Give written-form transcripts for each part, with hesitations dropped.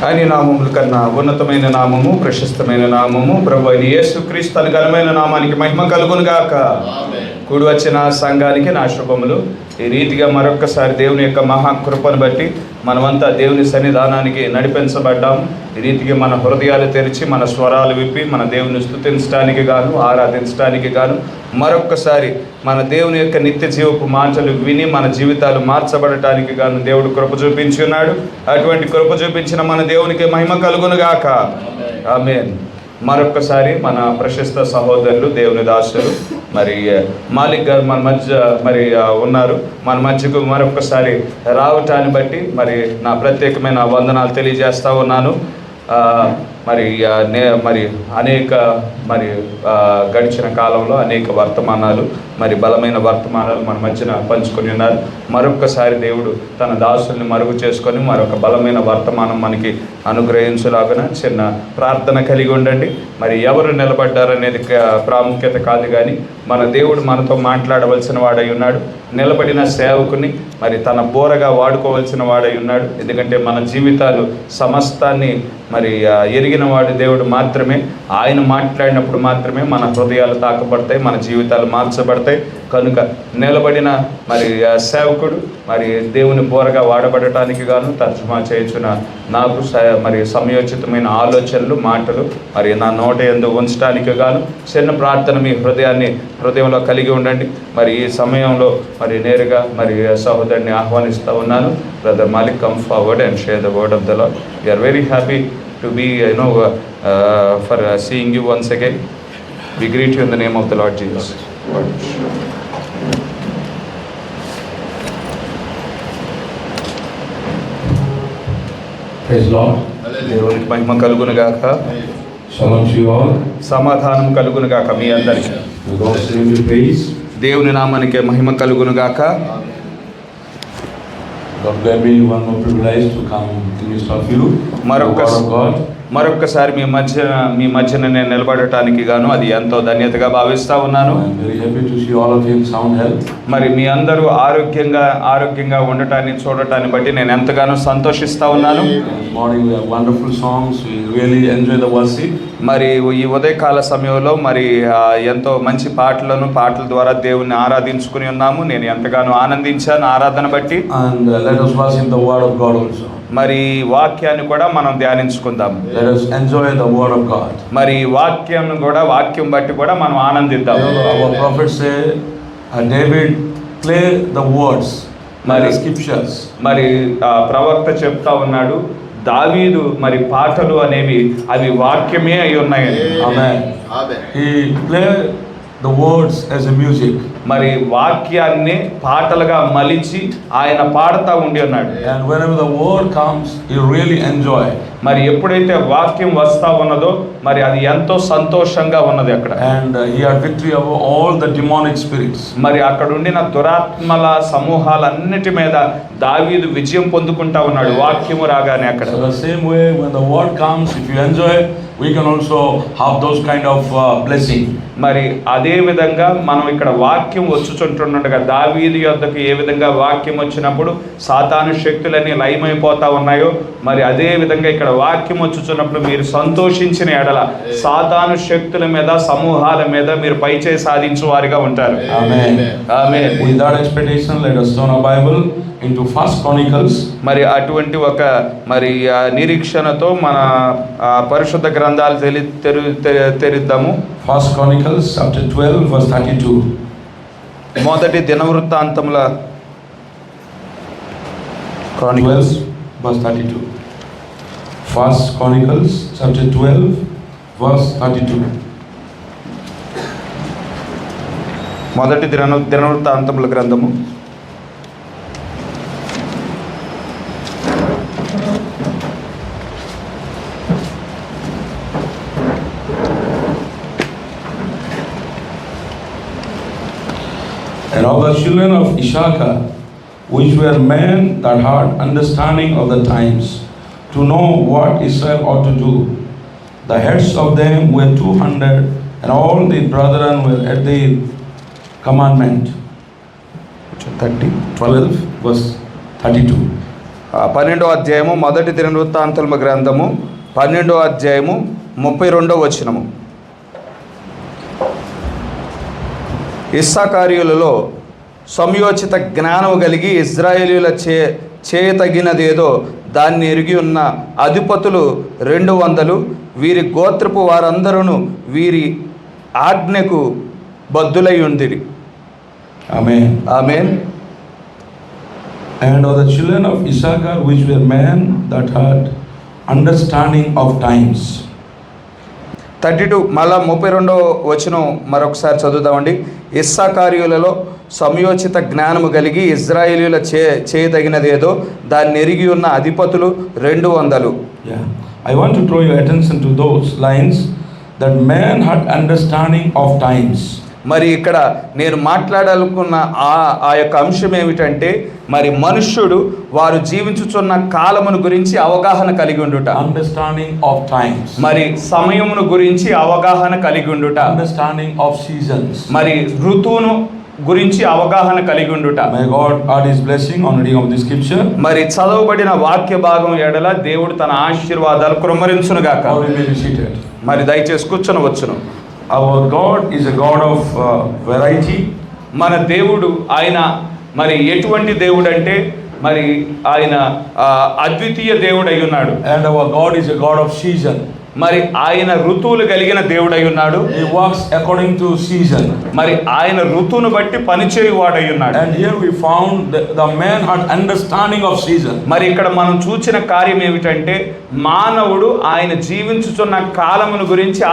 ఆయన నామముల కన్నా ఉన్నతమైన నామము, ప్రశస్తమైన నామము ప్రభు అయిన యేసుక్రీస్తు అనే ఘనమైన నామానికి మహిమ కలుగును గాక. కూడి వచ్చిన సంఘానికి నా శుభములు. ఈ రీతిగా మరొక్కసారి దేవుని యొక్క మహాకృపను బట్టి మనమంతా దేవుని సన్నిధానానికి నడిపించబడ్డాము. ఈ రీతిగా మన హృదయాలు తెరిచి, మన స్వరాలు విప్పి, మన దేవుని స్తుతించడానికి గాను, ఆరాధించడానికి గాను మరొక్కసారి మన దేవుని యొక్క నిత్య జీవపు మాటలు విని మన జీవితాలు మార్చబడటానికి గాను దేవుడు కృప చూపించి ఉన్నాడు. అటువంటి కృప చూపించిన మన దేవునికి మహిమ కలుగును గాక. ఆమేన్. మరొక్కసారి మన ప్రశస్త సహోదరులు, దేవుని దాసులు మరి మాలిక్ గారు మన మధ్య ఉన్నారు. మన మధ్యకు మరొక్కసారి రావటాన్ని బట్టి నా ప్రత్యేకమైన వందనాలు తెలియజేస్తూ ఉన్నాను. అనేక గడిచిన కాలంలో అనేక వర్తమానాలు, బలమైన వర్తమానాలు మన మధ్యన పంచుకొని ఉన్నారు. మరొక్కసారి దేవుడు తన దాసుల్ని మరుగు చేసుకొని మరొక బలమైన వర్తమానం మనకి అనుగ్రహించులాగున చిన్న ప్రార్థన కలిగి ఉండండి. ఎవరు నిలబడ్డారనేది ప్రాముఖ్యత కాదు, కానీ మన దేవుడు మనతో మాట్లాడవలసిన వాడై ఉన్నాడు. నిలబడిన సేవకుని తన బోరగా వాడుకోవాల్సిన వాడై ఉన్నాడు. ఎందుకంటే మన జీవితాలు సమస్తాన్ని ఎరిగిన వాడు దేవుడు మాత్రమే. ఆయన మాట్లాడినప్పుడు మాత్రమే మన హృదయాలు తాకబడతాయి, మన జీవితాలు మార్చబడతాయి. కనుక నిలబడిన సేవకుడు దేవుని బోరగా వాడబడటానికి గాను తర్జుమా చేయుచున్న నాకు సమయోచితమైన ఆలోచనలు, మాటలు నా నోట యందు ఉంచడానికి గాను చిన్న ప్రార్థన మీ హృదయంలో కలిగి ఉండండి. ఈ సమయంలో నేరుగా సహోదరుని ఆహ్వానిస్తూ ఉన్నాను. Brother Malik, come forward and share the word of the lord. We are very happy to be for seeing you once again. We greet you in the name of the Lord Jesus. Praise Lord. దేవునికి మహిమ కలుగును గాక. Shalom to you all. సమాధానం కలుగును గాక మీ అందరికీ. God's name be praised. దేవుని నామానికి మహిమ కలుగును గాక. God gave me one more privilege to come to midst of you. మరొక్కసారి మీ మధ్యన నేను నిలబడటానికి గాను అది ఎంతో ధన్యతగా భావిస్తా ఉన్నాను. Very happy to see all of you in sound health. మీ అందరూ ఆరోగ్యంగా ఉండటాన్ని చూడటాన్ని బట్టి నేను ఎంతగానో సంతోషిస్తా ఉన్నాను. This morning we have wonderful songs. We really enjoy the worship. ఈ ఉదయకాల సమయంలో ఎంతో మంచి పాటల ద్వారా దేవుణ్ణి ఆరాధించుకుని ఉన్నాము. నేను ఎంతగానో ఆనందించాను ఆరాధన బట్టి. And let us worship the word of God also. వాక్యాన్ని కూడా మనం ధ్యానించుకుందాం. Let us enjoy the word of God. వాక్యం బట్టి కూడా మనం ఆనందిద్దాం. Our prophets say David play the words, scriptures. ప్రవక్త చెప్తా ఉన్నాడు, దావీదు పాటలు అనేవి అవి వాక్యమే అయి ఉన్నాయని. Amen. He play the words as a music. వాక్యాన్ని పాటలుగా మలిచి ఆయన పాడుతూ ఉండి ఉన్నాడు. And whenever the word comes, you really enjoy. ఎప్పుడైతే వాక్యం వస్తా ఉన్నదో అది ఎంతో సంతోషంగా ఉన్నది అక్కడ. And he had victory over all the demonic spirits. అక్కడ ఉండిన దురాత్మల సమూహాలన్నిటి మీద దావీదు విజయం పొందుకుంటా ఉన్నాడు వాక్యము రాగానే అక్కడ. So the same way when the word comes, if you enjoy, we can also have those kind of blessing. అదే విధంగా మనం ఇక్కడ వాక్యం వచ్చుచుంటుండగా దావీదు యొద్దకు ఏ విధంగా వాక్యం వచ్చినప్పుడు సాతాను శక్తులన్నీ లయమైపోతా ఉన్నాయో అదే విధంగా ఇక్కడ వాక్యం వచ్చుచున్నప్పుడు మీరు సంతోషించిన ఎడల సాతాను శక్తుల మీద, సమూహాల మీద మీరు పైచేయి సాధించు వారిగా ఉంటారు. Amen. Amen. With that expectation, let us turn our Bible into First Chronicles. అటువంటి ఒక నిరీక్షణతో మన పరిశుద్ధ గ్రంథాలు తెరిద్దాము. First Chronicles chapter 12 verse 32. మొదటి దినవృత్తాంతముల 12 verse 32. First Chronicles chapter 12 verse 32. మొదటి దినవృత్తాంతముల గ్రంథము And of the children of Issachar, which were men that had understanding of the times, to know what Israel ought to do, the heads of them were 200, and all the brethren were at the commandment. 12 verse 32. 12వ అధ్యాయము మొదటి దినవృత్తాంతముల గ్రంథము 12వ అధ్యాయము 32వ వచనము. ఇస్సాకారీయులలో సంయోచిత జ్ఞానము కలిగి ఇశ్రాయేలీయుల చేయతగినదేదో దాన్ని ఎరిగి ఉన్న అధిపతులు 200, వీరి గోత్రపు వారందరూ వీరి ఆజ్ఞకు బద్దులై ఉండిరి. Amen. Amen. And of the children of Issachar, which were men that had understanding of times. 32 మళ్ళా 32వ వచనం మరొకసారి చదువుదామండి. ఇస్సాకారీయులలో సంయోచిత జ్ఞానము కలిగి ఇశ్రాయేలీయుల చేయదగినదేదో దాన్ని ఎరిగి ఉన్న అధిపతులు 200. Yeah. I want to draw your attention to those lines that man had understanding of times. మరి ఇక్కడ నేను మాట్లాడాలనుకున్న ఆ యొక్క అంశం ఏమిటంటే, మరి మనుష్యుడు వారు జీవించుచున్న కాలమును గురించి అవగాహన కలిగి ఉండుట. Understanding of times. మరి సమయమును గురించి అవగాహన కలిగి ఉండుట. Understanding of seasons. మరి ఋతువును గురించి అవగాహన కలిగి ఉండుట. May God add His blessing on reading of this scripture. మరి చదవబడిన వాక్య భాగం ఎడల దేవుడు తన ఆశీర్వాదాలు కుమ్మరించును గాక. Or we may be seated. మరి దయచేసి కూర్చొనవచ్చును. Our God is a God of variety. మన దేవుడు ఆయన మరి ఎటువంటి దేవుడు అంటే, మరి ఆయన అద్వితీయ దేవుడు అయి ఉన్నాడు. And our God is a God of season. మరి ఆయన ఋతువులు కలిగిన దేవుడు అయి ఉన్నాడు. He works according to season. మరి ఆయన ఋతువును బట్టి పనిచేయువాడు అయి ఉన్నాడు. And here we found the man had understanding of season. మరి ఇక్కడ మనం చూసిన కార్యం ఏమిటంటే, మానవుడు ఆయన జీవించుచున్న కాలమును గురించి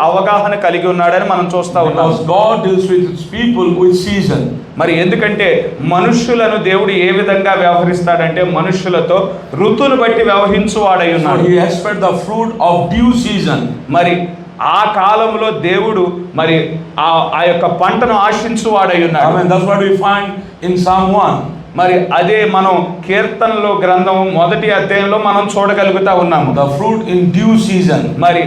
అవగాహన కలిగి ఉన్నాడని మనం చూస్తా ఉన్నాం. Because God deals with His people with season. మరి ఎందుకంటే మనుష్యులను దేవుడు ఏ విధంగా వ్యవహరిస్తాడంటే, మనుష్యులతో ఋతువును బట్టి వ్యవహరించువాడై ఉన్నాడు. So He expects the fruit of due season. మరి ఆ కాలంలో దేవుడు మరి ఆ యొక్క పంటను ఆశించువాడై ఉన్నాడు. Amen. That's what we find in Psalm 1. మరి అదే మనం కీర్తనలో గ్రంథం 1వ అధ్యాయంలో మనం చూడగలుగుతా ఉన్నాము. The fruit in due season. మరి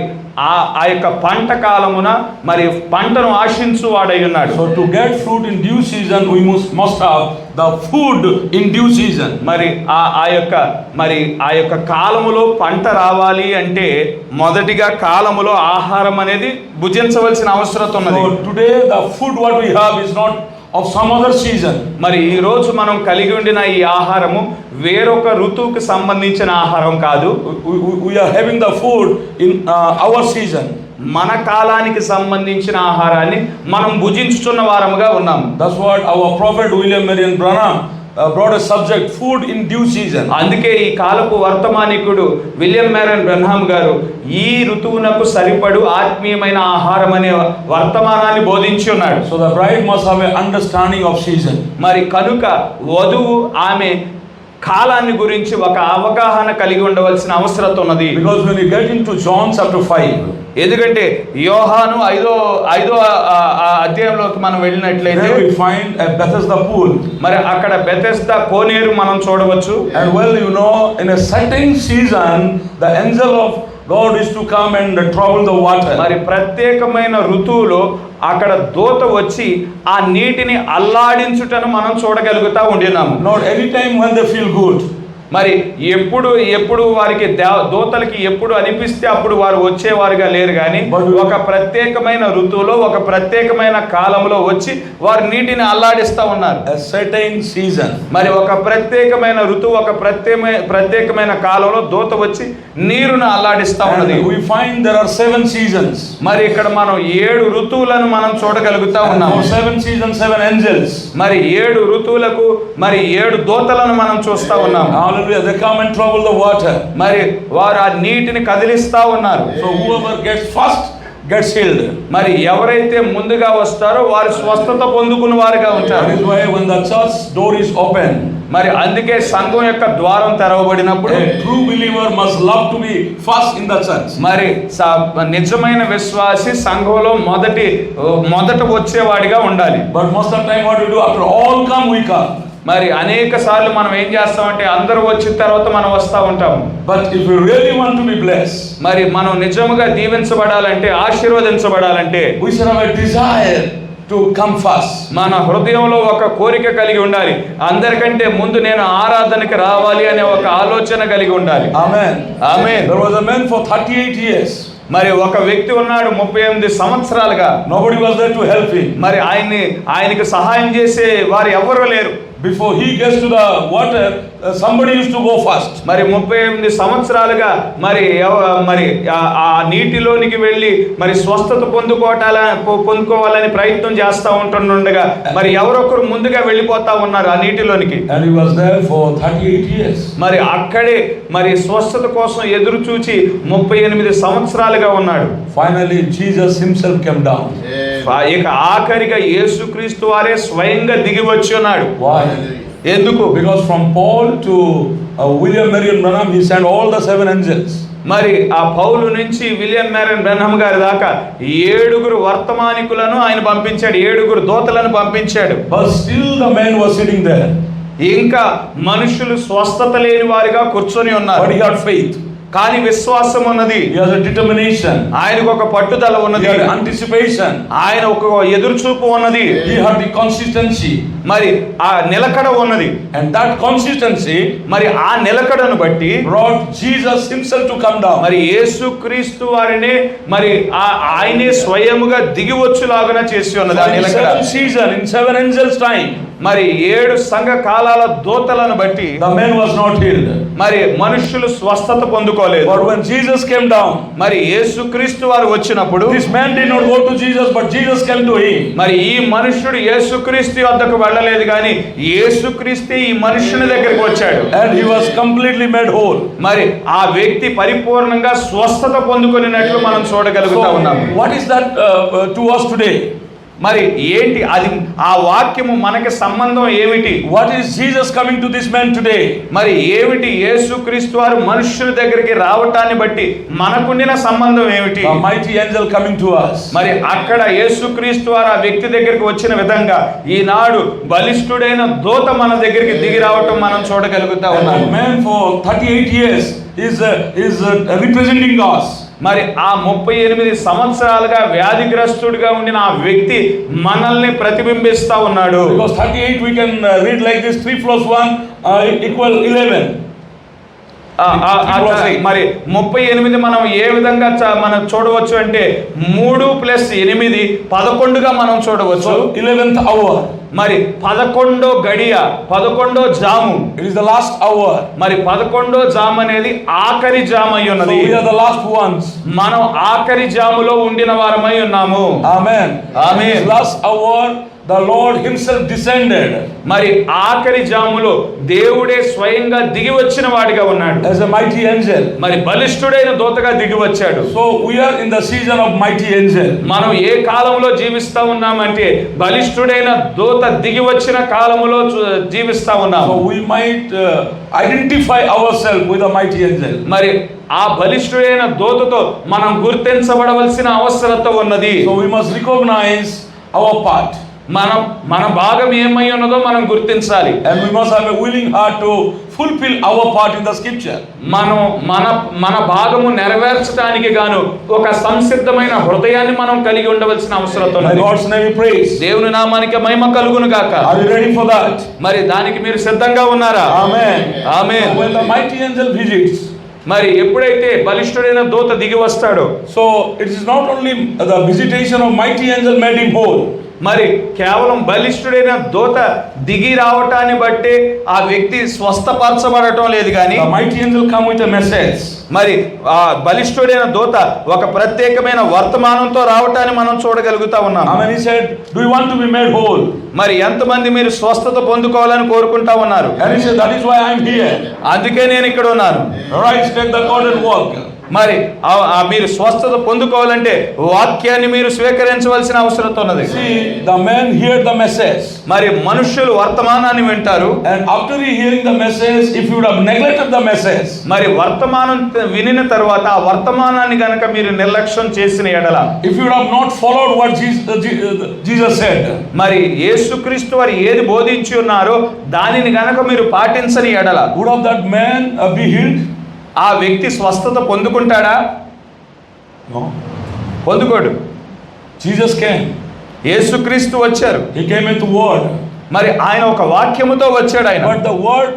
ఆ యొక్క పంట కాలమున మరి పంటను ఆశించువాడై ఉన్నాడు. So to get fruit in due season, we must have the food in due season. మరి ఆ యొక్క కాలములో పంట రావాలి అంటే మొదటిగా కాలములో ఆహారం అనేది భుజించవలసిన అవసరం ఉన్నది. So today the food what we have is not of some other season. మరి ఈ రోజు మనం కలిగి ఉండిన ఈ ఆహారము వేరొక ఋతువుకి సంబంధించిన ఆహారం కాదు. We are having the food in our season. మన కాలానికి సంబంధించిన ఆహారాన్ని మనం భుజించుచున్న వారముగా ఉన్నాము. That's what our prophet William Marion Branham brought a subject, food in due season. అందుకే ఈ కాలపు వర్తమానికుడు విలియం మేరియన్ బ్రన్హాం గారు ఈ ఋతువునకు సరిపడు ఆత్మీయమైన ఆహారం అనే వర్తమానాన్ని బోధించి ఉన్నాడు. So the bride must have an understanding of season. మరి కనుక వధువు ఆమె కాలాన్ని గురించి ఒక అవగాహన కలిగి ఉండవలసిన అవసరం ఉన్నది. Because when you get into John chapter 5, ఎందుకంటే యోహాను 5వ అధ్యాయంలోకి మనం వెళ్ళినట్లయితే there we find a Bethesda pool. మరి అక్కడ బెతెస్దా కోనేరు మనం చూడవచ్చు. And well, you know, in a certain season the angel of God is to come and trouble the water. మరి ప్రత్యేకమైన ఋతువులో అక్కడ దూత వచ్చి ఆ నీటిని అల్లాడించుటను మనం చూడగలుగుతా ఉండినాము. Not any time when they feel good. మరి ఎప్పుడు వారికి దూతలకి ఎప్పుడు అనిపిస్తే అప్పుడు వారు వచ్చేవారుగా లేరు, కానీ ఒక ప్రత్యేకమైన ఋతువులో ఒక ప్రత్యేకమైన కాలంలో వచ్చి వారు నీటిని అల్లాడిస్తా ఉన్నారు. A certain season. మరి ఒక ప్రత్యేకమైన ఋతువు ఒక ప్రత్యేకమైన కాలంలో దూత వచ్చి నీరును అల్లాడిస్తా ఉన్నది. We find there are 7 seasons. మరి ఇక్కడ మనం 7 ఋతువులను మనం చూడగలుగుతా ఉన్నాము. 7 seasons, 7 angels. మరి 7 ఋతువులకు మరి 7 దూతలను మనం చూస్తా ఉన్నాము. Hallelujah. They come and trouble the water. మరి వారు ఆ నీటిని కదిలిస్తా ఉన్నారు. So whoever gets first gets healed. మరి ఎవరైతే ముందుగా వస్తారో వారు స్వస్థత పొందుకున్న వారుగా ఉంటారు. That is why when the church door is open, మరి అందుకే సంఘం యొక్క ద్వారం తెరవబడినప్పుడు a true believer must love to be first in the church. మరి నిజమైన విశ్వాసి సంఘంలో మొదట వచ్చేవాడిగా ఉండాలి. But most of the time what we do, after all come we come. మరి అనేక సార్లు మనం ఏం చేస్తామంటే అందరూ వచ్చిన తర్వాత మనం వస్తూ ఉంటాము. But if we really want to be blessed, మరి మనం నిజముగా దీవించబడాలంటే ఆశీర్వదించబడాలంటే we should have a desire to come first. మన హృదయంలో ఒక కోరిక కలిగి ఉండాలి. అందరికంటే ముందు నేను ఆరాధనకి రావాలి అనే ఒక ఆలోచన కలిగి ఉండాలి. Amen. Amen. There was a man for 38 years. మరి ఒక వ్యక్తి ఉన్నాడు 38 సంవత్సరాలుగా. Nobody was there to help him. మరి ఆయనకి సహాయం చేసే వారు ఎవరు లేరు. Before he gets to the water, somebody used to go first. మరి 38 సంవత్సరాలుగా మరి ఆ నీటిలోనికి వెళ్ళి మరి స్వస్థత పొందుకోవాలని ప్రయత్నం చేస్తూ ఉంటుండగా మరి ఎవరొకరు ముందుగా వెళ్ళిపోతా ఉన్నారు ఆ నీటిలోనికి. And he was there for 38 years. మరి అక్కడే మరి స్వస్థత కోసం ఎదురు చూచి 38 సంవత్సరాలుగా ఉన్నాడు. Finally Jesus himself came down. ఇక ఆఖరిగా యేసుక్రీస్తు వారే స్వయంగా దిగి వచ్చి ఉన్నాడు. Why? ఎందుకు? Because from Paul to William Marion Branham he sent all the 7 angels. మరి ఆ పౌలు నుంచి విలియం మ్యారియన్ బ్రహ్నమ్ గారి దాకా 7 వర్తమానికులను ఆయన పంపించాడు, 7 దూతలను పంపించాడు. But still the man was sitting there. ఇంకా మనుషులు స్వస్థత లేని వారిగా కూర్చొని ఉన్నారు. But he had faith. కానీ విశ్వాసం ఉన్నది. He has a determination. ఆయనకు ఒక పట్టుదల ఉన్నది. He had anticipation. ఆయన ఒక ఎదురుచూపు ఉన్నది. He had the consistency. మరి ఆ నిలకడ ఉన్నది. And that consistency మరి ఆ నిలకడను బట్టి brought Jesus himself to come down. మరి యేసుక్రీస్తు వారిని మరి ఆయనే స్వయముగా దిగి వచ్చులాగున చేసి ఉన్నది ఆ నిలకడ. In 7 season, in 7 angels time, మరి 7 సంఘ కాలాల దూతలను బట్టి the man was not healed. మరి మనుషులు స్వస్థత పొందుకోలేదు. But when Jesus came down, మరి యేసుక్రీస్తు వారు వచ్చినప్పుడు this man did not go to Jesus, but Jesus came to him. మరి ఈ మనుషుడు యేసుక్రీస్తు వద్దకు వెళ్ళలేదు కానీ యేసుక్రీస్తు ఈ మనుషుని దగ్గరికి వచ్చాడు. And he was completely made whole. మరి ఆ వ్యక్తి పరిపూర్ణంగా స్వస్థత పొందుకొనినట్లు మనం చూడగలుగుతా ఉన్నాం. What is that to us today? మరి ఏంటి అది ఆ వాక్యము మనకి సంబంధం ఏమిటి? What is Jesus coming to this man today? మరి ఏమిటి యేసుక్రీస్తు వారు మనుషుల దగ్గరికి రావటాన్ని బట్టి మనకుండిన సంబంధం ఏమిటి? The mighty angel coming to us. మరి అక్కడ యేసుక్రీస్తు వారు ఆ వ్యక్తి దగ్గరికి వచ్చిన విధంగా ఈనాడు బలిష్ఠుడైన దూత మన దగ్గరికి దిగి రావటం మనం చూడగలుగుతా ఉన్నాం. And man for 38 years is representing us. మరి ఆ 38 సంవత్సరాలుగా వ్యాధిగ్రస్తుడిగా ఉండిన ఆ వ్యక్తి మనల్ని ప్రతిబింబిస్తా ఉన్నాడు. Because 38 we can read like this, 3 plus 1 equal 11. మరి 38 మనం ఏ విధంగా మనం చూడవచ్చు అంటే 3 + 8 11గా మనం చూడవచ్చు. 11th hour. మరి 11వ గడియ, 11వ జాము. It is the last hour. మరి 11వ జాము అనేది ఆఖరి జాము అయి ఉన్నది. So we are the last ones. మనం ఆఖరి జాములో ఉండిన వారమై ఉన్నాము. Amen. Amen. This last hour the Lord himself descended. మరి ఆఖరి జాములో దేవుడే స్వయంగా దిగి వచ్చిన వాడిగా ఉన్నాడు. As a mighty angel. మరి బలిష్ఠుడైన దూతగా దిగి వచ్చాడు. So we are in the season of mighty angel. మనం ఏ కాలంలో జీవిస్తా ఉన్నామంటే బలిష్ఠుడైన దూత దిగి వచ్చిన కాలములో జీవిస్తా ఉన్నాము. So we might identify ourselves with a mighty angel. మరి ఆ బలిష్ఠుడైన దూతతో మనం గుర్తించబడవలసిన అవసరత ఉన్నది. So we must recognize our part. మన భాగం ఏమై ఉన్నదో మనం గుర్తించాలి. And we must have a willing heart to fulfill our part in the scripture. మనం మన భాగము నెరవేర్చడానికి గాను ఒక సంసిద్ధమైన హృదయాన్ని మనం కలిగి ఉండవలసిన అవసరం ఉన్నది. God's name be praised. దేవుని నామానికి మహిమ కలుగును గాక. Are you ready for that? మరి దానికి మీరు సిద్ధంగా ఉన్నారా? Amen. Amen. When the mighty angel visits, మరి ఎప్పుడైతే బలిష్ఠుడైన దూత దిగి వస్తాడో, so it is not only the visitation of mighty angel made him whole. మరి కేవలం బలిష్ఠుడైన దూత దిగి రావటాన్ని బట్టి ఆ వ్యక్తి స్వస్థపరచబడటం లేదు కానీ The mighty angel come with a message. మరి ఆ బలిష్ఠుడైన దూత ఒక ప్రత్యేకమైన వర్తమానంతో రావటాన్ని మనం చూడగలుగుతా ఉన్నాం. Amen. He said, do you want to be made whole? మరి ఎంతమంది మీరు స్వస్థత పొందుకోవాలని కోరుకుంటా ఉన్నారు? And he said, that is why I am here. అందుకే నేను ఇక్కడ ఉన్నాను. Rise, take the cord and walk. మరి మీరు స్వస్థత పొందుకోవాలంటే వాక్యాన్ని మీరు స్వీకరించవలసిన అవసరం ఉన్నది. See, the man heard the message. మరి మనుషులు వర్తమానాన్ని వింటారు. And after hearing the message, if you would have neglected the message, మరి వర్తమానం వినిన తర్వాత ఆ వర్తమానాన్ని గనక మీరు నిర్లక్ష్యం చేసిన ఎడల, if you would have not followed what Jesus said, మరి యేసుక్రీస్తు వారు ఏది బోధించి ఉన్నారో దానిని గనక మీరు పాటించని ఎడల, would have that man be healed? ఆ వ్యక్తి స్వస్థత పొందుకుంటాడా? No. పొందుకోడు. Jesus came. యేసుక్రీస్తు వచ్చారు. He came with the word. మరి ఆయన ఒక వాక్యముతో వచ్చాడు ఆయన. But the word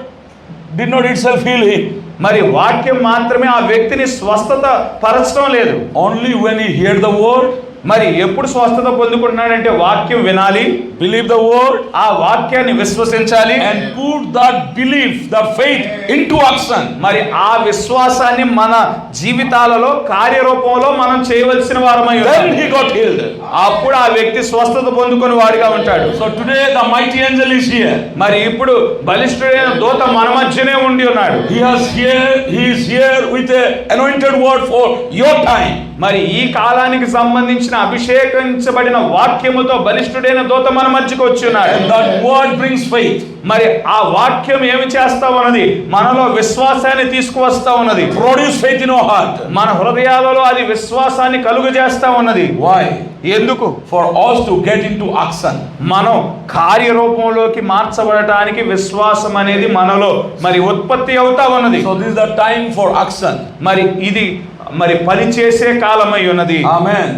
did not itself heal him. మరి వాక్యం మాత్రమే ఆ వ్యక్తిని స్వస్థత పరచడం లేదు. Only when he heard the word, మరి ఎప్పుడు స్వస్థత పొందుకుంటున్నాడంటే వాక్యం వినాలి, believe the word, ఆ వాక్యాన్ని విశ్వసించాలి, and put that belief, that faith into action. మరి ఆ విశ్వాసాన్ని మన జీవితాలలో కార్యరూపంలో మనం చేయవలసిన వారమై Then ఉన్నాం. he got healed. అప్పుడు ఆ వ్యక్తి స్వస్థత పొందుకొని వాడిగా ఉంటాడు. So today the mighty angel is here. మరి ఇప్పుడు బలిష్ఠుడైన దూత మన మధ్యనే ఉండి ఉన్నాడు. He is here with a anointed word for your time. మరి ఈ కాలానికి సంబంధించిన అభిషేకించబడిన వాక్యముతో బలిష్ఠుడైన దూత మన మధ్యకు వచ్చి ఉన్నాడు. And that word brings faith. మరి ఆ వాక్యం ఏమి చేస్తా ఉన్నది? మనలో విశ్వాసాన్ని తీసుకువస్తా ఉన్నది. Produce faith in our heart. మన హృదయాలలో అది విశ్వాసాన్ని కలుగజేస్తా ఉన్నది. Why? ఎందుకు? For us to get into action. మనం కార్యరూపంలోకి మార్చబడటానికి విశ్వాసం అనేది మనలో మరి ఉత్పత్తి అవుతా ఉన్నది. So this is the time for action. మరి ఇది మరి పని చేసే కాలమై ఉన్నది. Amen.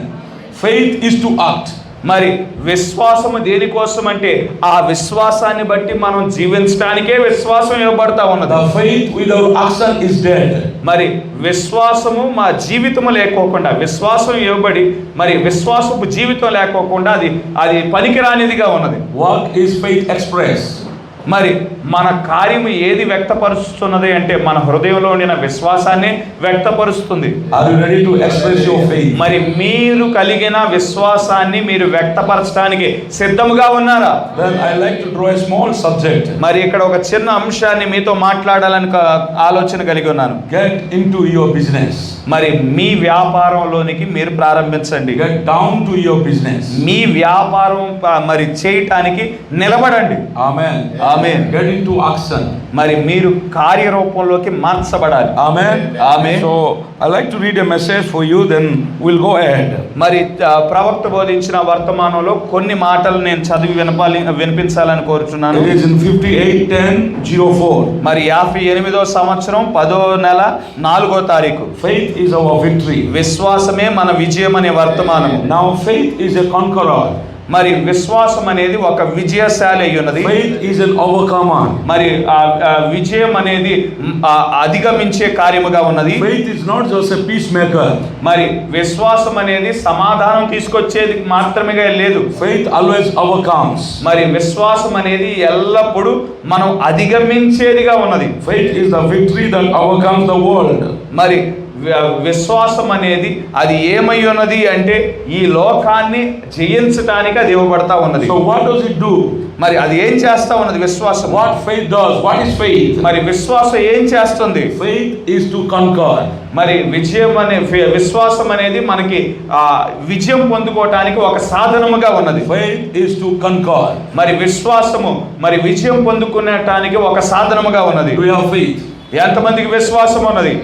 Faith is to act. మరి విశ్వాసము దేనికోసం అంటే ఆ విశ్వాసాన్ని బట్టి మనం జీవించడానికే విశ్వాసం ఇవ్వబడతా ఉన్నది. The faith without action is dead. మరి విశ్వాసము మా జీవితము లేకోకుండా, విశ్వాసం ఇవ్వబడి మరి విశ్వాసపు జీవితం లేకోకుండా అది పనికిరానిదిగా ఉన్నది. What is faith express? మరి మన కార్యము ఏది వ్యక్తపరుస్తున్నది అంటే మన హృదయంలో ఉండిన విశ్వాసాన్ని వ్యక్తపరుస్తుంది. Are you ready to express your faith? మరి మీరు కలిగిన విశ్వాసాన్ని మీరు వ్యక్తపరచడానికి సిద్ధముగా ఉన్నారా? Then I like to draw a small subject. మరి ఇక్కడ ఒక చిన్న అంశాన్ని మీతో మాట్లాడాలని ఆలోచన కలిగి ఉన్నాను. Get into your business. మరి మీ వ్యాపారంలోనికి మీరు ప్రారంభించండి. Get down to your business. మీ వ్యాపారం మరి చేయటానికి నిలబడండి. Amen. ఆమేన్. Get into action. మరి మీరు కార్యరూపంలోకి మార్చబడాలి. Amen. Amen. So I like to read a message for you, then we'll go ahead. మరి ప్రవక్త బోధించిన వర్తమానంలో కొన్ని మాటలు నేను చదివి వినిపించాలని కోరుచున్నాను. It is in 58:10:04. మరి 58వ సంవత్సరం 10వ నెల 4వ తారీఖు. Faith is our victory. విశ్వాసమే మన విజయం అనే వర్తమానము. Now faith is a conqueror. మరి విశ్వాసం అనేది ఒక విజయశాలి అయి ఉన్నది. Faith is an overcomer. మరి విజయం అనేది అధిగమించే కార్యముగా ఉన్నది. Faith is not just a peacemaker. మరి విశ్వాసం అనేది సమాధానం తీసుకొచ్చేది మాత్రమే లేదు. Faith always overcomes. మరి విశ్వాసం అనేది ఎల్లప్పుడూ మనం అధిగమించేదిగా ఉన్నది. Faith is the victory that overcomes the world. మరి విశ్వాసం అనేది అది ఏమై ఉన్నది అంటే ఈ లోకాన్ని జయించడానికి అది ఇవ్వబడతా ఉన్నది. So what does it do? మరి అది ఏం చేస్తా ఉన్నది విశ్వాసం? What faith does? What is faith? మరి విశ్వాసం ఏం చేస్తుంది? Faith is to conquer. మరి విజయం అనే విశ్వాసం అనేది మనకి విజయం పొందుకోవటానికి ఒక సాధనముగా ఉన్నది. Faith is to conquer. మరి విశ్వాసము మరి విజయం పొందుకునేటానికి ఒక సాధనముగా ఉన్నది. Do you have faith? ఎంతమందికి విశ్వాసం ఉన్నది?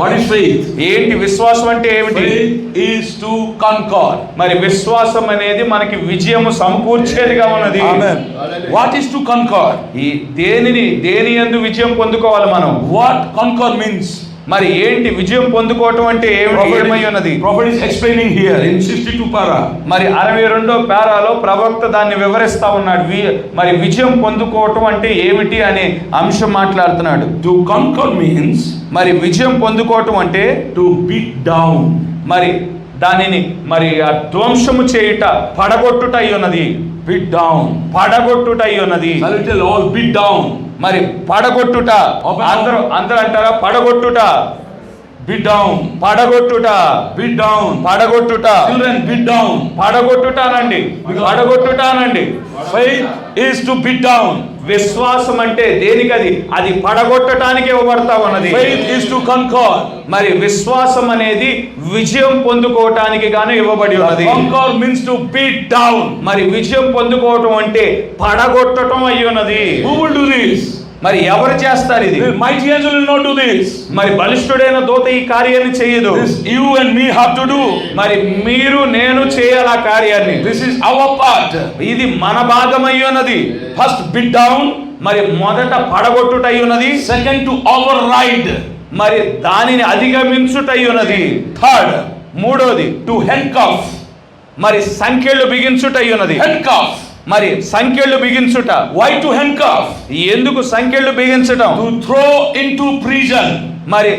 What is faith? ఏంటి విశ్వాసం అంటే ఏమిటి? Faith is to conquer. మరి విశ్వాసం అనేది మనకి విజయము సమకూర్చేదిగా ఉన్నది. Amen. What is to conquer? ఈ దేని యందు విజయం పొందుకోవాలి మనం? What conquer means? మరి ఏంటి విజయం పొందుకోవటం అంటే ఏమై ఉన్నది? Prophet is explaining here in 62 para. మరి 62వ పారాలో ప్రవక్త దాన్ని వివరిస్తా ఉన్నాడు. మరి విజయం పొందుకోవటం అంటే ఏమిటి అనే అంశం మాట్లాడుతున్నాడు. To conquer means మరి విజయం పొందుకోవటం అంటే to beat down. మరి దానిని మరి ధ్వంసము చేయుట, పడగొట్టుట అయి ఉన్నది. Beat down. పడగొట్టుట అయి ఉన్నది. A little all beat down. మరి పడగొట్టుట, అందరూ అంటారా పడగొట్టుట? Beat down. పడగొట్టుట, Beat down. పడగొట్టుట. Children, beat down. పడగొట్టుటానండి, పడగొట్టుటానండి. Faith is to beat down. విశ్వాసం అంటే దేనికది? అది పడగొట్టడానికి ఇవ్వబడతా ఉన్నది. Faith is to conquer. మరి విశ్వాసం అనేది విజయం పొందుకోవటానికి గాను ఇవ్వబడి ఉన్నది. Conquer means to beat down. మరి విజయం పొందుకోవటం అంటే పడగొట్టడం అయి ఉన్నది. Who will do this? మరి ఎవరు చేస్తారు ఇది? The mighty angel will not do this. మరి బలిష్ఠుడైన దూత ఈ కార్యాన్ని చేయదు. This you and me have to do. మరి మీరు నేను చేయాలి ఆ కార్యాన్ని. This is our part. ఇది మన భాగమై ఉన్నది. First beat down. మరి మొదట పడగొట్టుటై ఉన్నది. Second to override. మరి దానిని అధిగమించుటై ఉన్నది. Third మూడోది to handcuff. మరి సంఖ్యలు బిగించుట అయ్యున్నది. Handcuff. మరి సంఖ్యలు బిగించుట. Why to handcuff? ఎందుకు సంఖ్యలు బిగించటం? To throw into prison. మరి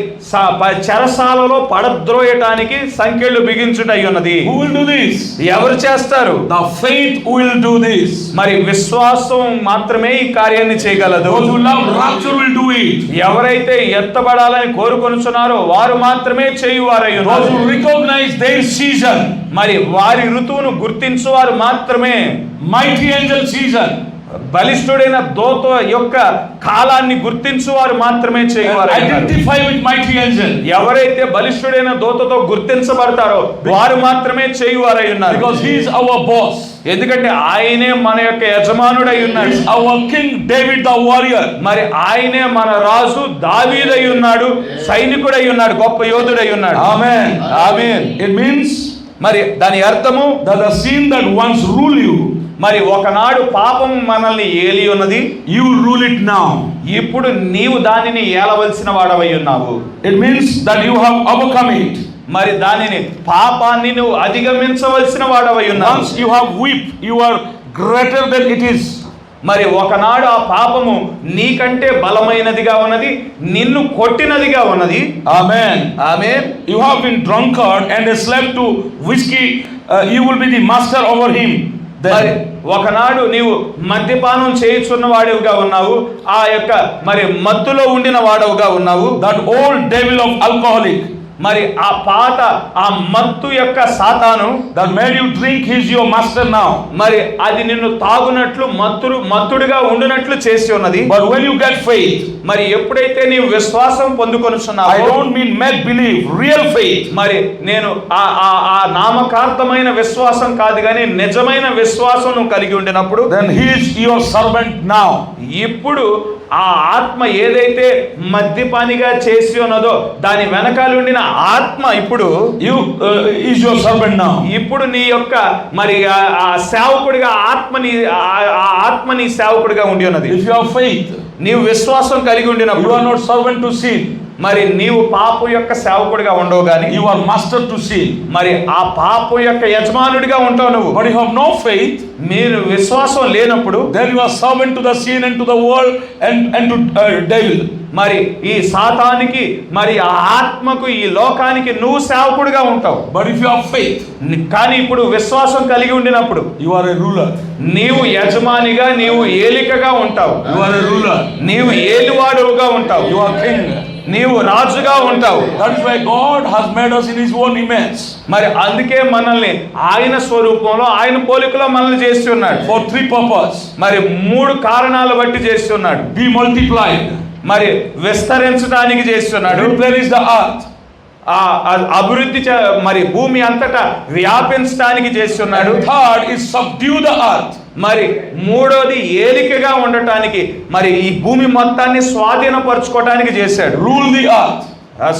చెరసాలలో పడద్రోయటానికి సంఖ్యలు బిగించుట అయ్యున్నది. Who will do this? ఎవరు చేస్తారు? The faith will do this. మరి విశ్వాసం మాత్రమే ఈ కార్యాన్ని చేయగలదు. Those who love rapture will do it. ఎవరైతే ఎత్తబడాలని కోరుకొనుచున్నారో వారు మాత్రమే చేయువారై Those ఉన్నారు. who recognize their season. మరి వారి ఋతువును గుర్తించువారు మాత్రమే, Mighty angel season. బలిష్ఠుడైన దూత యొక్క కాలాన్ని గుర్తించువారు మాత్రమే చేయువారు. Identify with mighty angel. ఎవరైతే బలిష్ఠుడైన దూతతో గుర్తించబడతారో వారు మాత్రమే చేయువారై ఉన్నారు. Because he is our boss. ఎందుకంటే ఆయనే మన యొక్క యజమానుడై He ఉన్నాడు. is our king David the warrior. మరి ఆయనే మన రాజు దావీదై ఉన్నాడు, సైనికుడై ఉన్నాడు, గొప్ప యోధుడై ఉన్నాడు. Amen. ఆమేన్. It means మరి దాని అర్థము that the sin that once ruled you, మరి ఒకనాడు పాపం మనల్ని ఏలి ఉన్నది, you rule it now. ఇప్పుడు నీవు దానిని ఏలవలసిన వాడవై ఉన్నావు. It means that you have overcome it. మరి దానిని పాపాన్ని నువ్వు అధిగమించవలసిన వాడవై ఉన్నావు. Once you have whipped, you are greater than it is. మరి ఒకనాడు ఆ పాపము నీకంటే బలమైనదిగా ఉన్నది, నిన్ను కొట్టినదిగా ఉన్నది. Amen. Amen. You have been drunkard and a slave to whiskey. You will be the master over him. మరి Then ఒకనాడు నీవు మద్యపానం చేయుచున్న వాడివిగా ఉన్నావు, ఆ యొక్క మరి మత్తులో ఉండిన వాడవుగా ఉన్నావు. that old devil of alcoholic మరి ఆ పాత ఆ మత్తు యొక్క సాతాను that made you drink, he is your master now. మరి అది నిన్ను తాగునట్లు మత్తుడిగా ఉండునట్లు చేసి ఉన్నది. But when you get faith, మరి ఎప్పుడైతే నీవు విశ్వాసం పొందుకొనుచున్నావో, I don't mean make believe, real faith. మరి నేను ఆ నామకార్థమైన విశ్వాసం కాదు కానీ నిజమైన విశ్వాసం నువ్వు కలిగి ఉండినప్పుడు, then he is your servant now. ఇప్పుడు ఆ ఆత్మ ఏదైతే మద్యపానిగా చేసి ఉన్నదో దాని వెనకాల ఉండిన ఆత్మ ఇప్పుడు You is your servant now. ఇప్పుడు నీ యొక్క మరి ఆ సేవకుడిగా ఆత్మని సేవకుడిగా ఉండి ఉన్నది. If you have faith, నీవు విశ్వాసం కలిగి you ఉండినప్పుడు are not servant to sin. మరి నీవు పాపం యొక్క సేవకుడిగా ఉండవు గాని You are master to sin. మరి ఆ పాపం యొక్క యజమానుడిగా ఉంటావు నువ్వు. But you have no faith, మీరు విశ్వాసం లేనప్పుడు then you are servant to the sin and to the world and to devil. మరి ఈ సాతానికి మరి ఆ ఆత్మకు ఈ లోకానికి నువ్వు సేవకుడిగా ఉంటావు. But if you have faith, కానీ ఇప్పుడు విశ్వాసం కలిగి ఉండినప్పుడు you are a ruler. నీవు యజమానిగా, నీవు ఏలికగా ఉంటావు, You are a ruler. నీవు ఏలివాడుగా ఉంటావు, You are king. నీవు రాజుగా ఉంటావు. That is why God has made us in his own image. మరి అందుకే మనల్ని ఆయన స్వరూపంలో, ఆయన పోలికలో మనల్ని చేసి ఉన్నాడు. For three purposes. మరి 3 కారణాలు బట్టి చేసి ఉన్నాడు. Be multiplied. మరి విస్తరించడానికి చేసి ఉన్నాడు. Replenish the earth. అభివృద్ధి మరి భూమి అంతటా వ్యాపించడానికి చేసి ఉన్నాడు. Third is subdue the earth. మరి మూడోది ఏలికగా ఉండటానికి, మరి ఈ భూమి మొత్తాన్ని స్వాధీనపరచుకోవటానికి చేశాడు. Rule the earth.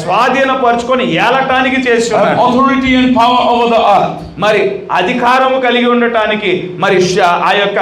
స్వాధీనపరచుకొని ఏలటానికి చేసి Have ఉన్నాడు. authority and power over the earth. మరి అధికారము కలిగి ఉండటానికి, మరి ఆ యొక్క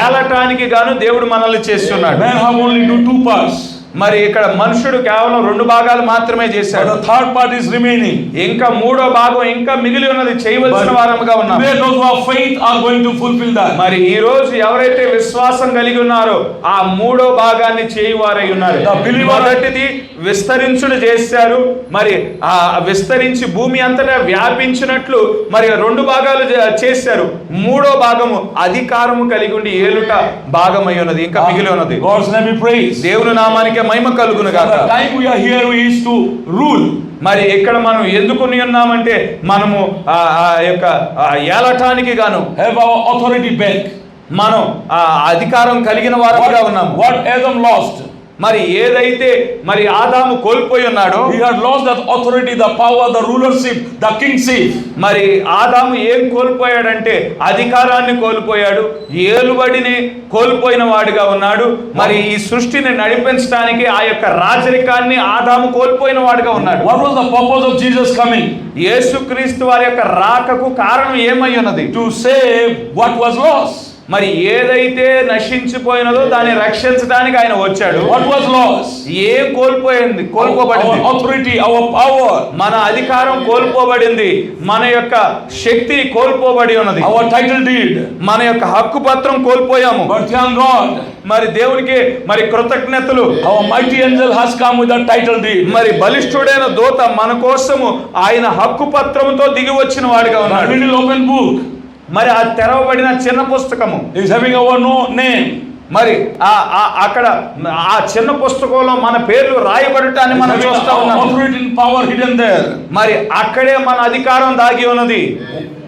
ఏలటానికి గాను దేవుడు మనల్ని చేసి ఉన్నాడు. Men have only do 2 parts. మరి ఇక్కడ మనుషుడు కేవలం 2 భాగాలు మాత్రమే But చేశాడు. the third part is remaining. ఇంకా 3వ భాగం ఇంకా మిగిలి ఉన్నది, చేయవలసిన వారముగా ఉన్నాం. Today those who have faith are going to fulfill that. మరి ఈ రోజు ఎవరైతే విశ్వాసం కలిగి ఉన్నారో ఆ 3వ భాగాన్ని చేయువారై ఉన్నారు. The believer- మొదటిది విస్తరించుడు చేశారు, మరి ఆ విస్తరించి భూమి అంతటా వ్యాపించినట్లు మరి 2 భాగాలు చేశారు. 3వ భాగము అధికారము కలిగి ఉండి ఏలుట భాగమై ఉన్నది, ఇంకా మిగిలి ఉన్నది. God's name be praised. దేవుని నామానికి మహిమ కలుగును గాక. The time we are here is to rule. మరి ఇక్కడ మనం ఎందుకుని ఉన్నామంటే మనము ఆ యొక్క ఏలటానికి గాను Have our authority back. మనం అధికారం కలిగిన వారుగా ఉన్నాం. What Adam lost, మరి ఏదైతే మరి ఆదాము కోల్పోయి ఉన్నాడో, he had lost that authority, the power, the rulership, the kingship. మరి ఆదాము ఏం కోల్పోయాడంటే అధికారాన్ని కోల్పోయాడు, ఏలుబడిని కోల్పోయిన వాడిగా ఉన్నాడు. మరి ఈ సృష్టిని నడిపించడానికి ఆ యొక్క రాజరికాన్ని ఆదాము కోల్పోయిన వాడిగా ఉన్నాడు. What was the purpose of Jesus coming? యేసుక్రీస్తు వారి యొక్క రాకకు కారణం ఏమై ఉన్నది? To save what was lost. మరి ఏదైతే నశించిపోయినదో దాన్ని రక్షించడానికి ఆయన వచ్చాడు. What was lost? ఏం కోల్పోబడింది? Our authority, our power. మన అధికారం కోల్పోబడింది, మన యొక్క శక్తి కోల్పోబడి ఉన్నది, Our title deed. మన యొక్క హక్కు పత్రం కోల్పోయాము. But thank God, మరి దేవునికి మరి కృతజ్ఞతలు. our mighty angel has come with a title deed. మరి బలిష్ఠుడైన దూత మన కోసము ఆయన హక్కు పత్రంతో దిగి వచ్చిన వాడిగా A ఉన్నాడు. little open book మరి ఆ తెరవబడిన చిన్న పుస్తకము is having our name. మరి అక్కడ ఆ చిన్న పుస్తకంలో మన పేర్లు రాయబడటాన్ని మనం Having చూస్తా our ఉన్నాం. authority and power hidden there. మరి అక్కడే మన అధికారం దాగి ఉన్నది.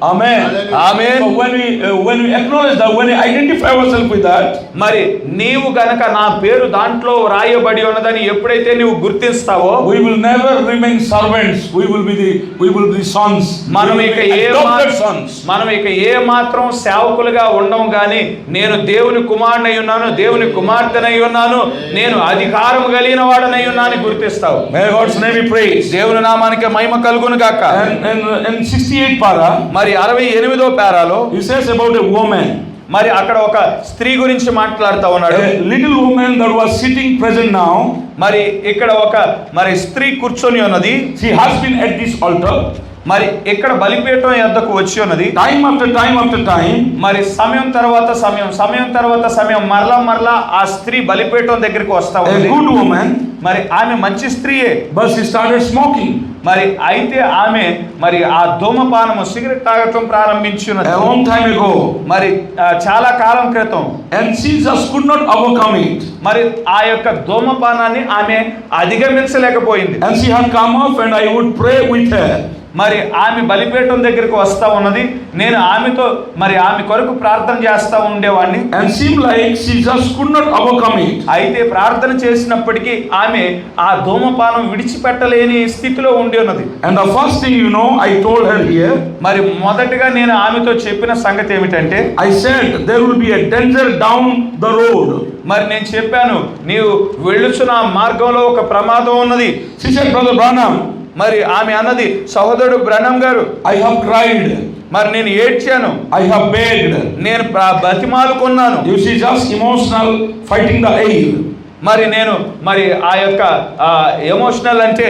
Amen. Amen. So when we acknowledge that, when we identify ourselves with that, మరి నీవు గనక నా పేరు దాంట్లో రాయబడి ఉన్నదని ఎప్పుడైతే నీవు గుర్తిస్తావో, we will never remain servants. We will be sons. మనం ఇక adopted sons. మనం ఇక ఏ మాత్రం సేవకులుగా ఉండము గాని, నేను దేవుని కుమారునై ఉన్నాను, దేవుని కుమార్తెనై ఉన్నాను, నేను అధికారం కలిగిన వాడనై ఉన్నాను గుర్తిస్తావు. May God's name be praised. దేవుని నామానికి మహిమ కలుగును గాక. And 68 para, మరి 68వ పారాలో he says about a woman. మరి అక్కడ ఒక స్త్రీ గురించి మాట్లాడుతూ ఉన్నాడు. A little woman that was sitting present now. మరి ఇక్కడ ఒక మరి స్త్రీ కూర్చొని ఉన్నది. She has been at this altar. మరి ఇక్కడ బలిపీఠం యొద్దకు వచ్చి ఉన్నది. Time after time. మరి సమయం తర్వాత సమయం మరలా ఆ స్త్రీ బలిపీఠం దగ్గరికి వస్తా A ఉంది. good woman. మరి ఆమె మంచి స్త్రీయే. But she started smoking. మరి అయితే ఆమె మరి ఆ ధూమపానము సిగరెట్ తాగటం ప్రారంభించినది. A long time ago. మరి చాలా కాలం క్రితం. And she just could not overcome it. మరి ఆ యొక్క ధూమపానాన్ని ఆమె అధిగమించలేకపోయింది. And she had come up and I would pray with her. మరి ఆమె బలిపీఠం దగ్గరికి వస్తా ఉన్నది. నేను ఆమెతో మరి ఆమె కొరకు ప్రార్థన చేస్తా ఉండేవాడిని. And seemed like she just could not overcome it. అయితే ప్రార్థన చేసినప్పటికీ ఆమె ఆ ధూమపానం విడిచిపెట్టలేని స్థితిలో ఉండి ఉన్నది. And the first thing I told her here. మరి మొదటగా నేను ఆమెతో చెప్పిన సంగతి ఏమిటంటే, I said there will be a danger down the road. మరి నేను చెప్పాను, నీవు వెళ్ళుచున్న మార్గంలో ఒక ప్రమాదం ఉన్నది. She said, Brother Branham. మరి ఆమె అన్నది, సహోదరుడు బ్రహ్నం గారు, I have cried. మరి నేను ఏడ్చాను, I have begged. నేను బతిమాలుకున్నాను. You see, just emotional fighting the air. మరి నేను మరి ఆ యొక్క ఎమోషనల్ అంటే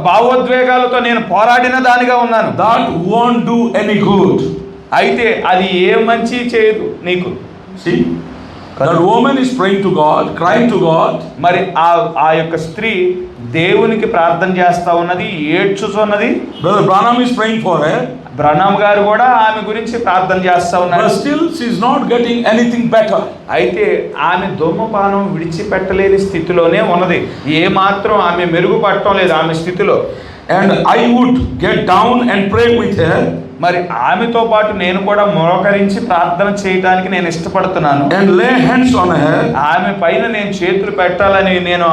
భావోద్వేగాలతో నేను పోరాడిన దానిగా ఉన్నాను. That won't do any good. అయితే అది ఏ మంచి చేయదు నీకు. See, that woman is praying to God, crying to God. మరి ఆ యొక్క స్త్రీ దేవునికి ప్రార్థన చేస్తా ఉన్నది, ఏడ్చుచున్నది. Brother Branham is praying for her. బ్రహ్నం గారు కూడా ఆమె గురించి ప్రార్థన చేస్తా ఉన్నారు. But still she is not getting anything better. అయితే ఆమె ధూమపానం విడిచిపెట్టలేని స్థితిలోనే ఉన్నది. ఏ మాత్రం ఆమె మెరుగుపడటం లేదు ఆమె స్థితిలో. And I would get down and pray with her. మరి ఆమెతో పాటు నేను కూడా మోకరించి ప్రార్థన చేయడానికి నేను ఇష్టపడుతున్నాను. And lay hands on her. ఆమె పైన నేను చేతులు పెట్టాలని నేను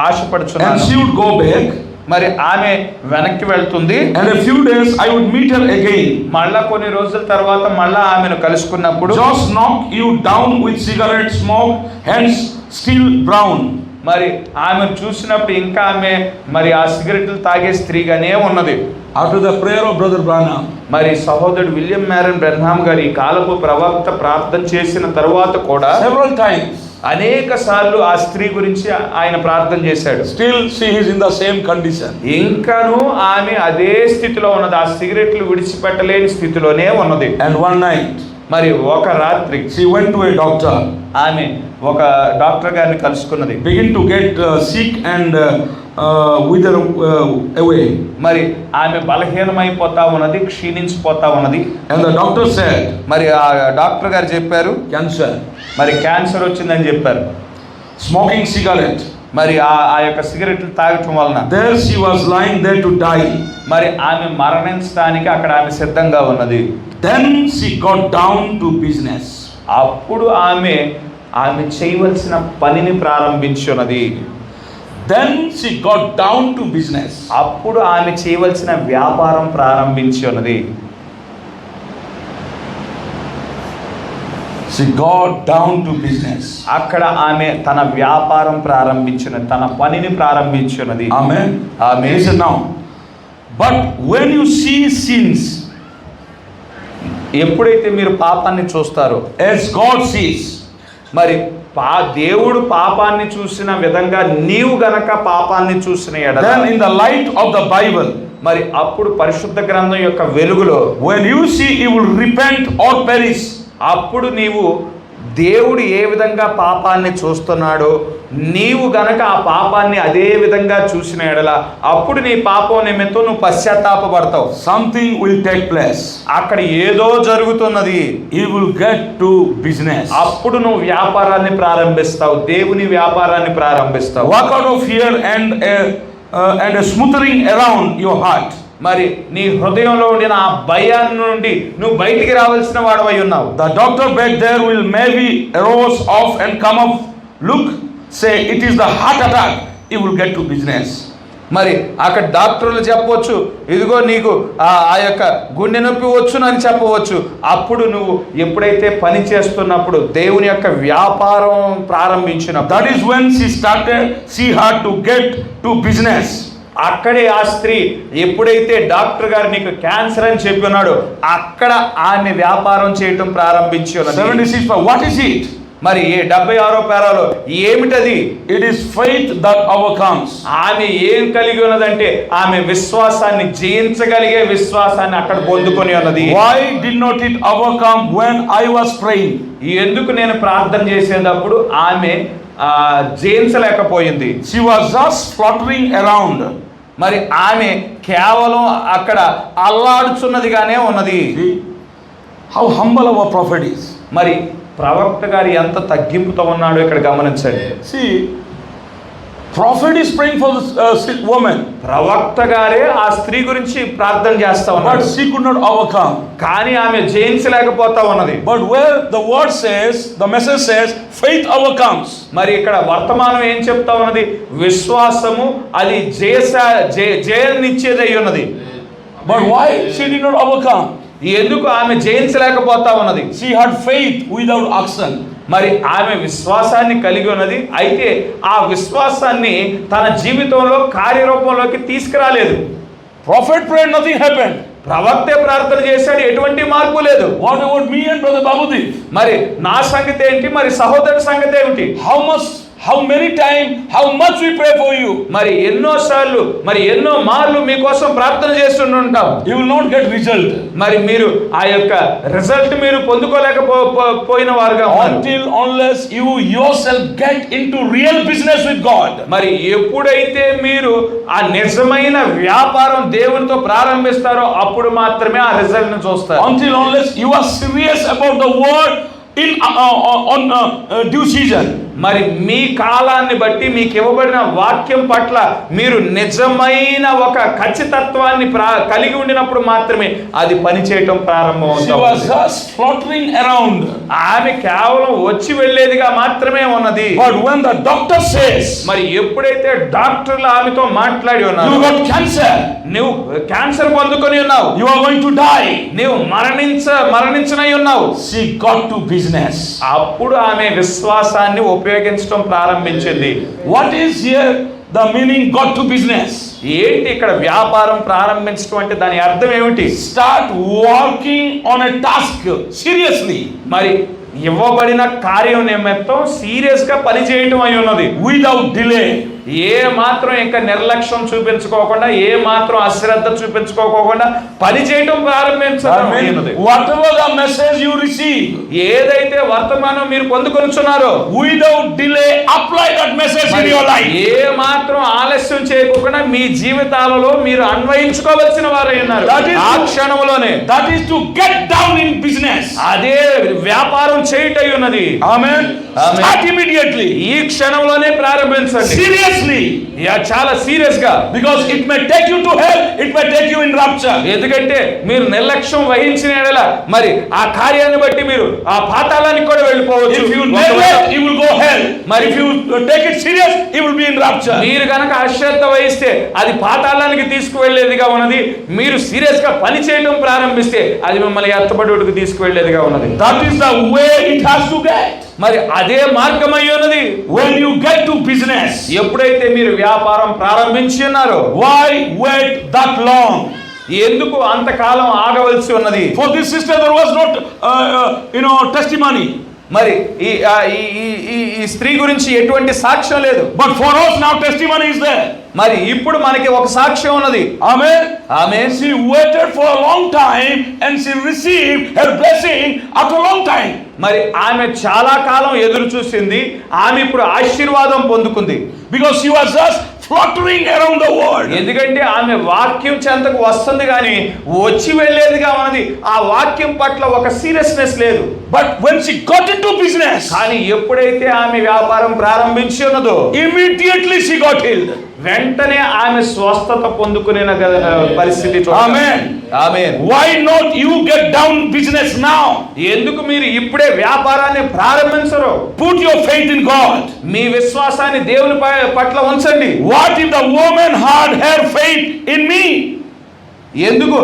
ఆశపడుతున్నాను. And she would go back. మరి ఆమె వెనక్కి వెళ్తుంది. And a few days I would meet her again. మళ్ళా కొన్ని రోజుల తర్వాత మళ్ళా ఆమెను కలుసుకున్నప్పుడు, just knock you down with cigarette smoke, hands still brown. మరి ఆమెను చూసినప్పుడు ఇంకా ఆమె మరి ఆ సిగరెట్లు తాగే స్త్రీగానే ఉన్నది. After the prayer of Brother Branham, మరి సహోదరుడు విలియం మ్యారన్ బ్రహ్నాం గారి కాలపు ప్రవక్త ప్రార్థన చేసిన తరువాత కూడా several times, అనేక సార్లు ఆ స్త్రీ గురించి ఆయన ప్రార్థన చేశాడు. still she is in the same condition. ఇంకాను ఆమె అదే స్థితిలో ఉన్నది, ఆ సిగరెట్లు విడిచిపెట్టలేని స్థితిలోనే ఉన్నది. And one night, మరి ఒక రాత్రి she went to a doctor. ఆమె ఒక డాక్టర్ గారిని కలుసుకున్నది. Begin to get sick and wither away. మరి ఆమె బలహీనమైపోతా ఉన్నది, క్షీణించిపోతా ఉన్నది. And the doctor said, మరి ఆ డాక్టర్ గారు చెప్పారు, cancer. మరి క్యాన్సర్ వచ్చిందని చెప్పారు. Smoking cigarette. మరి ఆ యొక్క సిగరెట్లు తాగటం వలన There she was lying there to die. మరి ఆమె మరణించడానికి అక్కడ ఆమె సిద్ధంగా ఉన్నది. Then she got down to business. అప్పుడు ఆమె చేయవలసిన పనిని ప్రారంభించున్నది. Then she got down to business. అప్పుడు ఆమె చేయవలసిన వ్యాపారం ప్రారంభించున్నది. She got down to business. అక్కడ ఆమె తన వ్యాపారం ప్రారంభించున్నది, తన పనిని ప్రారంభించున్నది. Amen. ఆమె Listen now. But when you see sins, ఎప్పుడైతే మీరు పాపాన్ని చూస్తారో, as God sees, మరి దేవుడు పాపాన్ని చూసిన విధంగా నీవు గనక పాపాన్ని చూసిన ఎడల, then in the light of the Bible, మరి అప్పుడు పరిశుద్ధ గ్రంథం యొక్క వెలుగులో when you see you will repent or perish, అప్పుడు నీవు దేవుడు ఏ విధంగా పాపాన్ని చూస్తున్నాడో నీవు గనక ఆ పాపాన్ని అదే విధంగా చూసిన ఎడల అప్పుడు నీ పాపం నిమిత్తం నువ్వు పశ్చాత్తాపపడతావు. something will take place. అక్కడ ఏదో జరుగుతున్నది. You will get to business. అప్పుడు నువ్వు వ్యాపారాన్ని ప్రారంభిస్తావు, దేవుని వ్యాపారాన్ని ప్రారంభిస్తావు. Walk out of here and a smoothing around your heart. మరి నీ హృదయంలో ఉండిన ఆ భయాన్ని నుండి నువ్వు బయటికి రావాల్సిన వాడవై ఉన్నావు. The doctor back there will maybe arose off and come up, look, say it is the heart attack, you will get to business. మరి అక్కడ డాక్టర్లు చెప్పవచ్చు, ఇదిగో నీకు ఆ యొక్క గుండె నొప్పి వచ్చునని చెప్పవచ్చు. అప్పుడు నువ్వు ఎప్పుడైతే పని చేస్తున్నప్పుడు దేవుని యొక్క వ్యాపారం ప్రారంభించినప్పుడు, that is when she had to get to business. అక్కడే ఆ స్త్రీ ఎప్పుడైతే డాక్టర్ గారు నీకు క్యాన్సర్ అని చెప్పి ఉన్నాడో అక్కడ ఆమె వ్యాపారం చేయటం ప్రారంభించి ఉన్నది. 76, what is it? మరి 76వ పేరాలో ఏమిటది? It is faith that overcomes. ఆమె ఏం కలిగి ఉన్నదంటే ఆమె విశ్వాసాన్ని, జయించగలిగే విశ్వాసాన్ని అక్కడ పొందుకొని ఉన్నది. Why did not it overcome when I was praying? ఎందుకు నేను ప్రార్థన చేసేటప్పుడు ఆమె జయించలేకపోయింది? She was just fluttering around. మరి ఆమె కేవలం అక్కడ అల్లాడుచున్నదిగానే ఉన్నది. How humble our prophet is. మరి ప్రవక్త గారు ఎంత తగ్గింపుతో ఉన్నాడో ఇక్కడ గమనించండి. See, prophet is praying for the woman. ప్రవక్త గారే ఆ స్త్రీ గురించి ప్రార్థన చేస్తా ఉన్నాడు. But she could not overcome. కానీ ఆమె జయించలేకపోతా ఉన్నది. But where the word says, the message says, faith overcomes. మరి ఇక్కడ వర్తమానం ఏం చెప్తా ఉన్నది? విశ్వాసము అది జయాన్నిచ్చేదై ఉన్నది. But why she did not overcome? ఎందుకు ఆమె జయించలేకపోతా ఉన్నది? She had faith without action. మరి ఆమె విశ్వాసాన్ని కలిగి ఉన్నది, అయితే ఆ విశ్వాసాన్ని తన జీవితంలో కార్యరూపంలోకి తీసుకురాలేదు. Prophet prayed, nothing happened. ప్రవక్తే ప్రార్థన చేశాడు, ఎటువంటి మార్పు లేదు. What about me and brother Babudeep? మరి నా సంగతి ఏంటి? మరి సహోదరుడి సంగతి ఏమిటి? How many times, how much we pray for you? మరి ఎన్నో సార్లు, మరి ఎన్నో మార్లు మీకోసం ప్రార్థన చేస్తుంటాం. You will not get result. మరి మీరు ఆ యొక్క రిజల్ట్ మీరు పొందుకోలేకపోయిన వారుగా unless you yourself get into real business with God. మరి ఎప్పుడైతే మీరు ఆ నిజమైన వ్యాపారం దేవునితో ప్రారంభిస్తారో అప్పుడు మాత్రమే ఆ రిజల్ట్ ని చూస్తారు. Unless you are serious about the word in on due season. మరి మీ కాలాన్ని బట్టి మీకు ఇవ్వబడిన వాక్యం పట్ల మీరు నిజమైన ఒక ఖచ్చితత్వాన్ని కలిగి ఉండినప్పుడు మాత్రమే అది పనిచేయటం ప్రారంభమవుతుంది. She was just fluttering around. ఆమె కేవలం వచ్చి వెళ్ళేదిగా మాత్రమే ఉన్నది. But when the doctor says, మరి ఎప్పుడైతే డాక్టర్లు ఆమెతో మాట్లాడి ఉన్నారు, you got cancer, నువ్వు క్యాన్సర్ పొందుకొని ఉన్నావు, you are going to die, నువ్వు మరణించనై ఉన్నావు, she got to business. అప్పుడు ఆమె విశ్వాసాన్ని ఉపయోగించడం ప్రారంభించింది. What is here the meaning got to business? ఏంటి ఇక్కడ వ్యాపారం ప్రారంభించడం అంటే దాని అర్థం ఏమిటి? Start working on a task seriously. మరి ఇవ్వబడిన కార్యం నిమిత్తం సీరియస్ గా పని చేయటం అయి ఉన్నది. Without delay. ఏ మాత్రం ఇంకా నిర్లక్ష్యం చూపించుకోకుండా, ఏ మాత్రం అశ్రద్ధ చూపించుకోకుండా పని చేయటం ప్రారంభించాలి. Whatever the message you receive, ఏదైతే వర్తమానం మీరు పొందుకొనుచున్నారో, without delay apply that message in your life. ఏ మాత్రం ఆలస్యం చేయకుండా మీ జీవితాలలో మీరు అన్వయించుకోవాల్సిన వారై ఉన్నారు. ఆ క్షణంలోనే that is to get down in business. అదే వ్యాపారం చేయటై ఉన్నది. Amen. Start immediately. ఈ క్షణంలోనే ప్రారంభించండి. Seriously. చాలా సీరియస్ గా. Because it may take you to hell, it may take you in rapture. ఎందుకంటే మీరు నిర్లక్ష్యం వహించిన ఎడల మరి ఆ కార్యాన్ని బట్టి మీరు ఆ పాతాళానికి కూడా వెళ్ళిపోవచ్చు. If you neglect, you will go hell. మరి if you take it serious, you will be in rapture. మీరు గనక అశ్రద్ధ వహిస్తే అది పాతాళానికి తీసుకువెళ్ళేదిగా ఉన్నది. మీరు సీరియస్ గా పని చేయడం ప్రారంభిస్తే అది మిమ్మల్ని ఎత్తబడుటకు తీసుకువెళ్ళేదిగా ఉన్నది. That is the way it has to get. మరి అదే మార్గం అయి ఉన్నది. When you get to business, ఎప్పుడైతే మీరు వ్యాపారం ప్రారంభించి ఉన్నారో, why wait that long? ఎందుకు అంతకాలం ఆగవలసి ఉన్నది? For this sister there was not testimony. మరి ఈ ఈ స్త్రీ గురించి ఎటువంటి సాక్ష్యం లేదు. But for us now testimony is there. మరి ఇప్పుడు మనకి ఒక సాక్ష్యం ఉన్నది. Amen. Amen. She waited for a long time and she received her blessing after a long time. మరి ఆమె చాలా కాలం ఎదురు చూసింది, ఆమె ఇప్పుడు ఆశీర్వాదం పొందుకుంది. Because she was just fluttering around the world. ఎందుకంటే ఆమె వాక్యం చెంతకు వస్తుంది కానీ వచ్చి వెళ్ళేదిగా ఉన్నది. ఆ వాక్యం పట్ల ఒక సీరియస్నెస్ లేదు. But when she got into business, కానీ ఎప్పుడైతే ఆమె వ్యాపారం ప్రారంభించి ఉన్నదో immediately she got healed. వెంటనే ఆమె స్వస్థత పొందుకునే పరిస్థితి చూడండి. Amen. Amen. Why not you get down business now? ఎందుకు మీరు ఇప్పుడే వ్యాపారాన్ని ప్రారంభించరు? Put your faith in God. మీ విశ్వాసాన్ని దేవుని పట్ల ఉంచండి. What if the woman had her faith in me? ఎందుకు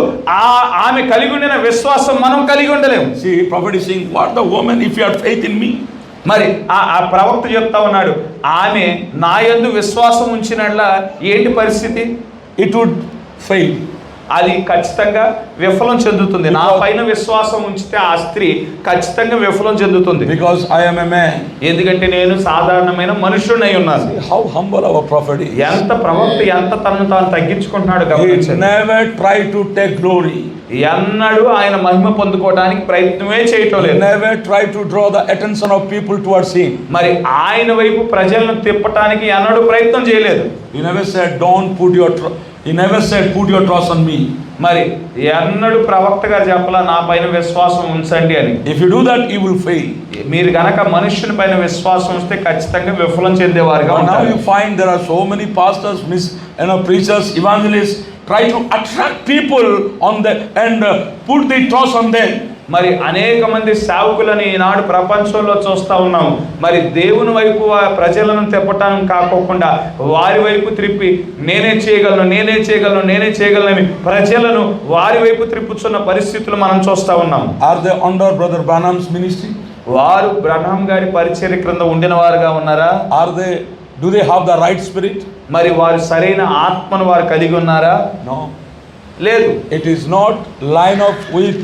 ఆమె కలిగి ఉండిన విశ్వాసం మనం కలిగి ఉండలేము. See, prophet is saying, what the woman if you had faith in me? మరి ఆ ప్రవక్త చెప్తా ఉన్నాడు, ఆమె నా యందు విశ్వాసం ఉంచినట్ల ఏంటి పరిస్థితి? It would fail. అది ఖచ్చితంగా విఫలం చెందుతుంది. నా పైన విశ్వాసం ఉంచితే ఆ స్త్రీ ఖచ్చితంగా విఫలం చెందుతుంది. Because I am a man. ఎందుకంటే నేను సాధారణమైన మనుషుడై ఉన్నాను. How humble our prophet is. ఎంత ప్రవక్త ఎంత తనను తాను తగ్గించుకుంటున్నాడు He గమనించండి. never tried to take glory. ఎన్నడూ ఆయన మహిమ పొందుకోవడానికి ప్రయత్నమే చేయటం He లేదు. never tried to draw the attention of people towards him. మరి ఆయన వైపు ప్రజలను తిప్పటానికి ఎన్నడూ ప్రయత్నం చేయలేదు. He never said don't put your he never said put your trust on me. మరి ఎన్నడూ ప్రవక్త గారు చెప్పలా నా పైన విశ్వాసం ఉంచండి అని. If you do that you will fail. మీరు గనక మనుషుని పైన విశ్వాసం ఉంచితే ఖచ్చితంగా విఫలం చెందేవారుగా But now ఉంటారు. you find there are so many pastors, preachers, evangelists try to attract people on the and put the trust on them. మరి అనేక మంది సేవకులని ఈనాడు ప్రపంచంలో చూస్తూ ఉన్నాము. మరి దేవుని వైపు ప్రజలను తిప్పటానికి కాకోకుండా వారి వైపు త్రిప్పి నేనే చేయగలను ప్రజలను వారి వైపు త్రిప్పుచున్న పరిస్థితులు మనం చూస్తూ ఉన్నాము. Are they under Brother Branham's ministry? వారు బ్రహ్నం గారి పరిచర్య క్రింద ఉండిన వారుగా ఉన్నారా? Do they have the right spirit? మరి వారు సరైన ఆత్మను వారు కలిగి ఉన్నారా? No. లేదు. It is not line up with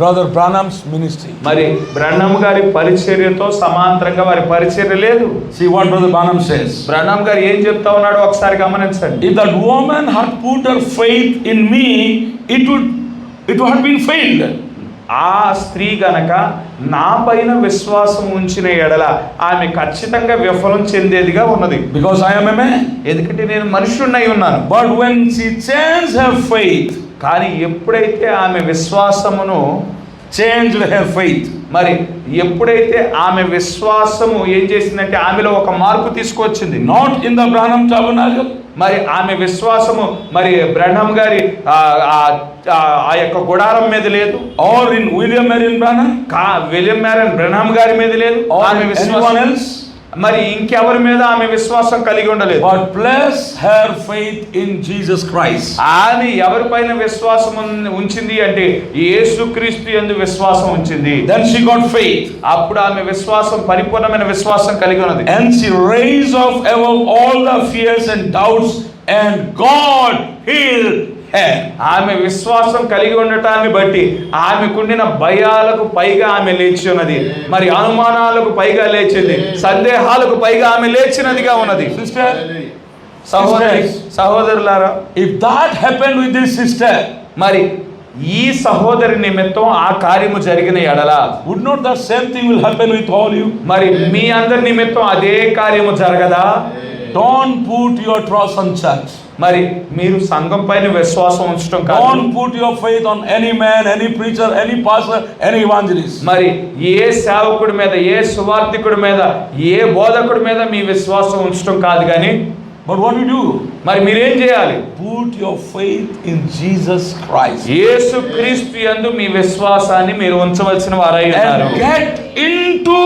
Brother Branham's ministry. మరి బ్రహ్నం గారి పరిచర్యతో సమాంతరంగా వారి పరిచర్య లేదు. See what Brother Branham says. బ్రహ్నం గారు ఏం చెప్తా ఉన్నాడో ఒకసారి గమనించండి. If that woman had put her faith in me, it would have been failed. ఆ స్త్రీ గనక నా పైన విశ్వాసం ఉంచిన ఎడల ఆమె ఖచ్చితంగా విఫలం చెందేదిగా ఉన్నది. Because I am a man. ఎందుకంటే నేను మనుషుడినై ఉన్నాను. But when she changed her faith, కానీ ఎప్పుడైతే ఆమె విశ్వాసమును changed her faith, మరి ఎప్పుడైతే ఆమె విశ్వాసము ఏం చేసిందంటే ఆమెలో ఒక మార్పు తీసుకొచ్చింది. not in the Branham tabernacle, మరి ఆమె విశ్వాసము మరి బ్రహ్నం గారి ఆ యొక్క గుడారం మీద లేదు, or in William Marion Branham, William Marion Branham గారి మీద లేదు, or ఆమె anyone విశ్వాసం else, మరి ఇంకెవరి మీద ఆమె విశ్వాసం కలిగి ఉండలేదు. but bless her faith in Jesus Christ. ఆమె ఎవరిపైన విశ్వాసం ఉంచింది అంటే యేసుక్రీస్తు యందు విశ్వాసం ఉంచింది. Then she got faith. అప్పుడు ఆమె విశ్వాసం పరిపూర్ణమైన విశ్వాసం కలిగి ఉన్నది. And she raised up above all the fears and doubts, and God healed her. ఆమె విశ్వాసం కలిగి ఉండటాన్ని బట్టి ఆమెకుండిన భయాలకు పైగా ఆమె లేచి ఉన్నది. మరి అనుమానాలకు పైగా లేచింది, సందేహాలకు పైగా ఆమె లేచినదిగా ఉన్నది. Sister, సహోదరులారా, if that happened with this sister, మరి ఈ సహోదరి నిమిత్తం ఆ కార్యము జరిగిన ఎడల would not the same thing will happen with all you? మరి మీ అందరి నిమిత్తం అదే కార్యము జరగదా? Don't put your trust on church. మరి మీరు సంఘం పైన విశ్వాసం ఉంచడం కాదు. Don't put your faith on any man, any preacher, any pastor, any evangelist. మరి ఏ సేవకుడి మీద, ఏ సువార్థికుడి మీద, ఏ బోధకుడి మీద మీ విశ్వాసం ఉంచడం కాదు కానీ But what do you do? మరి మీరేం చేయాలి? Put your faith in Jesus Christ. యేసుక్రీస్తు యందు మీ విశ్వాసాన్ని మీరు ఉంచవలసిన వారై ఉన్నారు. And get into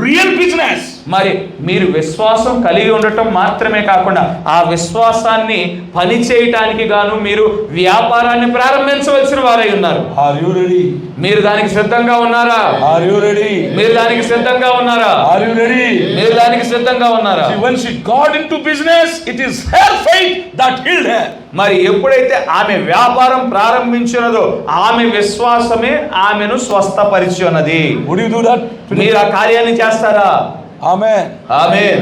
real business. మరి మీరు విశ్వాసం కలిగి ఉండటం మాత్రమే కాకుండా ఆ విశ్వాసాన్ని పని చేయటానికి గాను మీరు వ్యాపారాన్ని ప్రారంభించవలసిన వారై ఉన్నారు. Are you ready? మీరు దానికి సిద్ధంగా ఉన్నారా? Are you ready? మీరు దానికి సిద్ధంగా ఉన్నారా? Are you ready? మీరు దానికి సిద్ధంగా ఉన్నారా? See, when she got into business, it is her faith that healed her. మరి ఎప్పుడైతే ఆమె వ్యాపారం ప్రారంభించినదో ఆమె విశ్వాసమే ఆమెను స్వస్థపరిచి ఉన్నది. Would you do that? మీరు ఆ కార్యాన్ని చేస్తారా? Amen. ఆమేన్.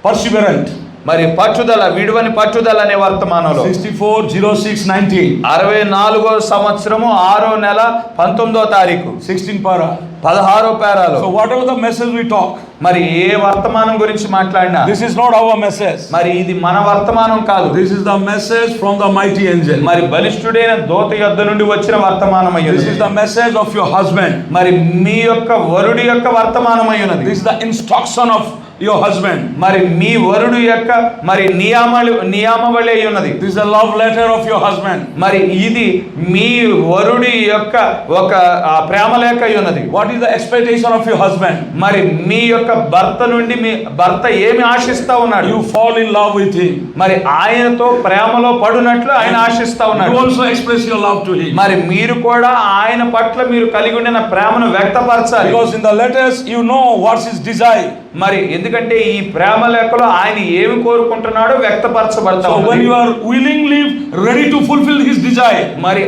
Perseverant. మరి పట్టుదల, విడువని పట్టుదల అనే వర్తమానంలో 64/06/19. 64వ సంవత్సరము 6వ నెల 19వ తారీఖు 16 para. 16వ పేరాలో So whatever the message we talk, మరి ఏ వర్తమానం గురించి మాట్లాడినా this is not our message. మరి ఇది మన వర్తమానం కాదు. This is the message from the mighty angel. మరి బలిష్ఠుడైన దూత యొద్ద నుండి వచ్చిన వర్తమానం This అయ్యున్నది. is the message of your husband. మరి మీ యొక్క వరుడి యొక్క వర్తమానం అయ్యున్నది. This is the instruction of your husband. మరి మీ వరుడు యొక్క మరి నియామవళి అయి ఉన్నది. This is a love letter of your husband. మరి ఇది మీ వరుడి యొక్క ఒక ప్రేమ లేఖ అయి ఉన్నది. What is the expectation of your husband? మరి మీ యొక్క భర్త నుండి మీ భర్త ఏమి ఆశిస్తా ఉన్నాడు? You fall in love with him. మరి ఆయనతో ప్రేమలో పడునట్లు ఆయన ఆశిస్తా You ఉన్నాడు. also express your love to him. మరి మీరు కూడా ఆయన పట్ల మీరు కలిగి ఉండిన ప్రేమను వ్యక్తపరచాలి. Because in the letters you know what's his desire. మరి ఎందుకంటే ఈ ప్రేమ లేఖలో ఆయన ఏమి కోరుకుంటున్నాడో వ్యక్తపరచబడతా So when ఉన్నది. you are willingly ready to fulfill his desire, మరి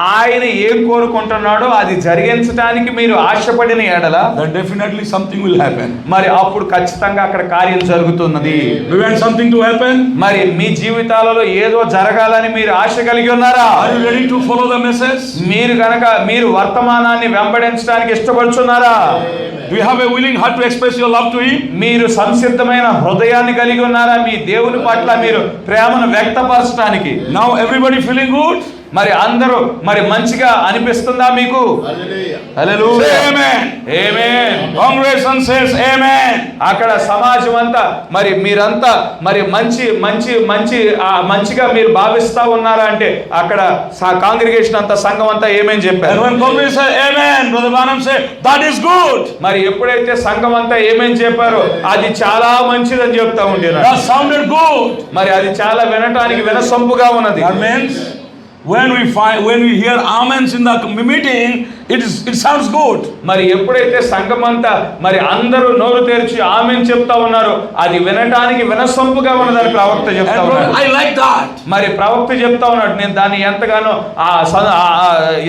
ఆయన ఏం కోరుకుంటున్నాడో అది జరిగించడానికి మీరు ఆశపడిన ఎడల then definitely something will happen. మరి అప్పుడు ఖచ్చితంగా అక్కడ కార్యం జరుగుతున్నది. Do you want something to happen? మరి మీ జీవితాలలో ఏదో జరగాలని మీరు ఆశ కలిగి ఉన్నారా? Are you ready to follow the message? మీరు వర్తమానాన్ని వెంబడించడానికి ఇష్టపడుతున్నారా? Do you have a willing heart to express your love to him? మీరు సంసిద్ధమైన హృదయాన్ని కలిగి ఉన్నారా మీ దేవుని పట్ల మీరు ప్రేమను వ్యక్తపరచడానికి? Now everybody feeling good? మరి అందరూ మరి మంచిగా అనిపిస్తుందా మీకు? హల్లెలూయా. Say amen. ఆమేన్. Congregation says amen. అక్కడ సమాజం అంతా మరి మీరంతా మరి మంచిగా మీరు భావిస్తా ఉన్నారా అంటే అక్కడ కాంగ్రిగేషన్ అంతా సంఘం అంతా ఏమేం And చెప్పారు? when congregation say amen, Brother Branham say that is good. మరి ఎప్పుడైతే సంఘం అంతా ఏమేం చెప్పారో అది చాలా మంచిదని చెప్తా ఉండేనా? That sounded good. మరి అది చాలా వినటానికి వినసొంపుగా ఉన్నది. That means when we hear amens in the meeting, it sounds good. మరి ఎప్పుడైతే సంఘం అంతా మరి అందరూ నోరు తెరిచి ఆమేన్ చెప్తా ఉన్నారో అది వినటానికి వినసొంపుగా ఉన్నదని ప్రవక్త చెప్తా And ఉన్నాడు. I like that. మరి ప్రవక్త చెప్తా ఉన్నాడు నేను దాన్ని ఎంతగానో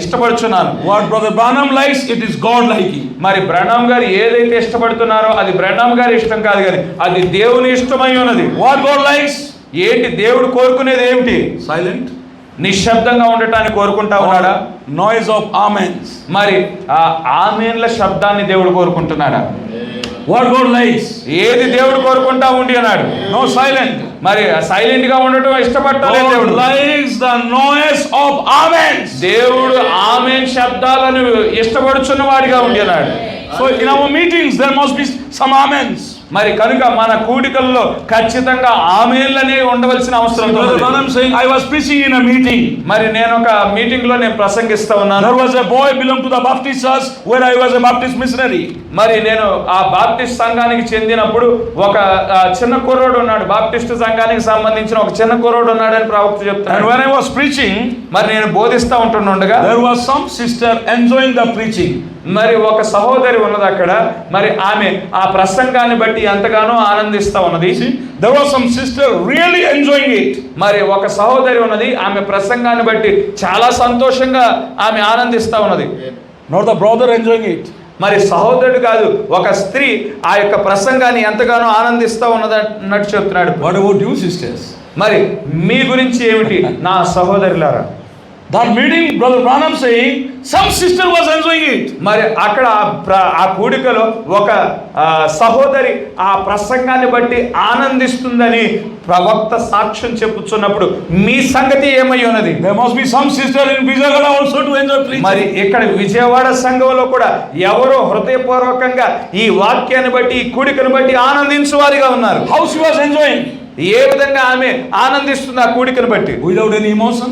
ఇష్టపడుచున్నాను. What Brother Branham likes, it is God liking. మరి బ్రహ్నాం గారు ఏదైతే ఇష్టపడుతున్నారో అది బ్రహ్నాం గారి ఇష్టం కాదు కానీ అది దేవుని ఇష్టమై ఉన్నది. What God likes? ఏంటి దేవుడు కోరుకునేది ఏమిటి? Silent. నిశ్శబ్దంగా ఉండటాన్ని కోరుకుంటా ఉన్నాడా? Noise of amens. మరి ఆ ఆమేన్ల శబ్దాన్ని దేవుడు కోరుకుంటున్నాడా? What God likes? ఏది దేవుడు కోరుకుంటా ఉండి అన్నాడు? No silent. మరి సైలెంట్ గా ఉండటం ఇష్టపడలేదు God దేవుడు. likes the noise of amens. దేవుడు ఆమేన్ శబ్దాలను ఇష్టపడుచున్న వాడిగా ఉండి అన్నాడు. So in our meetings there must be some amens. మరి కనుక మన కూడికల్లో ఖచ్చితంగా ఆమేన్లనే ఉండవలసిన అవసరం Brother ఉంది. Branham saying, I was preaching in a meeting. మరి నేను ఒక మీటింగ్ లో నేను ప్రసంగిస్తా ఉన్నాను. There was a boy belonged to the Baptist church where I was a Baptist missionary. మరి నేను ఆ బాప్టిస్ట్ సంఘానికి చెందినప్పుడు ఒక చిన్న కుర్రోడు ఉన్నాడు. బాప్టిస్ట్ సంఘానికి సంబంధించిన ఒక చిన్న కుర్రోడు ఉన్నాడని ప్రవక్త And చెప్తాడు. when I was preaching, మరి నేను బోధిస్తా ఉంటుండగా there was some sister enjoying the preaching. మరి ఒక సహోదరి ఉన్నది అక్కడ. మరి ఆమె ఆ ప్రసంగాన్ని బట్టి ఎంతగానో ఆనందిస్తా ఉన్నది. There was some sister really enjoying it. మరి ఒక సహోదరి ఉన్నది ఆమె ప్రసంగాన్ని బట్టి చాలా సంతోషంగా ఆమె ఆనందిస్తా ఉన్నది. Not the brother enjoying it. మరి సహోదరుడు కాదు ఒక స్త్రీ ఆ యొక్క ప్రసంగాన్ని ఎంతగానో ఆనందిస్తా ఉన్నది అన్నట్టు చెప్తున్నాడు. What about you sisters? మరి మీ గురించి ఏమిటి నా సహోదరులారా? That meeting, Brother Branham saying, some sister was enjoying it. మరి అక్కడ ఆ కూడికలో ఒక సహోదరి ఆ ప్రసంగాన్ని బట్టి ఆనందిస్తుందని ప్రవక్త సాక్ష్యం చెప్పుచున్నప్పుడు మీ సంగతి ఏమై ఉన్నది? There must be some sister in Vijayawada also to enjoy preaching. మరి ఇక్కడ విజయవాడ సంఘంలో కూడా ఎవరో హృదయపూర్వకంగా ఈ వాక్యాన్ని బట్టి ఈ కూడికను బట్టి ఆనందించువారిగా ఉన్నారు. How she was enjoying? ఏ విధంగా ఆమె ఆనందిస్తుంది ఆ కూడికను బట్టి? Without any emotion?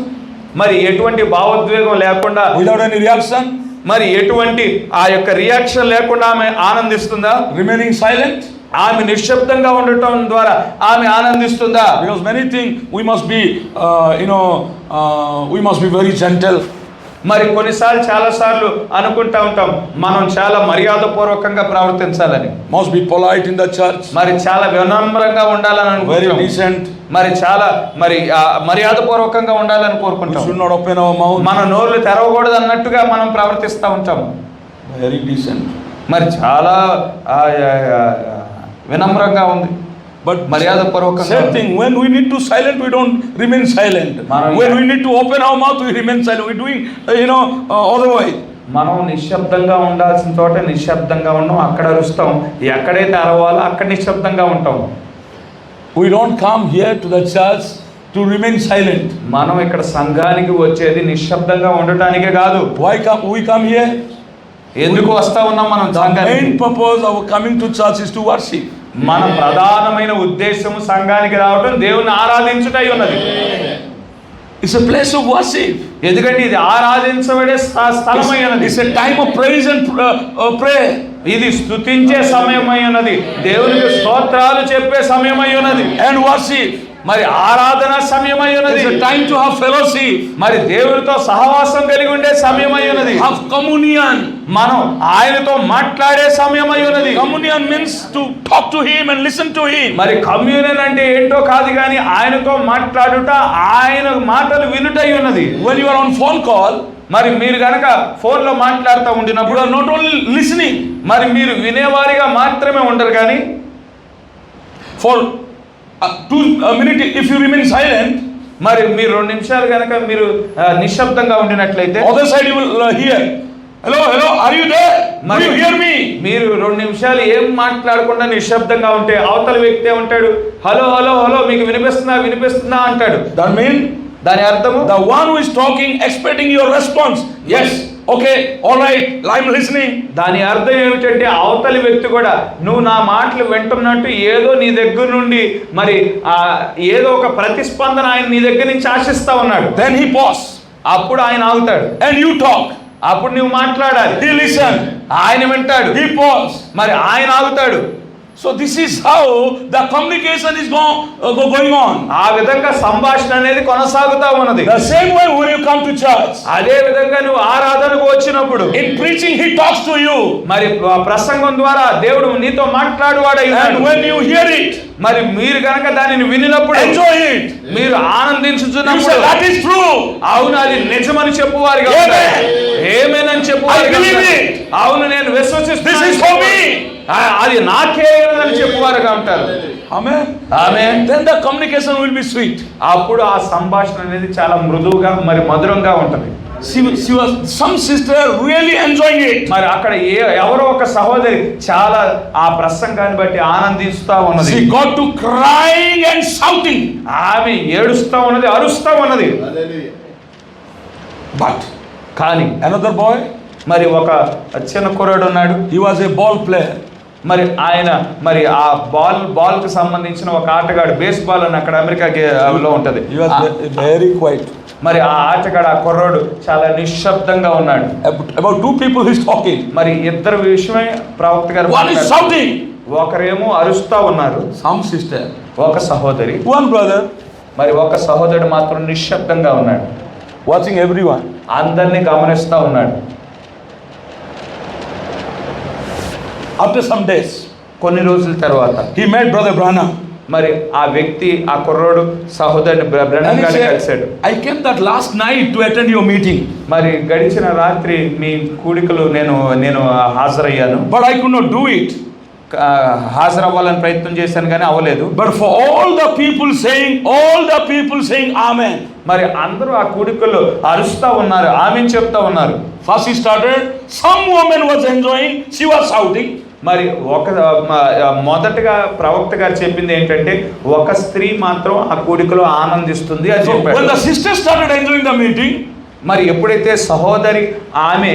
మరి ఎటువంటి భావోద్వేగం లేకుండా, Without any reaction? మరి ఎటువంటి ఆ యొక్క రియాక్షన్ లేకుండా ఆమె ఆనందిస్తుందా? Remaining silent? ఆమె నిశ్శబ్దంగా ఉండటం ద్వారా ఆమె ఆనందిస్తుందా? Because many think we must be, we must be very gentle. మరి కొన్నిసార్లు చాలాసార్లు అనుకుంటా ఉంటాం మనం చాలా మర్యాదపూర్వకంగా ప్రవర్తించాలని, Must be polite in the church. మరి చాలా వినమ్రంగా ఉండాలని Very అనుకుంటాం, decent. మరి చాలా మర్యాదపూర్వకంగా ఉండాలని We కోరుకుంటాం. should not open our mouth. మన నోర్లు తెరవకూడదు అన్నట్టుగా మనం ప్రవర్తిస్తూ ఉంటాం. Very decent. మరి చాలా వినమ్రంగా ఉంది, But మర్యాదపూర్వకంగా same ఉంది. thing, when we need to silent, we don't remain silent. Mano- When we need to open our mouth, we remain silent. We're doing, otherwise. మనం నిశ్శబ్దంగా ఉండాల్సిన చోట నిశ్శబ్దంగా ఉన్నాం, అక్కడ అరుస్తాం. ఎక్కడైతే అరవాలో అక్కడ నిశ్శబ్దంగా ఉంటాం. We don't come here to the church to remain silent. మనం ఇక్కడ సంఘానికి వచ్చేది నిశ్శబ్దంగా ఉండటానికే కాదు. Why we come here? ఎందుకు వస్తా ఉన్నాం మనం The సంఘానికి? main purpose of coming to church is to worship. మన ప్రధానమైన ఉద్దేశం సంఘానికి రావడం దేవుని ఆరాధించుటై ఉన్నది. It's a place of worship. ఎందుకంటే ఇది ఆరాధించబడే స్థలమై ఉన్నది. It's a time of praise and prayer. ఇది స్తుతించే సమయమై ఉన్నది, దేవునికి స్తోత్రాలు చెప్పే సమయమై ఉన్నది, And worship. మరి ఆరాధన సమయమై ఉన్నది. It's a time to have fellowship. మరి దేవునితో సహవాసం కలిగి ఉండే సమయమై ఉన్నది. Have communion. మనం ఆయనతో మాట్లాడే సమయమై ఉన్నది. Communion means to talk to him and listen to him. మరి కమ్యూనియన్ అంటే ఏంటో కాదు కానీ ఆయనతో మాట్లాడుట, ఆయన మాటలు వినుటై ఉన్నది. When you are on phone call, మరి మీరు గనక ఫోన్లో మాట్లాడుతూ ఉండినప్పుడు you are not only listening. మరి మీరు వినేవారిగా మాత్రమే ఉండరు కానీ For 2 minutes, if you remain silent, మరి మీరు 2 నిమిషాలు గనక మీరు నిశ్శబ్దంగా ఉండినట్లయితే other side you will hear, hello, are you there? Do you hear me? మీరు 2 నిమిషాలు ఏం మాట్లాడకుండా నిశ్శబ్దంగా ఉంటే అవతల వ్యక్తి ఉంటాడు, హలో హలో హలో మీకు వినిపిస్తుందా అంటాడు. That means దాని అర్థము the one who is talking expecting your response. Yes, okay, all right, I'm listening. దాని అర్థం ఏమిటంటే అవతలి వ్యక్తి కూడా నువ్వు నా మాటలు వింటున్నట్టు ఏదో నీ దగ్గర నుండి మరి ఏదో ఒక ప్రతిస్పందన ఆయన నీ దగ్గర నుంచి ఆశిస్తా ఉన్నాడు. Then he pause. అప్పుడు ఆయన ఆగుతాడు. And you talk. అప్పుడు నువ్వు మాట్లాడాలి. He listen. ఆయన వింటాడు. He pause. మరి ఆయన ఆగుతాడు. So this is how the communication is going on. ఆ విధంగా సంభాషణ అనేది కొనసాగుతా ఉన్నది. The same way when you come to church. అదే విధంగా నువ్వు ఆరాధనకు వచ్చినప్పుడు In preaching he talks to you. మరి ప్రసంగం ద్వారా దేవుడు నీతో మాట్లాడువాడై ఉన్నాడు. And when you hear it, మరి మీరు గనక దానిని వినినప్పుడు enjoy it. మీరు You ఆనందించుచున్నప్పుడు say that is true. అవును అది నిజమని చెప్పువారుగా Amen. ఉంటారు. ఆమేన్ చెప్పువారుగా I believe ఉంటారు. it. అవును నేను విశ్వసిస్తున్నాను. This is for me. అది నాకే అని చెప్పువారుగా ఉంటారు. Amen. Amen. Then the communication will be sweet. అప్పుడు ఆ సంభాషణ అనేది చాలా మృదువుగా మరి మధురంగా ఉంటుంది. Some sister really enjoying it. మరి అక్కడ ఎవరో ఒక సహోదరి చాలా ఆ ప్రసంగాన్ని బట్టి ఆనందిస్తూ ఉన్నది. She got to crying and shouting. ఆమె ఏడుస్తూ ఉన్నది, అరుస్తూ ఉన్నది. But కానీ another boy, మరి ఒక చిన్న కుర్రాడు ఉన్నాడు. he was a ball player. మరి ఆయన మరి ఆ బాల్ కు సంబంధించిన ఒక ఆటగాడు, బేస్ బాల్ అని అక్కడ అమెరికాలో ఉంటది. He was very quiet. మరి ఆ ఆటగాడు, ఆ కుర్రాడు చాలా నిశ్శబ్దంగా ఉన్నాడు. About 2 people he's talking. మరి ఇద్దరు విషయమే ప్రవక్త గారు One is shouting. ఒకరేమో అరుస్తా ఉన్నారు, Some sister. ఒక సహోదరి. One brother మరి ఒక సహోదరుడు మాత్రం నిశ్శబ్దంగా ఉన్నాడు, watching everyone. అందరినీ గమనిస్తా ఉన్నాడు. After some days, కొన్ని రోజుల తర్వాత he met Brother Branham. మరి ఆ వ్యక్తి, ఆ కుర్రోడు సహోదరుని బ్రహ్మం And he గారిని said, కలిశాడు. I came that last night to attend your meeting. మరి గడిచిన రాత్రి మీ కూడికలు నేను హాజరయ్యాను. But I could not do it. హాజరవ్వాలని ప్రయత్నం చేశాను కానీ అవ్వలేదు. But for all the people saying amen. మరి అందరూ ఆ కూడికల్లో అరుస్తా ఉన్నారు, ఆమేన్ చెప్తా ఉన్నారు. First he started, some woman was enjoying, she was shouting. మరి మొదటగా ప్రవక్త గారు చెప్పింది ఏంటంటే ఒక స్త్రీ మాత్రం ఆ కూడికలో ఆనందిస్తుంది అని చెప్పాడు. When the sister started enjoying the meeting, మరి ఎప్పుడైతే సహోదరి ఆమె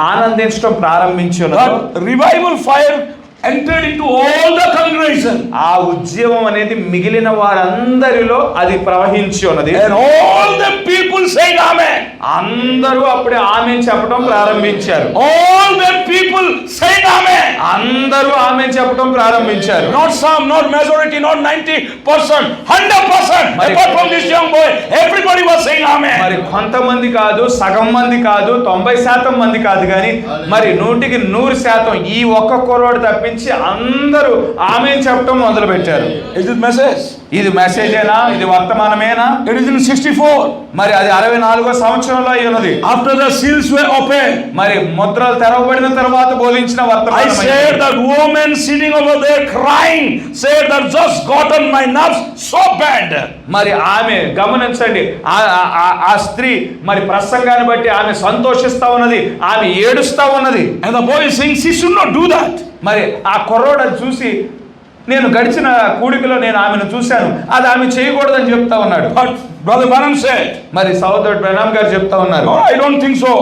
ఆనందించడం ప్రారంభించినదో that revival fire entered into all the congregation. ఆ ఉద్యమం అనేది మిగిలిన వారందరిలో అది ప్రవహించి ఉన్నది. And all the people said amen. అందరూ అప్పుడే ఆమేన్ చెప్పడం ప్రారంభించారు. All the people said amen. అందరూ ఆమేన్ చెప్పడం ప్రారంభించారు. Not some, not majority, not 90%, 100%. Apart from this young boy, everybody was saying amen. మరి కొంతమంది కాదు, సగం మంది కాదు, 90% మంది కాదు, కానీ మరి 100% ఈ ఒక్క కుర్రోడు తప్పించి అందరూ ఆమేన్ చెప్పడం మొదలు పెట్టారు. Is this message? ఇది మెసేజేనా? ఇది వర్తమానమేనా? It is in 64. మరి అది 64వ సంవత్సరంలో అయి ఉన్నది. After the seals were opened, మరి ముద్రలు తెరవబడిన తర్వాత బోధించిన I వర్తమానం. said that woman sitting over there crying said that just got on my nerves so bad. మరి ఆమె గమనించండి, ఆ స్త్రీ మరి ప్రసంగాన్ని బట్టి ఆమె సంతోషిస్తా ఉన్నది, ఆమె ఏడుస్తా ఉన్నది. And the boy is saying she should not do that. మరి ఆ కుర్రోడు అది చూసి, నేను గడిచిన కూడికలో నేను ఆమెను చూశాను, అది ఆమె చేయకూడదని చెప్తా ఉన్నాడు. But Brother Branham said, మరి సహోదరుడు బ్రహ్నాం గారు చెప్తా ఉన్నారు, no, I don't think so.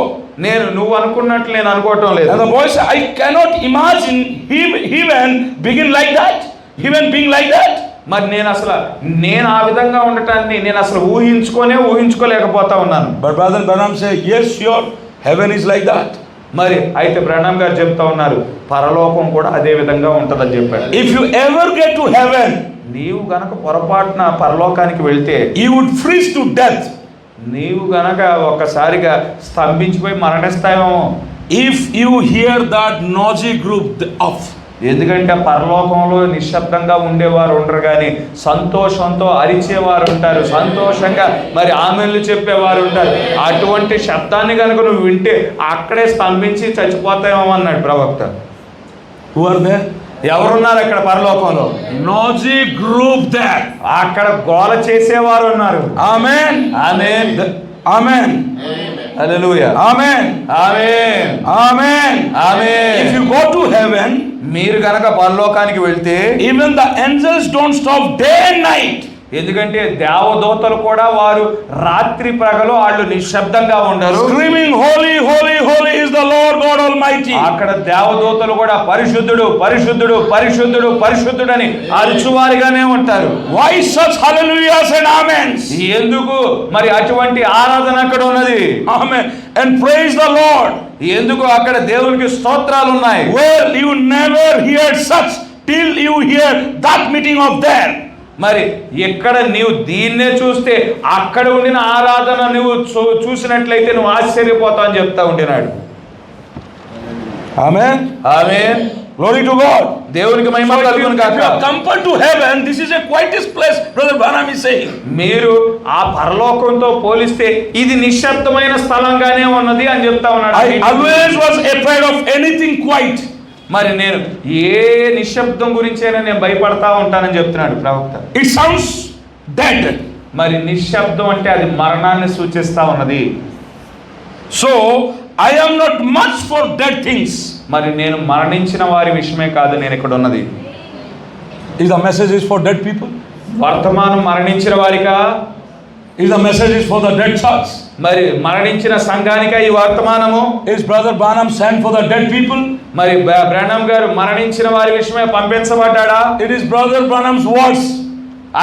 నువ్వు అనుకున్నట్లు నేను అనుకోవటం లేదు. And the boy said, I cannot imagine him begin like that. Even being like that. మరి నేను ఆ విధంగా ఉండటాన్ని నేను అసలు ఊహించుకోలేకపోతా ఉన్నాను. But Brother Branham said, yes, sure, heaven is like that. మరి అయితే బ్రహ్నాం గారు చెప్తా ఉన్నారు, పరలోకం కూడా అదే విధంగా ఉంటదని చెప్పాడు. If you ever get to heaven, నీవు గనక పొరపాటున పరలోకానికి వెళ్తే you would freeze to death. నీవు గనక ఒక్కసారిగా స్తంభించిపోయి మరణిస్తావేమో. If you hear that noisy group of, ఎందుకంటే పరలోకంలో నిశ్శబ్దంగా ఉండేవారు ఉండరు, కానీ సంతోషంతో అరిచేవారు ఉంటారు, సంతోషంగా మరి ఆమెన్లు చెప్పేవారు ఉంటారు. అటువంటి శబ్దాన్ని కనుక నువ్వు వింటే అక్కడే స్తంభించి చచ్చిపోతాయేమో అన్నాడు ప్రవక్త. who are there? ఎవరున్నారు అక్కడ పరలోకంలో? Noisy group there. అక్కడ గోల చేసేవారు ఉన్నారు. Amen. Amen. Amen. Hallelujah. Amen. Amen. Amen. Amen. If you go to heaven, మీరు కనుక పరలోకానికి వెళ్తే even the angels don't stop day and night. ఎందుకంటే దేవదూతలు కూడా వారు రాత్రి ప్రగలు వాళ్ళు నిశ్శబ్దంగా ఉండరు. Screaming, holy, holy, holy is the Lord God Almighty. అక్కడ దేవదూతలు కూడా పరిశుద్ధుడు, పరిశుద్ధుడు, పరిశుద్ధుడు, పరిశుద్ధుడని అరుచువారిగానే ఉంటారు. Why such hallelujahs and amens? ఎందుకు మరి అటువంటి ఆరాధన అక్కడ ఉన్నది? Amen. And praise the Lord. ఎందుకు అక్కడ దేవునికి స్తోత్రాలు ఉన్నాయి? Well, you never hear such till you hear that meeting of there. మరి ఎక్కడ నీవు దీన్నే చూస్తే అక్కడ ఉండిన ఆరాధన నువ్వు చూసినట్లయితే నువ్వు ఆశ్చర్యపోతావు అని చెప్తా ఉండినాడు. Amen. Amen. Glory to God. దేవునికి మహిమ కలుగును గాక. Compared to heaven, this is a quietest place, Brother Branham is saying. మీరు ఆ పరలోకంతో పోలిస్తే ఇది నిశ్శబ్దమైన స్థలంగానే ఉన్నది అని చెప్తా ఉన్నాడు. I always was afraid of anything quiet. మరి నేను ఏ నిశ్శబ్దం గురించైనా నేను భయపడతా ఉంటానని చెప్తున్నాడు ప్రవక్త. It sounds dead. మరి నిశ్శబ్దం అంటే అది మరణాన్ని సూచిస్తా ఉన్నది. So I am not much for dead things. మరి నేను మరణించిన వారి విషయమే కాదు నేను ఇక్కడ ఉన్నది. Is the message is for dead people? వర్తమానం మరణించిన వారికా? Is the message is for the dead church? మరి మరణించిన సంఘానికా ఈ వర్తమానము? Is Brother Branham sent for the dead people? మరి బ్రహ్నాం గారు మరణించిన వారి విషయమే పంపించబడ్డాడా? It is Brother Branham's words.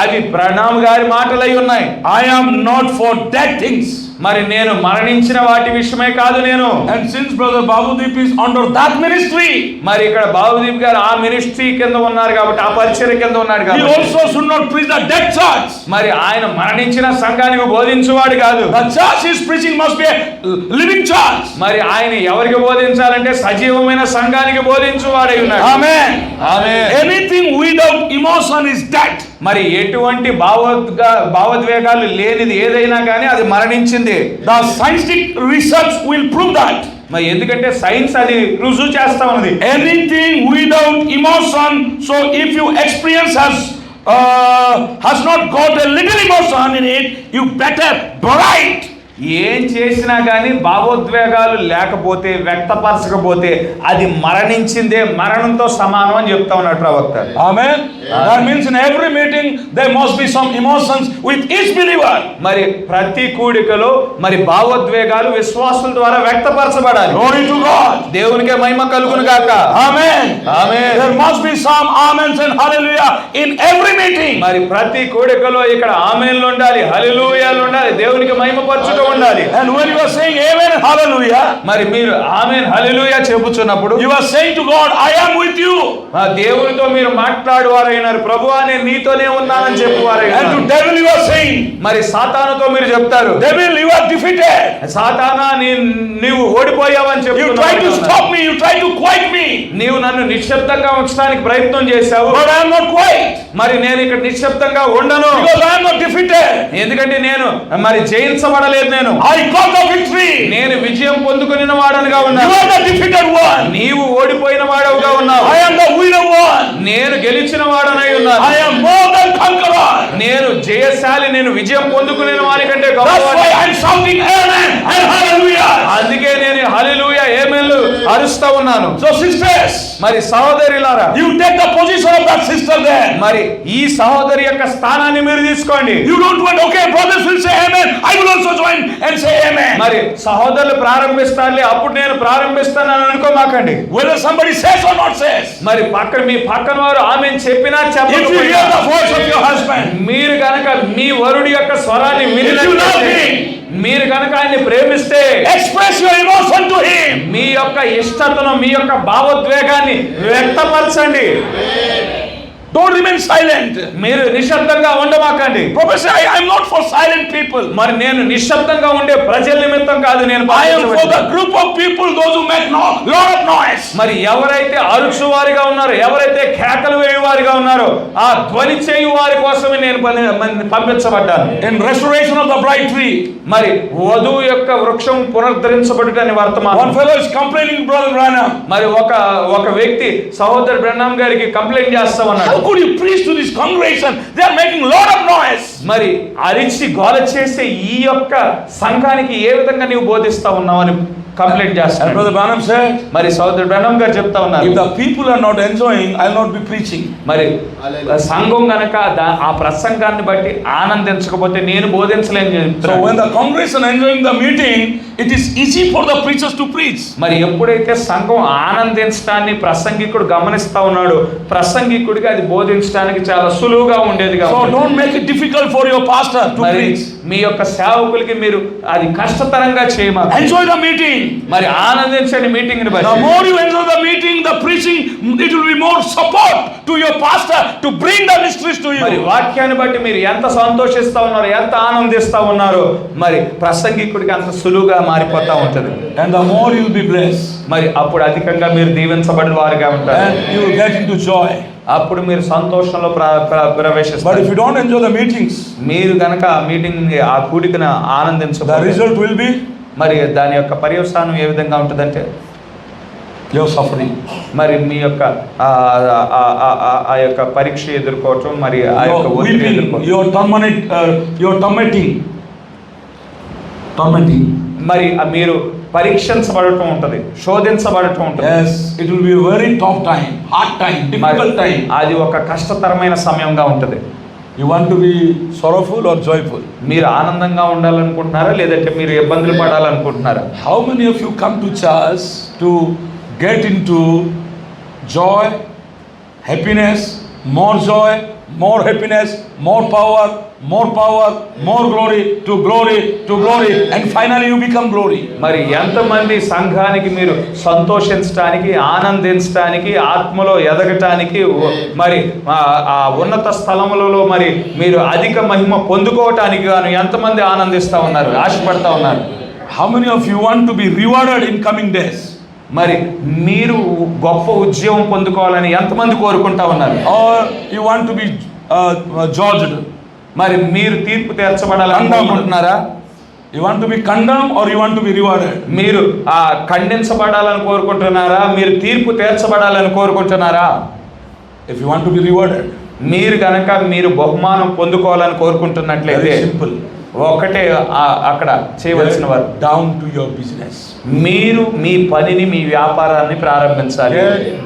అవి బ్రహ్నాం గారి మాటలై ఉన్నాయి. I am not for dead things. మరి నేను మరణించిన వాటి విషయమే కాదు నేను. And since Brother Babudip is under that ministry, మరి ఇక్కడ బాబుదీప్ గారు ఆ మినిస్ట్రీ కింద ఉన్నారు కాబట్టి, ఆ పరిచర్య కింద ఉన్నాడు he కాబట్టి, also should not preach the dead church. మరి ఆయన మరణించిన సంఘానికి బోధించువాడు కాదు. The church is preaching must be a living church. మరి ఆయన ఎవరికి బోధించాలంటే సజీవమైన సంఘానికి బోధించువాడై ఉన్నాడు. Amen. Amen. Anything without emotion is dead. మరి ఎటువంటి భావోద్వేగాలు లేనిది ఏదైనా కానీ అది మరణించింది. The scientific research will prove that. మరి ఎందుకంటే సైన్స్ అది రుజువు చేస్తా ఉన్నది. Anything without emotion, so if you experience has not got a little emotion in it, you better bright ఏం చేసినా కానీ భావోద్వేగాలు లేకపోతే, వ్యక్తపరచకపోతే అది మరణించిందే, మరణంతో సమానం అని చెప్తా ఉన్నాడు ప్రవక్త. Amen. That means in every meeting there must be some emotions with each believer. మరి ప్రతి కూడికలో మరి భావోద్వేగాలు విశ్వాసుల ద్వారా వ్యక్తపరచబడాలి. Glory to God. దేవునికే మహిమ కలుగును గాక. Amen. Amen. There must be some amens and hallelujah in every meeting. మరి ప్రతి కూడికలో ఇక్కడ ఆమేన్లు ఉండాలి, హల్లెలూయాలు ఉండాలి, దేవునికి మహిమ పరచుట ఉండాలి. And when you are saying amen and hallelujah, మరి మీరు ఆమేన్ హల్లెలూయా చెప్పుచున్నప్పుడు you are saying to God, I am with you. ఆ దేవునితో మీరు మాట్లాడువారైనారు, ప్రభువా నేను నీతోనే ఉన్నానని చెప్పువారైనారు. And to devil you are saying, మరి సాతానుతో మీరు చెప్తారు, devil you are defeated. సాతానా నీవు ఓడిపోయావని You try to చెప్తున్నావు. stop me, you try to quiet me. నీవు నన్ను నిశ్శబ్దంగా ఉంచడానికి ప్రయత్నం చేశావు, But I am not quiet. మరి నేను ఇక్కడ నిశ్శబ్దంగా ఉండను, Because I am not defeated. ఎందుకంటే నేను మరి జయించబడలేదు, నేను I got the victory. నేను విజయం పొందుకుని వాడనుగా You ఉన్నాను. are the defeated one. నీవు ఓడిపోయిన వాడవుగా ఉన్నావు, I am the winner one. నేను గెలిచిన వాడనై ఉన్నాను. I am more than conqueror. నేను జయశాలి, నేను విజయం పొందుకునే వారి కంటే That's గొప్పవాడిని. why I am shouting amen and hallelujah. అందుకే నేను హల్లెలూయా ఆమేన్లు అరుస్తా ఉన్నాను. So sisters, మరి సహోదరులారా, you take the position of that sister there. మరి ఈ సహోదరి యొక్క స్థానాన్ని మీరు తీసుకోండి. You don't want, okay, brothers will say amen, I will also join and say amen. మరి సహోదరులు ప్రారంభిస్తారులే, అప్పుడు నేను ప్రారంభిస్తానని అనుకోమాకండి. Whether somebody says or not says, మరి మీ పక్కన వారు ఆమెన్ చెప్పినా if you hear the చెప్పకపోయినా, voice of your husband, మీరు గనక మీ వరుడి యొక్క స్వరాన్ని if you love వినినట్లయితే, him, మీరు గనక ఆయన్ని ప్రేమిస్తే, express your emotion to him. మీ యొక్క ఇష్టతను, మీ యొక్క భావోద్వేగాన్ని వ్యక్తపరచండి. Don't remain silent. మీరు నిశ్శబ్దంగా ఉండమాకండి. Professor, I am not for silent people. మరి నేను నిశ్శబ్దంగా ఉండే ప్రజల నిమిత్తం కాదు, నేను I am for the group of people, those who make lot of noise. మరి ఎవరైతే అరుచువారిగా ఉన్నారో, ఎవరైతే కేకలు వేయువారిగా ఉన్నారో, ఆ ధ్వని చేయు వారి కోసమే నేను పంపించబడ్డాను. In restoration of the bride tree, మరి వధువు యొక్క వృక్షం పునరుద్ధరించబడుటని వర్తమానం. one fellow is complaining, Brother Branham. మరి ఒక వ్యక్తి సహోదరు బ్రహ్నాం గారికి కంప్లైంట్ చేస్తా ఉన్నాడు. How could you preach to this congregation? They are making lot of noise. మరి అరిచి గోల చేసే ఈ యొక్క సంఘానికి ఏ విధంగా నీవు బోధిస్తా ఉన్నావు అని కంప్లైంట్ And చేస్తాడు. Brother Branham said, మరి సహోదరు బ్రహ్నాం గారు చెప్తా ఉన్నారు, if the people are not enjoying, I will not be preaching. మరి సంఘం గనక ఆ ప్రసంగాన్ని బట్టి ఆనందించకపోతే నేను బోధించలేని So చెప్తున్నాడు. when the congregation enjoying the meeting, it is easy for the preachers to preach. మరి ఎప్పుడైతే సంఘం ఆనందించడాన్ని ప్రసంగికుడు గమనిస్తా ఉన్నాడు, ప్రసంగికుడికి అది బోధించడానికి చాలా సులువుగా ఉండేదిగా So ఉంటుంది. don't make it difficult for your pastor to మరి preach. మీ యొక్క సేవకులకి మీరు అది కష్టతరంగా చేయమాక. Enjoy the meeting. మరి ఆనందించండి మీటింగ్ ని The బట్టి. more you enjoy the meeting, the preaching, it will be more support to your pastor to bring the mysteries to మరి you. వాక్యాన్ని బట్టి మీరు ఎంత సంతోషిస్తా ఉన్నారో, ఎంత ఆనందిస్తా ఉన్నారో, మరి ప్రసంగికుడికి అంత సులువుగా మారిపోతా ఉంటది. And the more you will be blessed. మరి అప్పుడు అధికంగా మీరు దీవించబడిన వారిగా ఉంటారు. And you will get into joy. అప్పుడు మీరు సంతోషంలో But ప్రవేశిస్తారు. if you don't enjoy the meetings, మీరు గనక ఆ మీటింగ్, ఆ కూడికను the ఆనందించబడి, result will be మరి దాని యొక్క పర్యవసానం ఏ విధంగా ఉంటుందంటే, your suffering. మరి మీ యొక్క ఆ యొక్క పరీక్ష ఎదుర్కోవటం, మరి ఆ యొక్క Your ఒత్తిడి weeping, ఎదుర్కోవటం, your tormenting. మరి మీరు పరీక్షించబడటం ఉంటది, శోధించబడటం ఉంటది. Yes, it will be a very tough time, hard time, difficult time. అది ఒక కష్టతరమైన సమయంగా ఉంటది. You want to be sorrowful or joyful? మీరు ఆనందంగా ఉండాలనుకుంటున్నారా, లేదంటే మీరు ఇబ్బందులు పడాలనుకుంటున్నారా? How many of you come to church to get into joy, happiness, more joy, more happiness, more power, more glory, and finally you become glory? మరి ఎంతమంది సంఘానికి మీరు సంతోషించడానికి, ఆనందించడానికి, ఆత్మలో ఎదగటానికి, మరి ఆ ఉన్నత స్థలములలో మరి మీరు అధిక మహిమ పొందుకోవటానికి గాను ఎంతమంది ఆనందిస్తా ఉన్నారు, ఆశపడతా ఉన్నారు? How many of you want to be rewarded in coming days? మరి మీరు గొప్ప ఉద్యోగం పొందుకోవాలని ఎంతమంది కోరుకుంటా ఉన్నారు? Or you want to be judged? మరి మీరు తీర్పు తీర్చబడాలని కోరుకుంటున్నారా? You want to be condemned or you want to be rewarded? మీరు ఖండించబడాలని కోరుకుంటున్నారా, మీరు తీర్పు తీర్చబడాలని కోరుకుంటున్నారా? If you want to be rewarded, మీరు గనక మీరు బహుమానం పొందుకోవాలని కోరుకుంటున్నట్లయితే, very simple. ఒకటే అక్కడ చేయవలసిన వారు. Down to your business. మీరు మీ పనిని, మీ వ్యాపారాన్ని ప్రారంభించాలి.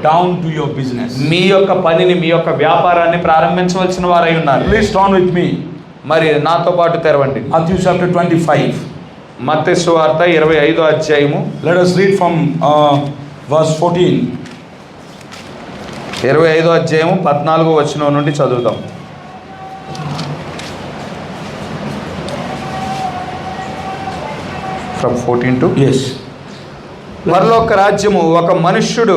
Down to your business. మీ యొక్క పనిని, మీ యొక్క వ్యాపారాన్ని ప్రారంభించవలసిన వారై ఉన్నారు. Please turn with me. మరి నాతో పాటు తెరవండి. Matthew chapter 25. మత్తయి సువార్త 25వ అధ్యాయము. Let us read from verse 14. 25వ అధ్యాయము 14వ వచనం నుండి చదువుదాం. From 14 to Yes. పరలోక రాజ్యము ఒక మనుష్యుడు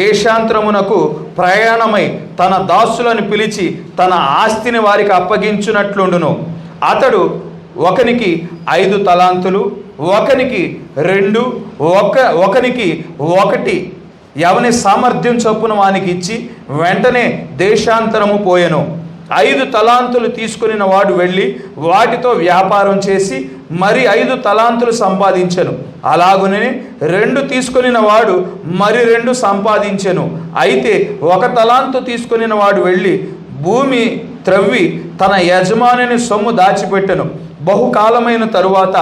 దేశాంతరమునకు ప్రయాణమై తన దాసులను పిలిచి తన ఆస్తిని వారికి అప్పగించునట్లుండును. అతడు ఒకనికి 5 తలాంతులు, ఒకనికి 2, ఒకనికి 1 ఎవని సామర్థ్యం చొప్పున వానికి ఇచ్చి వెంటనే దేశాంతరము పోయెను. 5 తలాంతులు తీసుకుని వాడు వెళ్ళి వాటితో వ్యాపారం చేసి మరి 5 తలాంతులు సంపాదించెను. అలాగునే 2 తీసుకుని వాడు మరి 2 సంపాదించెను. అయితే 1 తలాంతు తీసుకుని వాడు వెళ్ళి భూమి త్రవ్వి తన యజమానుని సొమ్ము దాచిపెట్టెను. బహుకాలమైన తరువాత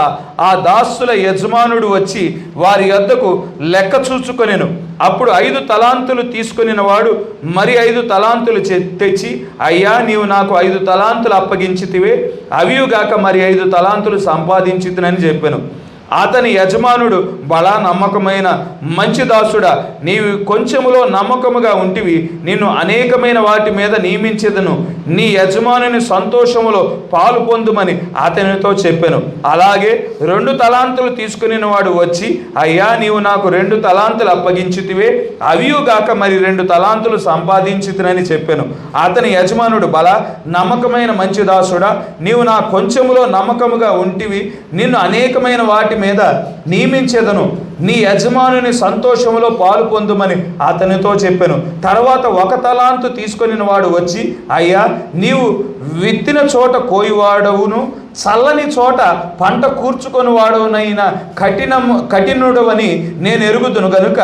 ఆ దాసుల యజమానుడు వచ్చి వారి యొద్దకు లెక్క చూచుకొనెను. అప్పుడు 5 తలాంతులు తీసుకుని వాడు మరి 5 తలాంతులు తెచ్చి, అయ్యా నీవు నాకు 5 తలాంతులు అప్పగించితివే, అవియుగాక మరి 5 తలాంతులు సంపాదించితినని చెప్పాను. అతని యజమానుడు, బలా నమ్మకమైన మంచి దాసుడా, నీవు కొంచెములో నమ్మకముగా ఉంటివి, నిన్ను అనేకమైన వాటి మీద నియమించెదను, నీ యజమానుని సంతోషములో పాలు పొందుమని అతనితో చెప్పాను. అలాగే 2 తలాంతులు తీసుకుని వాడు వచ్చి, అయ్యా నీవు నాకు 2 తలాంతులు అప్పగించితివే, అవియుగాక మరి 2 తలాంతులు సంపాదించితినని చెప్పాను. అతని యజమానుడు, బలా నమ్మకమైన మంచి దాసుడా, నీవు నా కొంచెములో నమ్మకముగా ఉంటివి, నిన్ను అనేకమైన వాటి మీద నియమించేదను, నీ యజమానుని సంతోషములో పాలు పొందుమని అతనితో చెప్పాను. తర్వాత 1 తలాంతు తీసుకొని వాడు వచ్చి, అయ్యా నీవు విత్తిన చోట కోయివాడవును, చల్లని చోట పంట కూర్చుకొని వాడవునైనా కఠినుడవని నేను ఎరుగుదును గనుక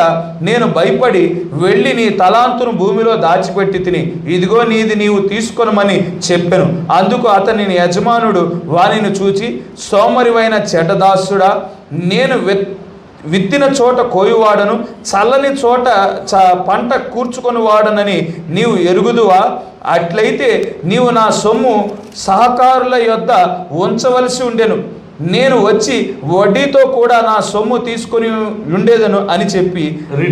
నేను భయపడి వెళ్ళి నీ తలాంతును భూమిలో దాచిపెట్టి తిని, ఇదిగో నీది నీవు తీసుకొనమని చెప్పాను. అందుకు అతని యజమానుడు వానిని చూచి, సోమరివైన చెడ్డదాసుడా, నేను విత్తిన చోట కోయువాడను, చల్లని చోట పంట కూర్చుకొని వాడనని నీవు ఎరుగుదువా? అట్లయితే నీవు నా సొమ్ము సహకారుల యొద్ద ఉంచవలసి ఉండెను, నేను వచ్చి వడ్డీతో కూడా నా సొమ్ము తీసుకొని ఉండేదను అని చెప్పి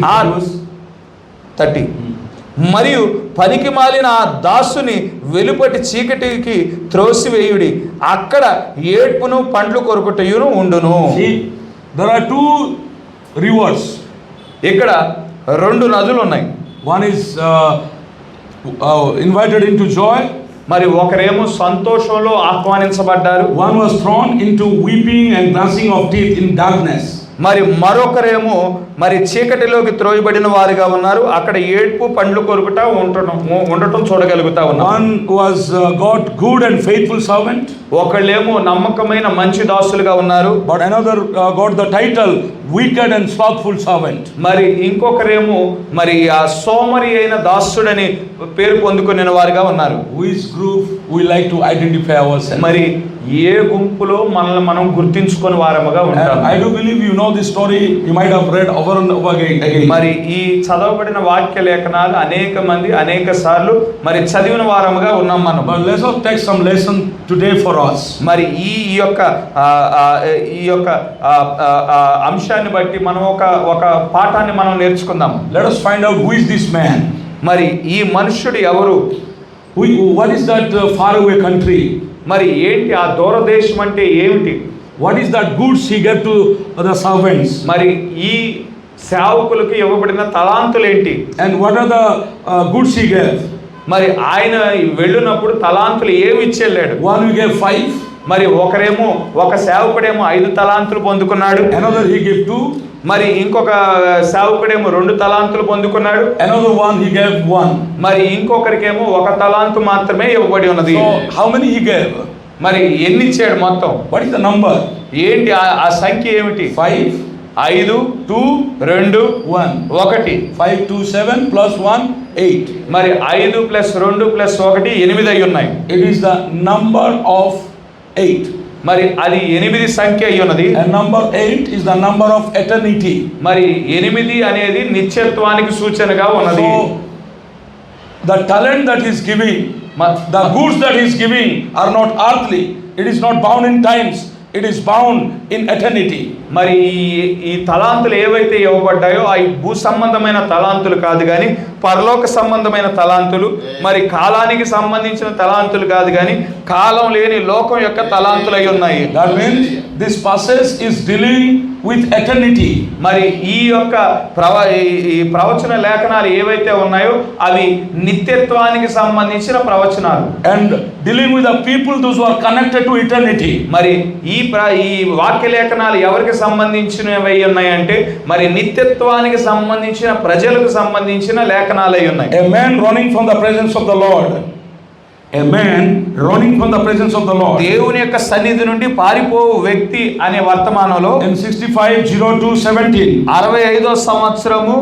30. మరియు పనికి మాలిన ఆ దాసుని వెలుపటి చీకటికి త్రోసివేయుడి, అక్కడ ఏడ్పును పండ్లు కొరుకుటయును ఉండును. There are 2 rivers. ఇక్కడ 2 నదులు ఉన్నాయి. One is invited into joy. మరి ఒకరేమో సంతోషంలో ఆహ్వానించబడ్డారు. One was thrown into weeping and gnashing of teeth in darkness. మరి మరొకరేమో మరి చీకటిలోకి త్రోయబడిన వారిగా ఉన్నారు. అక్కడ ఏడ్పు పండ్లు కొరుకుట ఉండటం చూడగలుగుతా ఉన్నారు. One was God good and faithful servant. ఒకళ్ళేమో నమ్మకమైన మంచి దాసులుగా ఉన్నారు. But another got the title wicked and slothful servant. మరి ఇంకొకరేమో మరి ఆ సోమరి అయిన దాసుడని పేరు పొందుకునే వారిగా ఉన్నారు. Which group we like to identify ourselves? మరి ఏ గుంపులో మనల్ని మనం గుర్తించుకొని వారముగా ఉంటాం. I do believe you know this story. You might have read over and over again. మరి ఈ చదవబడిన వాక్య లేఖనాలు అనేక మంది అనేక సార్లు మరి చదివిన వారముగా ఉన్నాం మనం. But let us take some lesson today for us. మరి ఈ యొక్క అంశాన్ని బట్టి మనం ఒక పాఠాన్ని మనం నేర్చుకుందాం. Let us find out who is this man. మరి ఈ మనుష్యుడు ఎవరు? What is that faraway country? మరి ఏంటి ఆ దూరదేశం అంటే ఏమిటి? What is that goods he gave to the servants? మరి ఈ సేవకులకు ఇవ్వబడిన తలాంతులు ఏంటి? And what are the goods he gave? మరి ఆయన వెళ్ళినప్పుడు తలాంతులు ఏమి ఇచ్చెళ్ళాడు? One he gave 5. మరి ఒక సేవకుడేమో 5 తలాంతులు పొందుకున్నాడు. Another he gave 2. మరి ఇంకొక సేవకుడేమో 2 తలాంతులు పొందుకున్నాడు. Another one he gave 1. మరి ఇంకొకరికేమో 1 తలాంతు మాత్రమే ఇవ్వబడి ఉన్నది. So how many he gave? మరి ఎన్ని ఇచ్చాడు మొత్తం? What is the number? ఏంటి ఆ సంఖ్య ఏమిటి? 5, 5, 2, 2, 1. 1. 5, 2, 7 plus 1, 8. మరి 5 + 2 + 1 8 అయి ఉన్నాయి. It is the number of 8. మరి అది 8 సంఖ్య అయి ఉన్నది. And number 8 is the number of eternity. మరి 8 అనేది నిత్యత్వానికి సూచనగా ఉన్నది. So the talent that he is giving, the goods that he is giving are not earthly. It is not bound in times. It is bound in eternity. మరి ఈ తలాంతులు ఏవైతే ఇవ్వబడ్డాయో అవి భూ సంబంధమైన తలాంతులు కాదు కానీ పరలోక సంబంధమైన తలాంతులు. మరి కాలానికి సంబంధించిన తలాంతులు కాదు కానీ కాలం లేని లోకం యొక్క తలాంతులు అయి ఉన్నాయి. That means this passage is dealing with eternity. మరి ఈ యొక్క ఈ ప్రవచన లేఖనాలు ఏవైతే ఉన్నాయో అవి నిత్యత్వానికి సంబంధించిన ప్రవచనాలు. And dealing with the people those who are connected to eternity. మరి ఈ వాక్య లేఖనాలు ఎవరికి సంబంధించినవి ఉన్నాయంటే మరి నిత్యత్వానికి సంబంధించిన ప్రజలకు సంబంధించిన లేఖనాలు అయి ఉన్నాయి. A man running from the presence of the Lord. A man running from the presence of the Lord. దేవుని యొక్క సన్నిధి నుండి పారిపోవు వ్యక్తి అనే వర్తమానంలో In 65:02:17. 65వ సంవత్సరము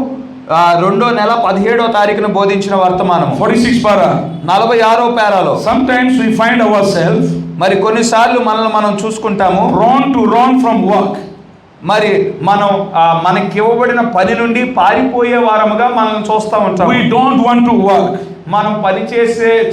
2వ నెల 17వ తారీఖున బోధించిన వర్తమానం 46 para. 46వ పేరాలో Sometimes we find ourselves మరి కొన్నిసార్లు మనల్ని మనం చూసుకుంటాము prone to run from work. మరి మనం మనకి ఇవ్వబడిన పని నుండి పారిపోయే వారముగా మనం చూస్తూ ఉంటాం. We don't want to work. మనం పని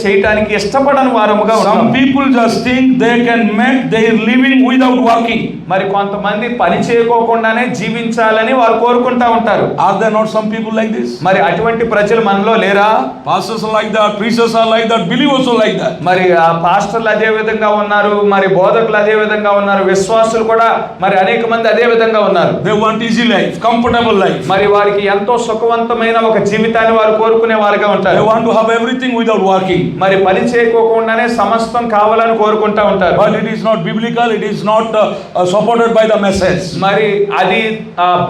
చేయటానికి ఇష్టపడని వారముగా ఉంటాం. Some people just think they can make their living without working. మరి కొంతమంది పని చేయకోకుండానే జీవించాలని వారు కోరుకుంటా ఉంటారు. Are there not some people like this? మరి అటువంటి ప్రజలు మనలో లేరా? Pastors are like that, preachers are like that, believers are like that. మరి ఆ పాస్టర్లు అదే విధంగా ఉన్నారు, మరి బోధకులు అదే విధంగా ఉన్నారు, విశ్వాసులు కూడా మరి అనేక మంది అదే విధంగా ఉన్నారు. They want easy life, comfortable life. మరి వారికి ఎంతో సుఖవంతమైన ఒక జీవితాన్ని వారు కోరుకునే వారుగా ఉంటారు. They want to have everything without working. మరి పని చేయకోకుండానే సమస్తం కావాలని కోరుకుంటా ఉంటారు. But it is not biblical, it is not supported by the message. మరి అది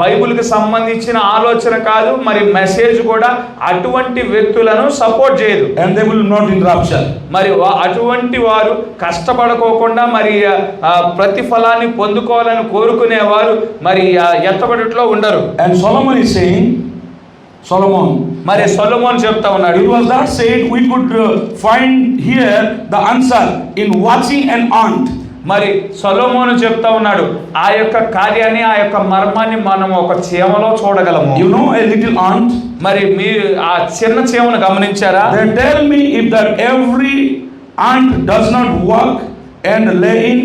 బైబిల్ కి సంబంధించిన ఆలోచన కాదు, మరి మెసేజ్ కూడా అటువంటి వ్యక్తులను సపోర్ట్ చేయదు. And they will not in rapture. మరి అటువంటి వారు కష్టపడకోకుండా మరి ప్రతిఫలాన్ని పొందుకోవాలని కోరుకునేవారు మరి ఎత్తబడిలో ఉండరు. And Solomon is saying, మరి సొలొమోను చెప్తా ఉన్నాడు, it was that said we could find here the answer in watching an ant. మరి సొలొమోను చెప్తా ఉన్నాడు ఆ యొక్క కార్యాన్ని ఆ యొక్క మర్మాన్ని మనం ఒక చీమలో చూడగలము. You know a little ant? మరి మీరు ఆ చిన్న చీమను గమనించారా? They tell me if that every ant does not work and lay in.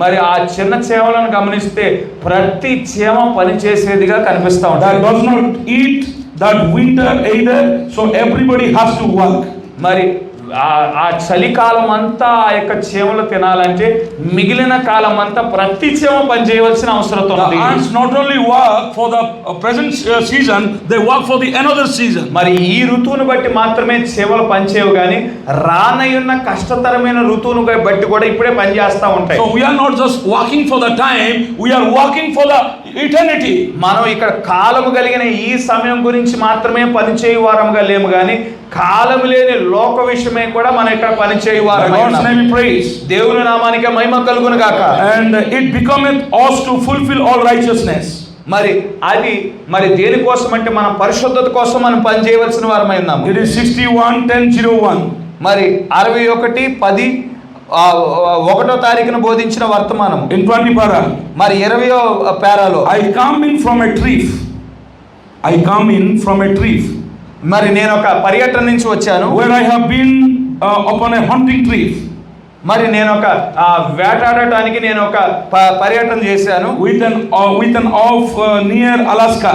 మరి ఆ చిన్న చీమలను గమనిస్తే ప్రతి చీమ పని చేసేదిగా కనిపిస్తా That ఉంటాయి. does not eat that winter either, so everybody has to work. మరి ఆ చలికాలం అంతా ఆ యొక్క చీమలు తినాలంటే మిగిలిన కాలం అంతా ప్రతి చీమ పని చేయవలసిన అవసరం The ఉంది. ants not only work for the present season, they work for the another season. మరి ఈ ఋతువును బట్టి మాత్రమే చీమలు పనిచేయవు కానీ రానయ్యున్న కష్టతరమైన ఋతువును బట్టి కూడా ఇప్పుడే పనిచేస్తూ ఉంటాయి. So we are not just working for the time, we are working for the eternity. మనం ఇక్కడ కాలము కలిగిన ఈ సమయం గురించి మాత్రమే పనిచేయు వారముగా లేము కానీ కాలము లేని లోక విషయమే కూడా మనం ఇక్కడ పనిచేయు వారమై God's ఉన్నాం. name be praised. దేవుని నామానికి మహిమ కలుగును గాక. And it becometh us to fulfill all righteousness. మరి అది మరి దేనికోసం అంటే మనం పరిశుద్ధత కోసం మనం పని చేయవలసిన వారమై ఉన్నాము. It is 61:10:01. మరి 61:10 1వ తారీఖున బోధించిన వర్తమానం In 20 para. మరి 20వ పేరాలో I come in from a trip. మరి నేను ఒక పర్యటన నుంచి వచ్చాను. Where I have been upon a hunting trip. మరి నేను ఒక వేటాడటానికి నేను ఒక పర్యటన చేశాను. with an off near Alaska.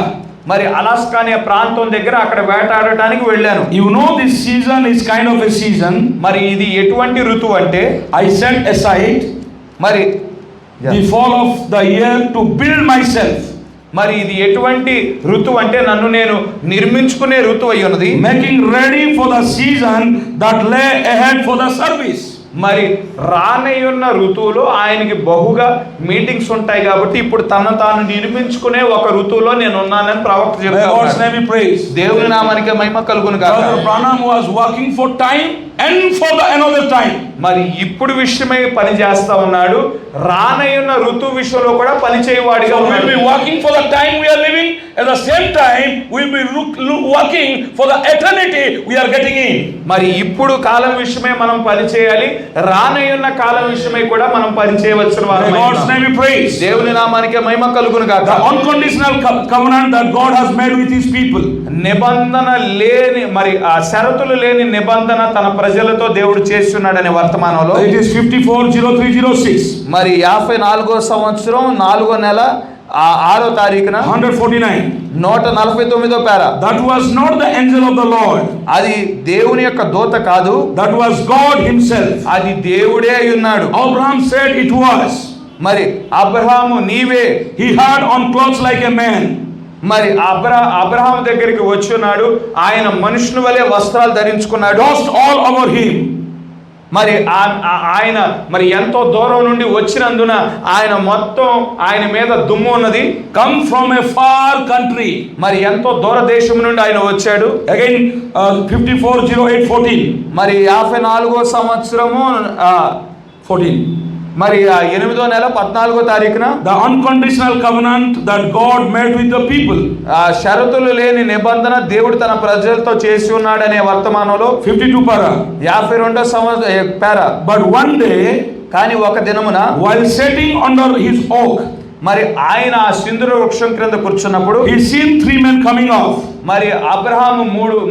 మరి అలాస్కా అనే ప్రాంతం దగ్గర అక్కడ వేటాడటానికి వెళ్ళాను. You know this season is kind of a season. మరి ఇది ఎటువంటి ఋతువు అంటే I set aside మరి the fall of the year to build myself. మరి ఇది ఎటువంటి ఋతువు అంటే నన్ను నేను నిర్మించుకునే ఋతువు అయి ఉన్నది. Making ready for the season that lay ahead for the service. మరి రానయ్యున్న ఋతువులో ఆయనకి బహుగా మీటింగ్స్ ఉంటాయి కాబట్టి ఇప్పుడు తను తాను నిర్మించుకునే ఒక ఋతువులో నేను ఉన్నానని ప్రవక్త చెప్తాడు. God's name be praised. దేవుని నామానికి మహిమ కలుగును గాక. Brother Branham was working for time. and for the another time. మరి ఇప్పుడు విషయమై పని చేస్తా ఉన్నాడు, రానయ్యున్న ఋతువు విషయంలో కూడా పని చేయవాడిగా So we'll ఉన్నాడు. be working for the time we are living, at the same time we'll be working for the eternity we are getting in. మరి ఇప్పుడు కాలం విషయమై మనం పని చేయాలి, రానయ్యున్న కాలం విషయమై కూడా మనం పని చేయవలసిన May వారమై God's ఉన్నాం. name be praised. దేవుని నామానికి మహిమ కలుగును గాక. The unconditional covenant that God has made with his people. నిబంధన లేని, మరి ఆ షరతులు లేని నిబంధన తన ప్రజలతో దేవుడు చేస్తున్నాడనే వర్తమానంలో It is 540306. మరి 54వ సంవత్సరం 4వ నెల 6వ తారీఖున 149. 149వ పేర. That was not the angel of the Lord. అది దేవుని యొక్క దూత కాదు, That was God himself. అది దేవుడే అయి ఉన్నాడు. Abraham said it was. మరి అబ్రహాము నీవే. He had on clothes like a man. మరి అబ్రహాము దగ్గరికి వచ్చి ఉన్నాడు, ఆయన మనుషుని వలె వస్త్రాలు ధరించుకున్నాడు. Dust all over him. మరి ఆయన మరి ఎంతో దూరం నుండి వచ్చినందున ఆయన మొత్తం ఆయన మీద దుమ్ము ఉన్నది. Come from a far country. మరి ఎంతో దూర దేశం నుండి ఆయన వచ్చాడు. Again 540814. మరి 54వ సంవత్సరము 14. మరి 8వ నెల 14వ తారీఖున The unconditional covenant that God made with the people. షరతులు లేని నిబంధన దేవుడు తన ప్రజలతో చేసి ఉన్నాడనే వర్తమానంలో 52 para. 52వ సంవత్సరం పేర. But one day, కానీ ఒక దినమున while sitting under his oak, మరి ఆయన ఆ సింధూర వృక్షం క్రింద కూర్చున్నప్పుడు he seen 3 men coming off. మరి అబ్రహాము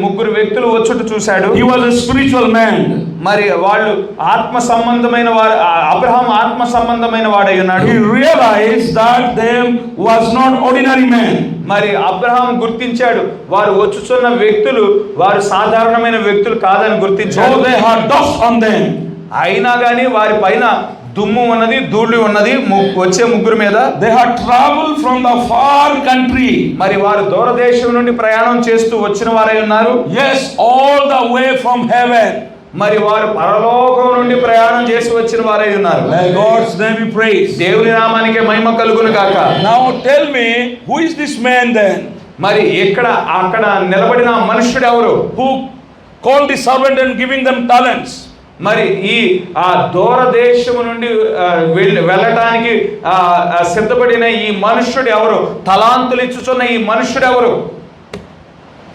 ముగ్గురు వ్యక్తులు వచ్చుట చూశాడు. He was a spiritual man. మరి వాళ్ళు ఆత్మ సంబంధమైన వారు, అబ్రహాము ఆత్మ సంబంధమైన వాడై ఉన్నాడు. He realized that them was not ordinary men. మరి అబ్రహాము గుర్తించాడు, వారు వచ్చుచున్న వ్యక్తులు వారు సాధారణమైన వ్యక్తులు కాదని గుర్తించాడు. So they had dust on them. అయినా కానీ వారి పైన దుమ్ము ఉన్నది, ధూళి ఉన్నది వచ్చే ముగ్గురు మీద. They had traveled from the far country. మరి వారు దూరదేశం నుండి ప్రయాణం చేస్తూ వచ్చిన వారై ఉన్నారు. Yes, all the way from heaven. మరి వారు పరలోకం నుండి ప్రయాణం చేసి వచ్చిన వారై ఉన్నారు. May God's name be praised. దేవుని నామానికి మహిమ కలుగును గాక. Now tell me, who is this man then? మరి అక్కడ నిలబడిన మనుష్యుడు ఎవరు? Who called the servant and giving them talents? మరి ఈ దూరదేశము నుండి వెళ్ళటానికి సిద్ధపడిన ఈ మనుష్యుడు ఎవరు? తలాంతులు ఇచ్చుచున్న ఈ మనుష్యుడు ఎవరు?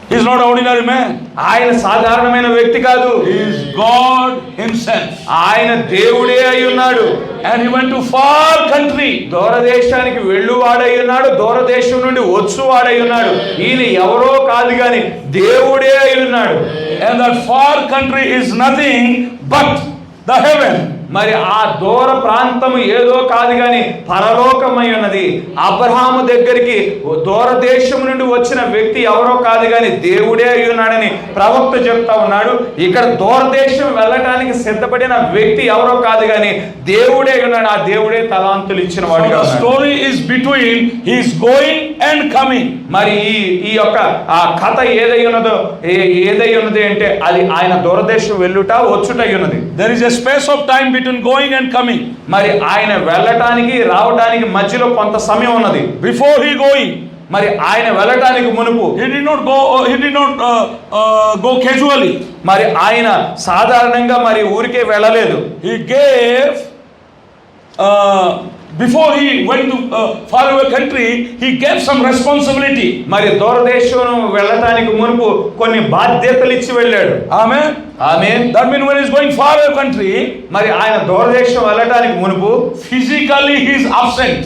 He is not an ordinary man. ఆయన సాధారణమైన వ్యక్తి కాదు. He is God himself. ఆయన దేవుడే అయి ఉన్నాడు. And he went to far country. దూరదేశానికి వెళ్ళువాడై ఉన్నాడు, దూరదేశం నుండి వచ్చువాడై ఉన్నాడు. ఈయన ఎవరో కాదు గాని దేవుడే అయి ఉన్నాడు. And that far country is nothing but the heaven. మరి ఆ దూర ప్రాంతం ఏదో కాదు గాని పరలోకమై ఉన్నది. అబ్రహాము దగ్గరికి దూరదేశం నుండి వచ్చిన వ్యక్తి ఎవరో కాదు గాని దేవుడే అయి ఉన్నాడని ప్రవక్త చెప్తా ఉన్నాడు. ఇక్కడ దూరదేశం వెళ్ళటానికి సిద్ధపడిన వ్యక్తి ఎవరో కాదు గాని దేవుడే అయి ఉన్నాడు. ఆ దేవుడే తలాంతులు ఇచ్చిన వాడుగా The ఉన్నాడు. story is between he is going and coming. మరి ఈ యొక్క ఆ కథ ఏదై ఉన్నది అంటే అది ఆయన దూరదేశం వెళ్ళుట వచ్చుట అయి ఉన్నది. There is a space of time between going and coming. మరి ఆయన వెళ్ళటానికి రావడానికి మధ్యలో కొంత సమయం ఉన్నది. Before he going, మరి ఆయన వెళ్ళటానికి మునుపు he did not go casually. మరి ఆయన సాధారణంగా మరి ఊరికే వెళ్ళలేదు. He gave before he went to faraway country, he gave some responsibility. మరి దూరదేశం వెళ్ళటానికి మునుపు కొన్ని బాధ్యతలు ఇచ్చి వెళ్ళాడు. Amen. Amen. That means when he is going far away country, మరి ఆయన దూరదేశం వెళ్ళటానికి మునుపు physically he is absent.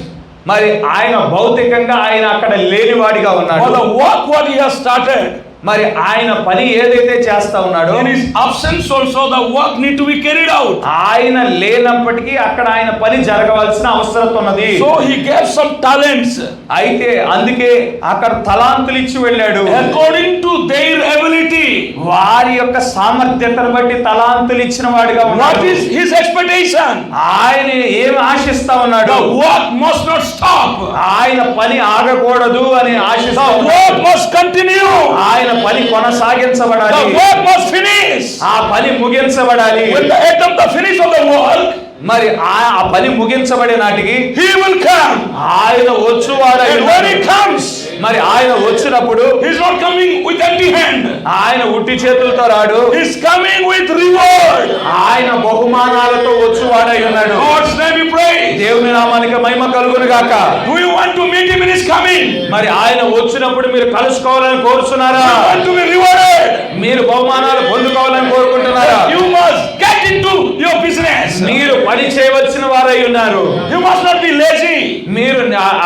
మరి ఆయన భౌతికంగా ఆయన అక్కడ లేనివాడిగా ఉన్నాడు. For the work what he has started, మరి ఆయన పని ఏదైతే చేస్తా ఉన్నాడో in his absence also the work need to be carried out. ఆయన లేనప్పటికీ అక్కడ ఆయన పని జరగవలసిన అవసరం ఉన్నది. So he gave some talents. అయితే అందుకే అక్కడ తలాంతులు ఇచ్చి వెళ్ళాడు. According to their ability. వారి యొక్క సామర్థ్యతను బట్టి తలాంతులు ఇచ్చిన వాడిగా ఉన్నాడు. What is his expectation? ఆయన ఏమి ఆశిస్తా ఉన్నాడు? The work must not stop. ఆయన పని ఆగకూడదు అని ఆశిస్తా The ఉన్నాడు. work must continue. ఆయన పని కొనసాగించబడాలి. The work must finish. ఆ పని ముగించబడాలి. When the end of the finish of the work, మరి ఆ పని ముగించబడే నాటికి he will come. ఆయన వచ్చువాడై And when he comes, మరి ఆయన వచ్చినప్పుడు He's not coming with empty hand. ఆయన ఉట్టి చేతులతో రాడు. He's coming with reward. ఆయన బహుమానాలతో వచ్చువాడై ఉన్నాడు. God's name we pray. దేవుని నామానికి మహిమ కలుగును గాక. Do you want to meet him in his coming? మరి ఆయన వచ్చినప్పుడు మీరు కలుసుకోవాలని కోరుచున్నారా? You want to be rewarded? మీరు బహుమానాలు పొందుకోవాలని కోరుకుంటున్నారా? You must get into your business. మీరు పని చేయవలసిన వారై ఉన్నారు. You must not be lazy. మీరు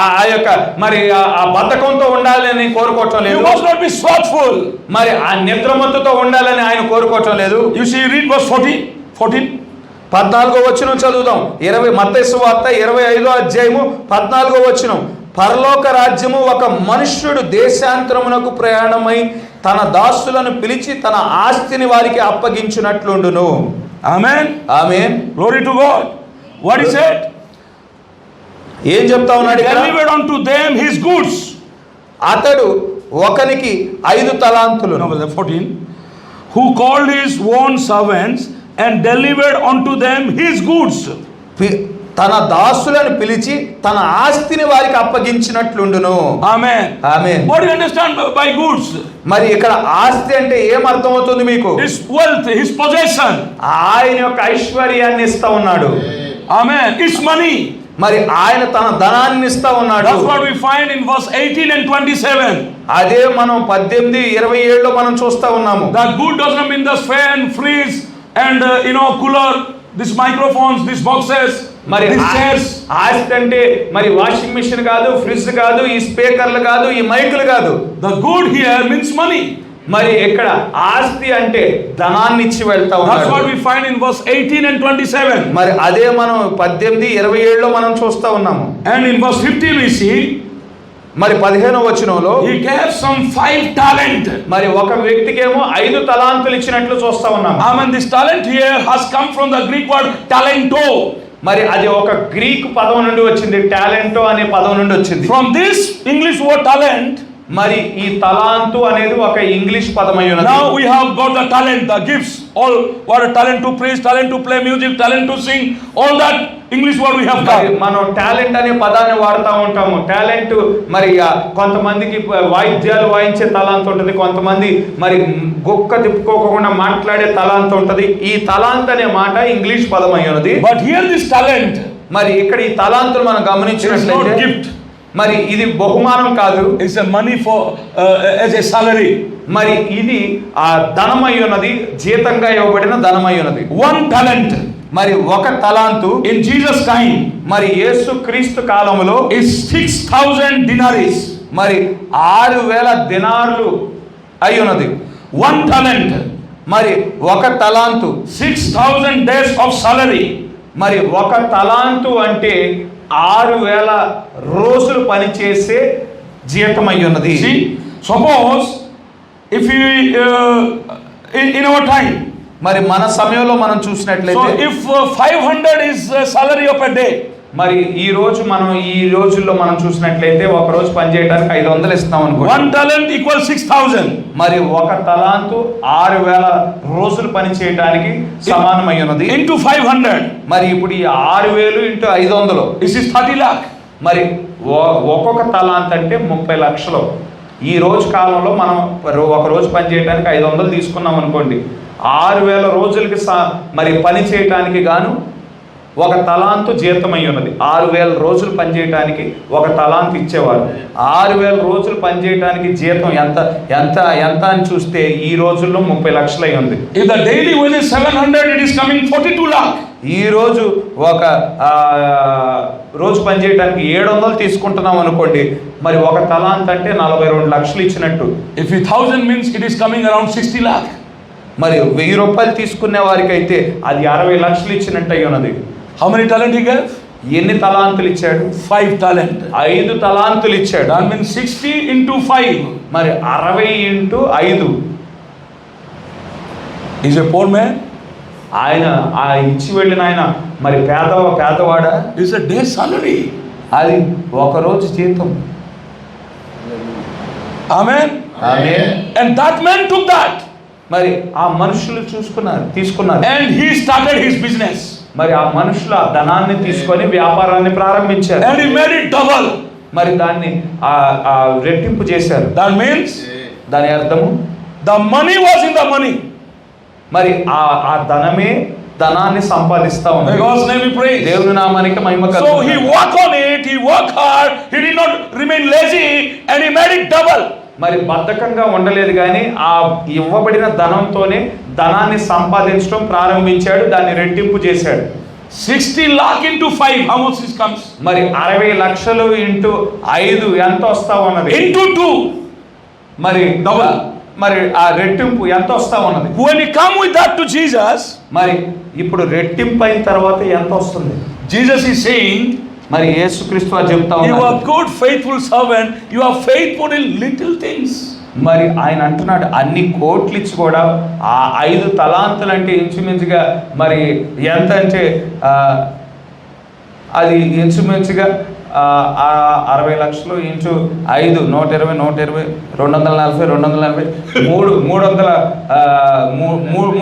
ఆ యొక్క మరి ఆ బద్ధకంతో ఉండాలని కోరుకోవటం లేదు. You must not be slothful. మరి ఆ నిద్రమత్తుతో ఉండాలని ఆయన కోరుకోవటం లేదు. You see, read verse 14. 14వ వచనం చదువుదాం. మత్తయి సువార్త 25వ అధ్యాయము 14వ వచనం. పరలోక రాజ్యము ఒక మనుష్యుడు దేశాంతరమునకు ప్రయాణమై తన దాసులను పిలిచి తన ఆస్తిని వారికి అప్పగించినట్లుండును. Amen. Amen. Glory to God. What he said? ఏం చెప్తా ఉన్నాడు ఇక్కడ? Delivered unto them his goods. అతడు ఒకనికి 5 తలాంతులు. No, 14. Who called his own servants and delivered unto them his goods. తన దాసులను పిలిచి తన ఆస్తిని వారికి అప్పగించినట్లుండును. Amen. Amen. What do you understand by goods? మరి ఇక్కడ ఆస్తి అంటే ఏం అర్థం అవుతుంది మీకు? His wealth, his possession. ఆయన యొక్క ఐశ్వర్యాన్ని ఇస్తా ఉన్నాడు. Amen. It's money. మరి ఆయన తన ధనాన్ని ఇస్తా ఉన్నాడు. That's what we find in verse 18 and 27. అదే మనం 18, 27లో మనం చూస్తా ఉన్నాము. That good does not mean the fan, freeze and cooler, these microphones, these boxes, మరి these chairs. ఆస్తి అంటే మరి వాషింగ్ మిషన్ కాదు, ఫ్రిడ్జ్ కాదు, ఈ స్పీకర్లు కాదు, ఈ మైకులు కాదు. The good here means money. మరి ఇక్కడ ఆస్తి అంటే ధనాన్ని ఇచ్చి వెళ్తా ఉన్నాడు. That's what we find in verse 18 and 27. మరి అదే మనం 18, 27లో మనం చూస్తా ఉన్నాము. And in verse 15 we see మరి 15వ వచనంలో he gave some 5 talent. మరి ఒక వ్యక్తికేమో 5 తలాంతులు ఇచ్చినట్లు చూస్తా ఉన్నాము. Amen. This talent here has come from the Greek word talento. మరి అది ఒక గ్రీక్ పదం నుండి వచ్చింది. టాలెంటో అనే పదం నుండి వచ్చింది. From this English word talent, మరి ఈ తలాంతు అనేది ఒక ఇంగ్లీష్ పదమై ఉన్నది. now we have got the talent, the gifts, all what a talent to preach, talent to play music, talent to sing, all that English word we have got. మనం talent అనే పదాన్ని వాడుతూ ఉంటాము. టాలెంట్ మరి కొంతమందికి వాయిద్యాలు వాయించే తలాంత్ ఉంటుంది, కొంతమంది మరి గొక్క తిప్పుకోకుండా మాట్లాడే తలాంత్ ఉంటుంది. ఈ తలాంత్ అనే మాట ఇంగ్లీష్ పదం అయి ఉన్నది. But here this talent, మరి ఇక్కడ ఈ తలాంతులు మనం గమనించినట్లయితే it's not gift. మరి ఇది బహుమానం కాదు. It's a money for as a salary. మరి ఇది ఆ ధనమై ఉన్నది, జీతంగా ఇవ్వబడిన ధనమై ఉన్నది. 1 talent. మరి ఒక తలాంతు In Jesus' time, మరి యేసు క్రీస్తు కాలములో is 6,000 denarii. మరి 6,000 దినార్లు అయి ఉన్నది. 1 talent. మరి ఒక తలాంతు 6,000 days of salary. మరి ఒక తలాంతు అంటే 6,000 రోజులు పనిచేసే జీతం అయి ఉన్నది. See, suppose if we in our time, మరి మన సమయంలో మనం so చూసినట్లయితే if 500 is salary of a day, మరి ఈ రోజుల్లో మనం చూసినట్లయితే ఒక రోజు పని చేయడానికి 500 ఇస్తాం అనుకోండి. 1 talent equals 6,000. మరి ఒక తలాంతు 6,000 రోజులు పని చేయడానికి సమానమై ఉన్నది. Into 500, మరి ఇప్పుడు ఈ 6,000 ఇంటూ 500 this is 30 lakh. మరి ఒక్కొక్క తలాంత్ అంటే 30 లక్షలు. ఈ రోజు కాలంలో మనం ఒక రోజు పని చేయడానికి 500 తీసుకున్నాం అనుకోండి. 6,000 రోజులకి మరి పని చేయడానికి గాను ఒక తలాంతు జీతం అయి ఉన్నది. 6,000 రోజులు పనిచేయడానికి ఒక తలాంతు ఇచ్చేవారు. 6,000 రోజులు పనిచేయడానికి జీతం ఎంత అని చూస్తే ఈ రోజుల్లో 30 లక్షలు అయి ఉంది. If the daily wage is 700, it is coming 42 lakh. ఈ రోజు ఒక రోజు పనిచేయడానికి 700 తీసుకుంటున్నాం అనుకోండి. మరి ఒక తలాంత్ అంటే 42 లక్షలు ఇచ్చినట్టు. If 1,000 means it is coming around 60 lakh. మరి 1000 రూపాయలు తీసుకునే వారికి అయితే అది 60 లక్షలు ఇచ్చినట్టు అయి ఉన్నది. How many talent he gave? ఎన్ని తలాంతులు ఇచ్చాడు? 5 talent. 5 తలాంతులు ఇచ్చాడు. That means 60 into 5. మరి 60 into 5. Is a poor man? ఆయన ఆ ఇచ్చి వెళ్ళిన ఆయన మరి పేదవాడా? Is a day salary. అది ఒక రోజు జీతం. Amen. Amen. And that man took that. మరి ఆ మనుషులు తీసుకున్నారు. And he started his business. మరి ఆ మనుషులు ఆ ధనాన్ని తీసుకొని వ్యాపారాన్ని ప్రారంభించారు. And he made it double. మరి దాన్ని రెట్టింపు చేశారు. That means దాని అర్థము the money was in the money. మరి ఆ ధనమే ధనాన్ని సంపాదిస్తా ఉంది. May God's name be praised. దేవుని నామానికి మహిమ So కలుగును. he worked on it, he worked hard, he did not remain lazy, and he made it double. మరి బద్ధకంగా ఉండలేదు కానీ ఆ ఇవ్వబడిన ధనంతోనే ధనాన్ని సంపాదించడం ప్రారంభించాడు, దాన్ని రెట్టింపు చేశాడు. 60 lakh into 5, how much it comes? మరి 60 లక్షలు ఇంటూ 5 ఎంత వస్తా ఉన్నది? Into 2. మరి Double. మరి ఆ రెట్టింపు ఎంత వస్తా ఉన్నది? When he come with that to Jesus, మరి ఇప్పుడు రెట్టింపు అయిన తర్వాత ఎంత వస్తుంది? Jesus is saying, మరి యేసుక్రీస్తు వారు చెప్తా you ఉన్నారు, are good faithful servant, you are faithful in little things. మరి ఆయన అంటున్నాడు అన్ని కోట్లు ఇచ్చి కూడా ఆ 5 తలాంతులు అంటే ఇంచుమించుగా మరి ఎంత అంటే అది ఇంచుమించుగా 60 లక్షలు ఇంటూ 5 120 240 240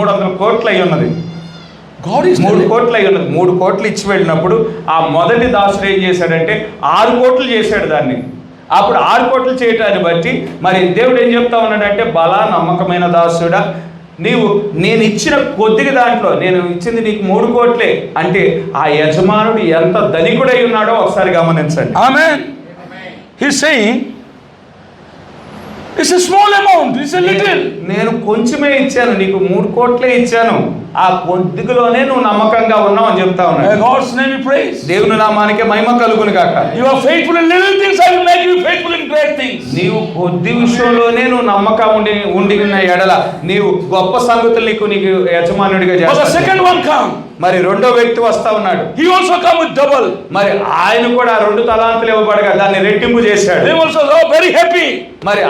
300 కోట్లు అయి ఉన్నది. God is 3 కోట్లు అయి ఉన్నది. 3 కోట్లు ఇచ్చి వెళ్ళినప్పుడు ఆ మొదటి దాసుడు ఏం చేశాడంటే 6 కోట్లు చేశాడు దాన్ని. అప్పుడు 6 కోట్లు చేయటాన్ని బట్టి మరి దేవుడు ఏం చెప్తా ఉన్నాడంటే, బలా నమ్మకమైన దాసుడా, నేను ఇచ్చిన కొద్దిగా దాంట్లో నేను ఇచ్చింది నీకు 3 కోట్లే అంటే ఆ యజమానుడు ఎంత ధనికుడై ఉన్నాడో ఒకసారి గమనించండి. Amen. He's saying, it's a small amount, it's a little. నేను కొంచెమే ఇచ్చాను, నీకు 3 కోట్లే ఇచ్చాను, ఆ కొద్దిగలోనే నువ్వు నమ్మకంగా ఉన్నావు అని చెప్తా ఉన్నాడు. May God's name be praised. దేవుని నామానికి మహిమ కలుగును గాక. You are faithful in little things, I will make you faithful in great things. నీవు కొద్ది విషయంలోనే నువ్వు నమ్మకం ఉండిన ఎడల నీవు గొప్ప సంగతులు నీకు యజమానుడిగా But the చేస్తావు. second one come. మరి రెండో వ్యక్తి వస్తా ఉన్నాడు. He also come with double. మరి ఆయన కూడా 2 తలాంతులు ఇవ్వబడగా దాన్ని రెట్టింపు చేశాడు. They also very happy. మరి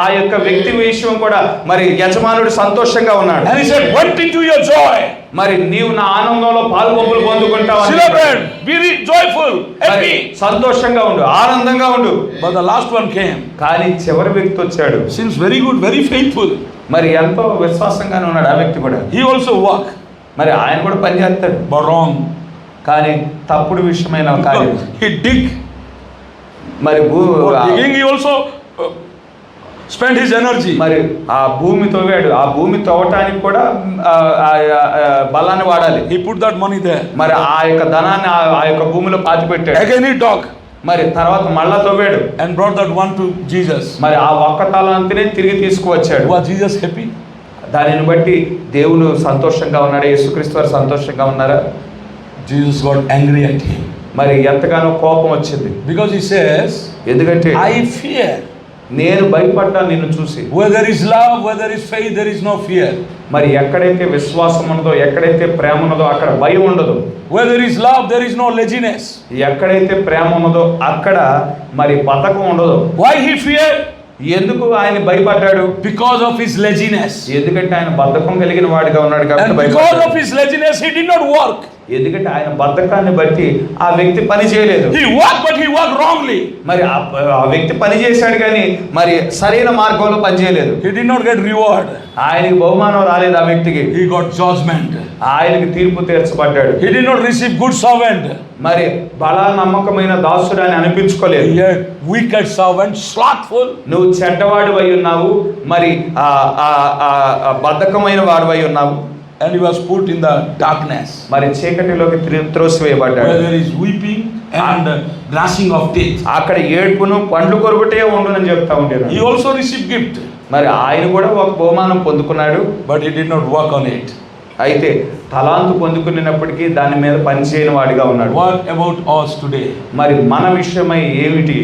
ఆ యొక్క వ్యక్తి విషయం కూడా మరి యజమానుడు సంతోషంగా ఉన్నాడు. And he said, went into your joy. మరి నీవు నా ఆనందంలో పాలుపంపులు పొందుకుంటావు. Celebrate, be joyful, happy. సంతోషంగా ఉండు, ఆనందంగా ఉండు. But the last one came. కానీ చివరి వ్యక్తి వచ్చాడు. Seems very good, very faithful. మరి ఎంతో విశ్వాసంగానే ఉన్నాడు ఆ వ్యక్తి కూడా. He also work. మరి ఆయన కూడా పని చేస్తాడు, But wrong. కానీ తప్పుడు విషయమైన కార్యం. He dig. మరి For digging he also spent his energy. మరి ఆ భూమి తవ్వాడు, ఆ భూమి తవ్వటానికి కూడా బలాన్ని వాడాలి. He put that money there. మరి ఆ యొక్క ధనాన్ని ఆ యొక్క భూమిలో పాతిపెట్టాడు. Again he dug. మరి తర్వాత మళ్ళా తవ్వాడు And brought that one to Jesus. మరి ఆ ఒక్క తలాంతిని తిరిగి తీసుకువచ్చాడు. Was Jesus happy? దానిని బట్టి దేవుడు సంతోషంగా ఉన్నాడు, యేసుక్రీస్తు వారు సంతోషంగా ఉన్నారా? Jesus got angry at him. మరి ఎంతగానో కోపం వచ్చింది. Because he says, ఎందుకంటే I fear. నేను భయపడ్డా నిన్ను చూసి. Where there is love, where there is faith, there is no fear. మరి ఎక్కడైతే విశ్వాసం ఉన్నదో, ఎక్కడైతే ప్రేమ ఉన్నదో అక్కడ భయం ఉండదు. Where there is love, there is no laziness. ఎక్కడైతే ప్రేమ ఉన్నదో అక్కడ మరి బద్ధకం ఉండదు. Why he feared? ఎందుకు ఆయన భయపడ్డాడు? Because of his laziness. ఎందుకంటే ఆయన బద్ధకం కలిగిన వాడిగా ఉన్నాడు కాబట్టి And because of his laziness, he did not work. ఎందుకంటే ఆయన బద్ధకాన్ని బట్టి ఆ వ్యక్తి పని చేయలేదు. He worked, but he worked wrongly. మరి ఆ వ్యక్తి పని చేశాడు కానీ మరి సరైన మార్గంలో పని చేయలేదు. He did not get reward. ఆయనకి బహుమానం రాలేదు ఆ వ్యక్తికి. He got judgment. ఆయనకి తీర్పు తీర్చబడ్డాడు. He did not receive good servant. మరి బలా నమ్మకమైన దాసుడు అని అనిపించుకోలేదు. Yet wicked servant, slothful. నువ్వు చెడ్డవాడు అయి ఉన్నావు, మరి బద్ధకమైన వాడు అయి ఉన్నావు. And he was put in the darkness. మరి చీకటిలోకి త్రోసివేయబడ్డాడు. Where there is weeping and gnashing of teeth. అక్కడ ఏడ్పును పండ్లు కొరుకుటే ఉండునని చెప్తా ఉండేది. He also received gift. మరి ఆయన కూడా ఒక బహుమానం పొందుకున్నాడు. But he did not work on it. అయితే తలాంతు పొందుకున్నప్పటికీ దాని మీద పని చేయని వాడిగా ఉన్నాడు. What about us today? మరి మన విషయమై ఏమిటి?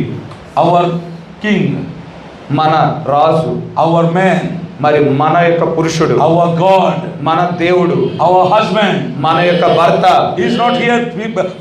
Our king, మన రాజు, our man, మరి మన యొక్క పురుషుడు, our God, మన దేవుడు, our husband, మన యొక్క భర్త he is not here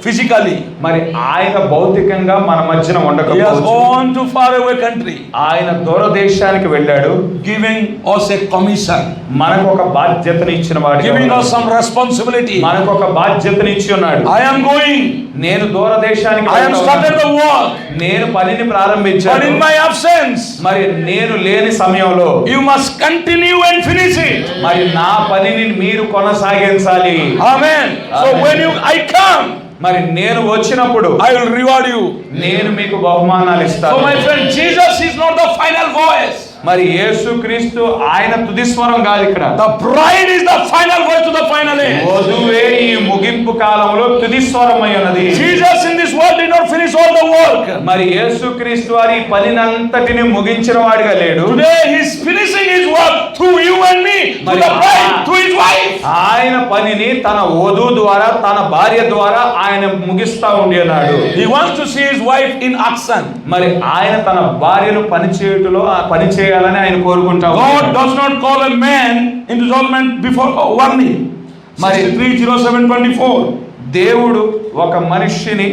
physically. మరి ఆయన భౌతికంగా మన మధ్యన He has ఉండకపోవచ్చు. gone to faraway country, ఆయన దూరదేశానికి వెళ్ళాడు, giving us a commission, మనకు ఒక బాధ్యతను ఇచ్చిన వాడిగా giving ఉన్నాడు. us some responsibility. మనకు ఒక బాధ్యతను ఇచ్చి ఉన్నాడు. I am going. నేను దూరదేశానికి I am started the work. నేను పనిని But ప్రారంభించాను. in my absence, మరి నేను లేని సమయంలో you must continue and finish it. మరి నా పనిని మీరు కొనసాగించాలి. Amen. So when I come, మరి నేను వచ్చినప్పుడు I will reward you. నేను మీకు బహుమానాలు So ఇస్తాను. my friend, Jesus is not the final voice. మరి యేసుక్రీస్తు ఆయన తుది స్వరం కాదు ఇక్కడ. The bride is the final voice to the final end. వధువే ఈ ముగింపు కాలంలో తుది స్వరమై ఉన్నది. Jesus in this world did not finish all the work. మరి యేసుక్రీస్తు వారి పనినంతటిని ముగించిన వాడిగా లేడు. Today he is finishing his work through you and me, to the bride, to his wife. ఆయన పనిని తన వధువు ద్వారా, తన భార్య ద్వారా ఆయన ముగిస్తా ఉండి ఉన్నాడు. He wants to see his wife in action. మరి ఆయన తన భార్యను పని చేయాలని ఆయన కోరుకుంటా God ఉన్నాడు. does not call a man into judgment before warning. మరి 63:07-24. దేవుడు ఒక మనిషిని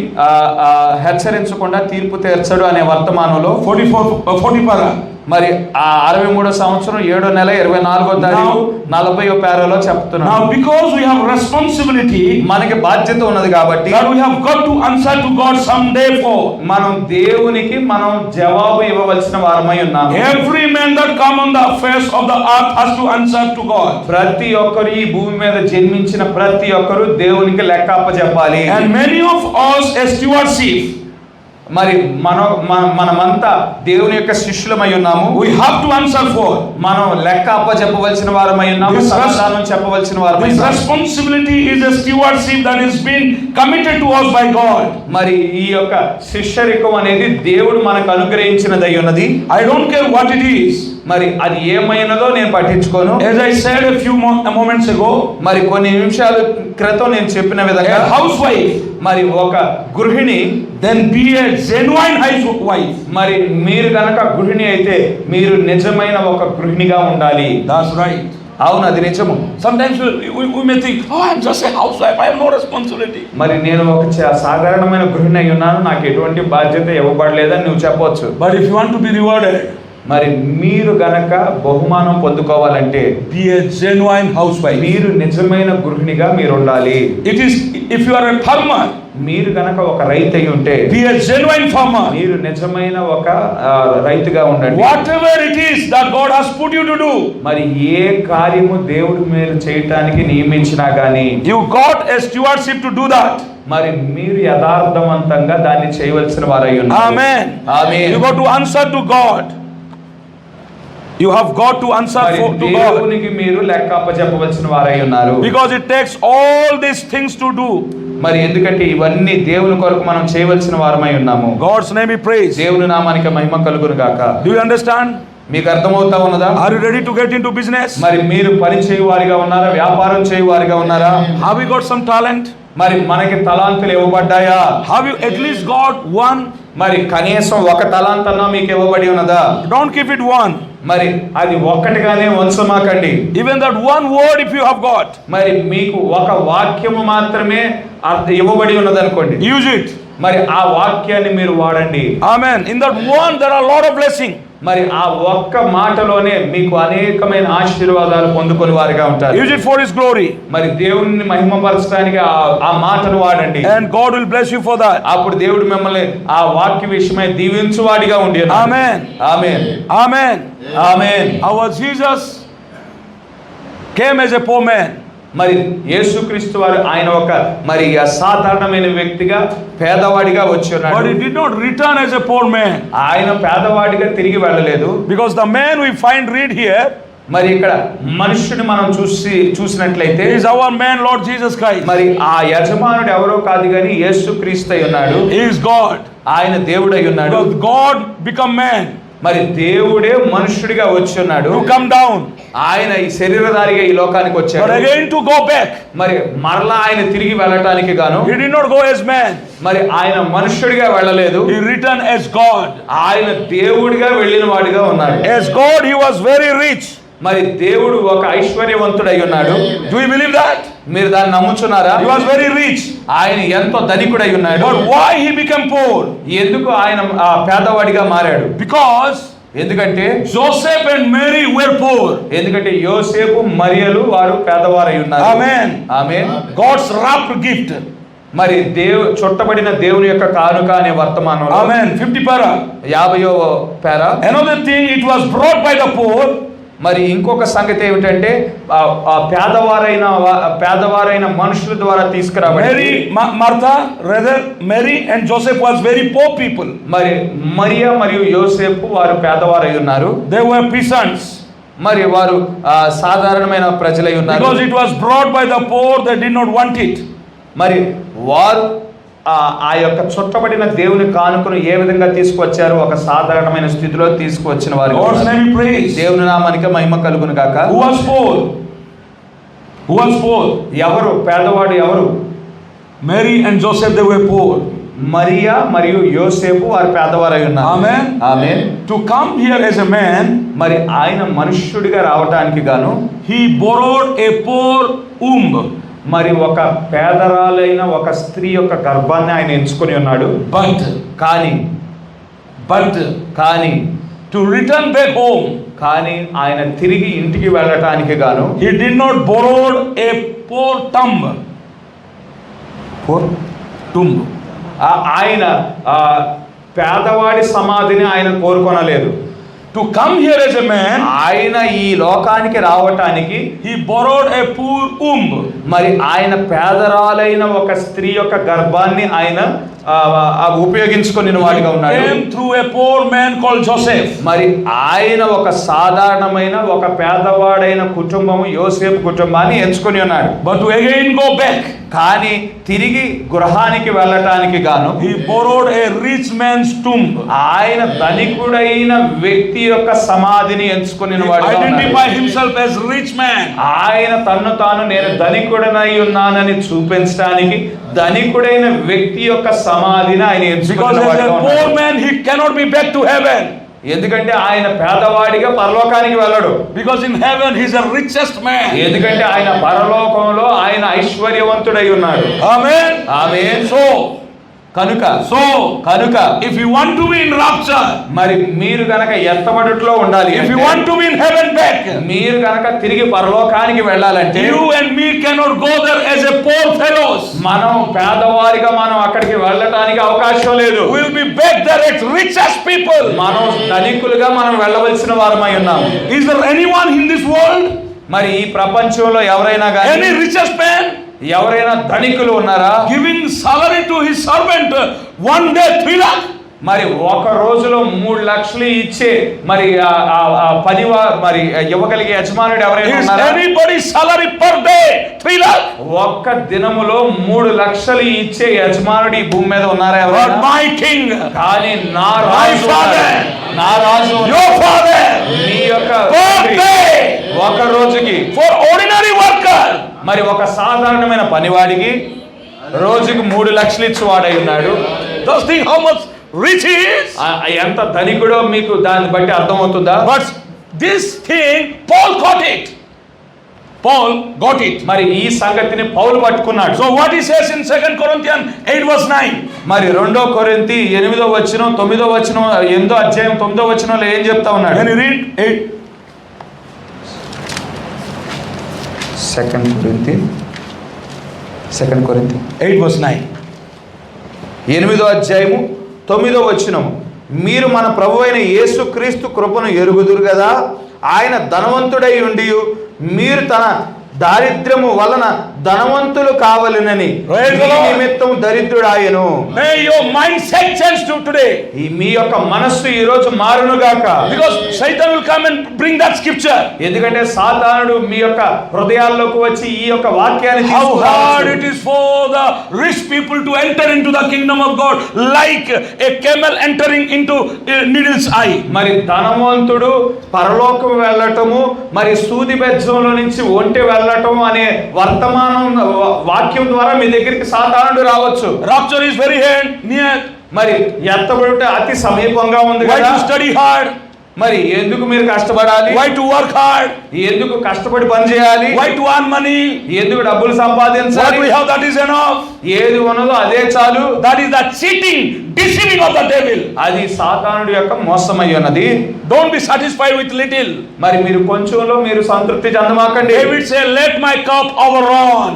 హెచ్చరించకుండా తీర్పు తీర్చడు అనే వర్తమానంలో 40 para. మరి ఆ 63వ సంవత్సరం 7వ నెల 24వ తారీఖు 40వ పేరాలో చెప్తున్నాను. Now because we have responsibility, మనకి బాధ్యత ఉన్నది కాబట్టి that we have got to answer to God someday for. మనం దేవునికి మనం జవాబు ఇవ్వవలసిన వారమై ఉన్నాము. Every man that come on the face of the earth has to answer to God. ప్రతి ఒక్కరు ఈ భూమి మీద జన్మించిన ప్రతి ఒక్కరు దేవునికి లెక్క అప్పచెప్పాలి. And many of us a stewardship. మరి మనమంతా దేవుని యొక్క శిష్యులమై ఉన్నాము. We have to answer for. మనం లెక్క అప్పచెప్పవలసిన వారమై ఉన్నాము. సమాధానం చెప్పవలసిన వారమై This ఉన్నాము. responsibility is a stewardship that is being committed to us by God. మరి ఈ యొక్క శిష్యరికం అనేది దేవుడు మనకు అనుగ్రహించినదై ఉన్నది. I don't care what it is. మరి అది ఏమైనదో నేను పట్టించుకోను. As I said a few moments ago, మరి కొన్ని నిమిషాల క్రితం నేను చెప్పిన విధంగా a housewife, మరి ఒక గృహిణి, then be a genuine housewife. మరి మీరు గనక గృహిణి అయితే మీరు నిజమైన ఒక గృహిణిగా ఉండాలి. That's right. అవును, అది నిజము. Sometimes we may think, oh, I'm just a housewife, I have no responsibility. మరి నేను ఒక సాధారణమైన గృహిణి అయి ఉన్నాను, నాకు ఎటువంటి బాధ్యత ఇవ్వబడలేదని నువ్వు చెప్పొచ్చు. But if you want to be rewarded, మరి మీరు గనక బహుమానం పొందుకోవాలంటే be a genuine housewife. మీరు నిజమైన గృహిణిగా మీరు ఉండాలి. It is, if you are a farmer, మీరు గనక ఒక రైతు అయి ఉంటే be a genuine farmer. మీరు నిజమైన ఒక రైతుగా ఉండండి. Whatever it is that God has put you to do, మరి ఏ కార్యము దేవుడు మీరు చేయటానికి నియమించినా గానీ you got a stewardship to do that. మరి మీరు యథార్థవంతంగా దాన్ని చేయవలసిన వారై ఉన్నారు. Amen. Amen. You got to answer to God. You have got to answer మరి to God. దేవునికి మీరు లెక్క అప్పచెప్పవలసిన వారై ఉన్నారు. Because it takes all these things to do. మరి ఎందుకంటే ఇవన్నీ దేవుని కొరకు మనం చేయవలసిన వారమై ఉన్నాము. God's name be praised. దేవుని నామానికి మహిమ కలుగును గాక. Do you understand? మీకు అర్థమవుతా ఉన్నదా? Are you ready to get into business? మరి మీరు పని చేయువారిగా ఉన్నారా? వ్యాపారం చేయువారిగా ఉన్నారా? Have you got some talent? మరి మనకి తలాంతులు ఇవ్వబడ్డాయా? Have you at least got one? మరి కనీసం ఒక తలాంతన్నా మీకు ఇవ్వబడి ఉన్నదా? Don't keep it one. మరి అది ఒక్కటిగానే ఉంచమాకండి. Even that one word if you have got, మరి మీకు ఒక వాక్యము మాత్రమే ఇవ్వబడి ఉన్నదనుకోండి, use it. మరి ఆ వాక్యాన్ని మీరు వాడండి. Amen. In that one there are a lot of blessing. మరి ఆ ఒక్క మాటలోనే మీకు అనేకమైన ఆశీర్వాదాలు పొందుకొని వారిగా ఉంటారు. Use it for His glory. మరి దేవుని మహిమపరచడానికి ఆ మాటను వాడండి. And God will bless you for that. అప్పుడు దేవుడు మిమ్మల్ని ఆ వాక్య విషయమై దీవించువాడిగా ఉండి. Amen. Amen. Amen. Amen. Our Jesus came as a poor man. మరి యేసుక్రీస్తు వారు ఆయన ఒక మరి సాధారణమైన వ్యక్తిగా పేదవాడిగా వచ్చి But ఉన్నాడు. He did not return as a poor man. ఆయన పేదవాడిగా తిరిగి వెళ్ళలేదు. Because the man we read here, మరి ఇక్కడ మనుష్యుని మనం చూసినట్లయితే is our man Lord Jesus Christ. మరి ఆ యజమానుడు ఎవరో కాదు కానీ యేసుక్రీస్తు అయి ఉన్నాడు. He is God. ఆయన దేవుడై ఉన్నాడు. Because God become man. మరి దేవుడే మనుష్యుడిగా వచ్చి ఉన్నాడు. To come down. ఆయన ఈ శరీరధారిగా ఈ లోకానికి But వచ్చాడు. again to go back. మరి మరలా ఆయన తిరిగి వెళ్ళటానికి గాను He did not go as man. మరి ఆయన మనుష్యుడిగా వెళ్ళలేదు. He returned as God. ఆయన దేవుడిగా వెళ్ళిన వాడిగా ఉన్నాడు. As God he was very rich. మరి దేవుడు ఒక ఐశ్వర్యవంతుడై ఉన్నాడు. Do you believe that? మీరు దాన్ని నమ్ముచున్నారా? He was very rich. ఆయన ఎంతో ధనికుడై ఉన్నాడు. But why he became poor? ఎందుకు ఆయన పేదవాడిగా మారాడు? Because ఎందుకంటే Joseph and Mary were poor. ఎందుకంటే యోసేపు మరియలు వారు పేదవారై ఉన్నారు. Amen. ఆమేన్. God's wrapped gift. మరి చుట్టబడిన దేవుని యొక్క కానుక అనే వర్తమానంలో Amen. 50 para. 50వ పేర. Another thing, it was brought by the poor. మరి ఇంకొక సంగతి ఏమిటంటే ఆ పేదవారైన మనుషుల ద్వారా తీసుకురాబడి Mary, Martha, rather Mary and Joseph was very poor people. మరి మరియా మరియు యోసేపు వారు పేదవారై ఉన్నారు. They were peasants. మరి వారు సాధారణమైన ప్రజలై ఉన్నారు. Because it was brought by the poor, they did not want it. మరి వారు ఆ యొక్క చుట్టబడిన దేవుని కానుకను ఏ విధంగా తీసుకొచ్చారు? ఒక సాధారణమైన స్థితిలో తీసుకువచ్చిన వారు. God's name be praised. దేవుని నామానికి మహిమ కలుగును గాక. Who was poor? Who was poor? ఎవరు పేదవాడు? ఎవరు? Mary and Joseph, they were poor. Mariya మరియు యోసేపు వారు పేదవారై ఉన్నారు. Amen. Amen. To come here as a man, మరి ఆయన మనుష్యుడిగా రావడానికి గాను he borrowed a poor womb. మరి ఒక పేదరాలైన ఒక స్త్రీ యొక్క గర్భాన్ని ఆయన ఎంచుకొని ఉన్నాడు. కానీ to return back home, కానీ ఆయన తిరిగి ఇంటికి వెళ్ళటానికి గాను he did not borrow a poor tomb. ఆయన పేదవాడి సమాధిని ఆయన కోరుకొనలేదు. To come here as a man, ఆయన ఈ లోకానికి రావటానికి he borrowed a poor womb. మరి ఆయన పేదరాలైన ఒక స్త్రీ యొక్క గర్భాన్ని ఆయన ఉపయోగించుకుని వాడిగా ఉన్నాడు. Came through a poor man called Joseph. మరి ఆయన ఒక సాధారణమైన ఒక పేదవాడైన కుటుంబం యోసేపు కుటుంబాన్ని ఎంచుకొని ఉన్నాడు. But to again go back, కానీ తిరిగి గృహానికి వెళ్ళటానికి గాను he borrowed a rich man's tomb. ఆయన ధనికుడైన వ్యక్తి యొక్క సమాధిని ఎంచుకొని వాడు. Identify himself as rich man. ఆయన తన్ను తాను నేను ధనికుడనై ఉన్నానని చూపించడానికి ధనికుడైన వ్యక్తి యొక్క సమాధిని ఆయన ఎంచుకొని Because as a poor man he cannot be back to heaven. ఎందుకంటే ఆయన పేదవాడిగా పరలోకానికి వెళ్ళడు. Because in heaven he is the richest man. ఎందుకంటే ఆయన పరలోకంలో ఆయన ఐశ్వర్యవంతుడై ఉన్నాడు. Amen. ఆమేన్. కనుక if you want to be in rapture, మరి మీరు గనక ఎత్తబడుట్లో ఉండాలి. if you want to be in heaven back, మీరు గనక తిరిగి పరలోకానికి వెళ్ళాలంటే you and me cannot go there as a poor fellows. మనం పేదవారిగా మనం అక్కడికి వెళ్ళటానికి అవకాశం లేదు. We will be back there as richest people. మనం ధనికులుగా మనం వెళ్ళవలసిన వారమై ఉన్నాం. Is there anyone in this world, మరి ఈ ప్రపంచంలో ఎవరైనా గాని any richest man, ఎవరైనా ధనికులు ఉన్నారా? giving salary to his servant one day 3 lakh? మరి ఒక రోజులో 3 లక్షలు ఇచ్చే మరి మరి ఇవ్వగలిగే యజమానుడు ఎవరైనా ఉన్నారా? Anybody salary per day 3 lakh? ఒక్క దినములో 3 లక్షలు ఇచ్చే యజమానుడు ఈ భూమి మీద ఉన్నారా ఎవరైనా? But my king, కానీ నా రాజు your father, మీ యొక్క ఒక రోజుకి for ordinary worker, మరి ఒక సాధారణమైన పనివాడికి రోజుకి 3 లక్షలు ఇచ్చేవాడై ఉన్నాడు. Just think how much rich he is. ఎంత ధనికుడో మీకు దాన్ని బట్టి అర్థమవుతుందా? But this thing Paul got it. మరి ఈ సంగతిని పౌలు పట్టుకున్నాడు. So what he says in 2 Corinthians 8:9, మరి 2 కొరింథీ 8వ వచనం 9వ వచనం 8వ అధ్యాయం 9వ వచనంలో ఏం చెప్తా ఉన్నాడు? can you read 2 కొరింథీ 8:9, 8వ అధ్యాయము 9వ వచనము. మీరు మన ప్రభువైన యేసుక్రీస్తు కృపను ఎరుగుదురు కదా, ఆయన ధనవంతుడై ఉండి మీరు తన దారిద్ర్యము వలన ధనవంతులు కావాలనని నిమిత్తం దరిద్రుడాయను. May your mindset change to today. మీ యొక్క మనస్సు ఈ రోజు మారును గాక. Because Satan will come and bring that scripture. ఎందుకంటే సాతానుడు మీ యొక్క హృదయాల్లోకి వచ్చి ఈ యొక్క వాక్యాన్ని How hard it is for the rich people to enter into the kingdom of God, like a camel entering into a needle's eye. మరి ధనవంతుడు పరలోకం వెళ్ళటము మరి సూది బెజ్జంలో నుంచి ఒంటె వెళ్ళటం అనే వర్తమానం వాక్యం ద్వారా మీ దగ్గరికి సాతానుడు రావచ్చు. Rapture is very near. మరి ఎత్తబడుట అతి సమీపంగా ఉంది కదా. Why to study hard? మరి ఎందుకు మీరు కష్టపడాలి? Why to work hard? ఎందుకు కష్టపడి పని చేయాలి? Why to earn money? ఎందుకు డబ్బులు సంపాదించాలి? What we have, that is enough. ఏది ఉన్నదో అదే చాలు. That is the cheating, deceiving of the devil. అది సాతానుడి యొక్క మోసమై ఉన్నది. Don't be satisfied with little. మరి మీరు కొంచెంలో మీరు సంతృప్తి చెందమాకండి. David said, let my cup overrun.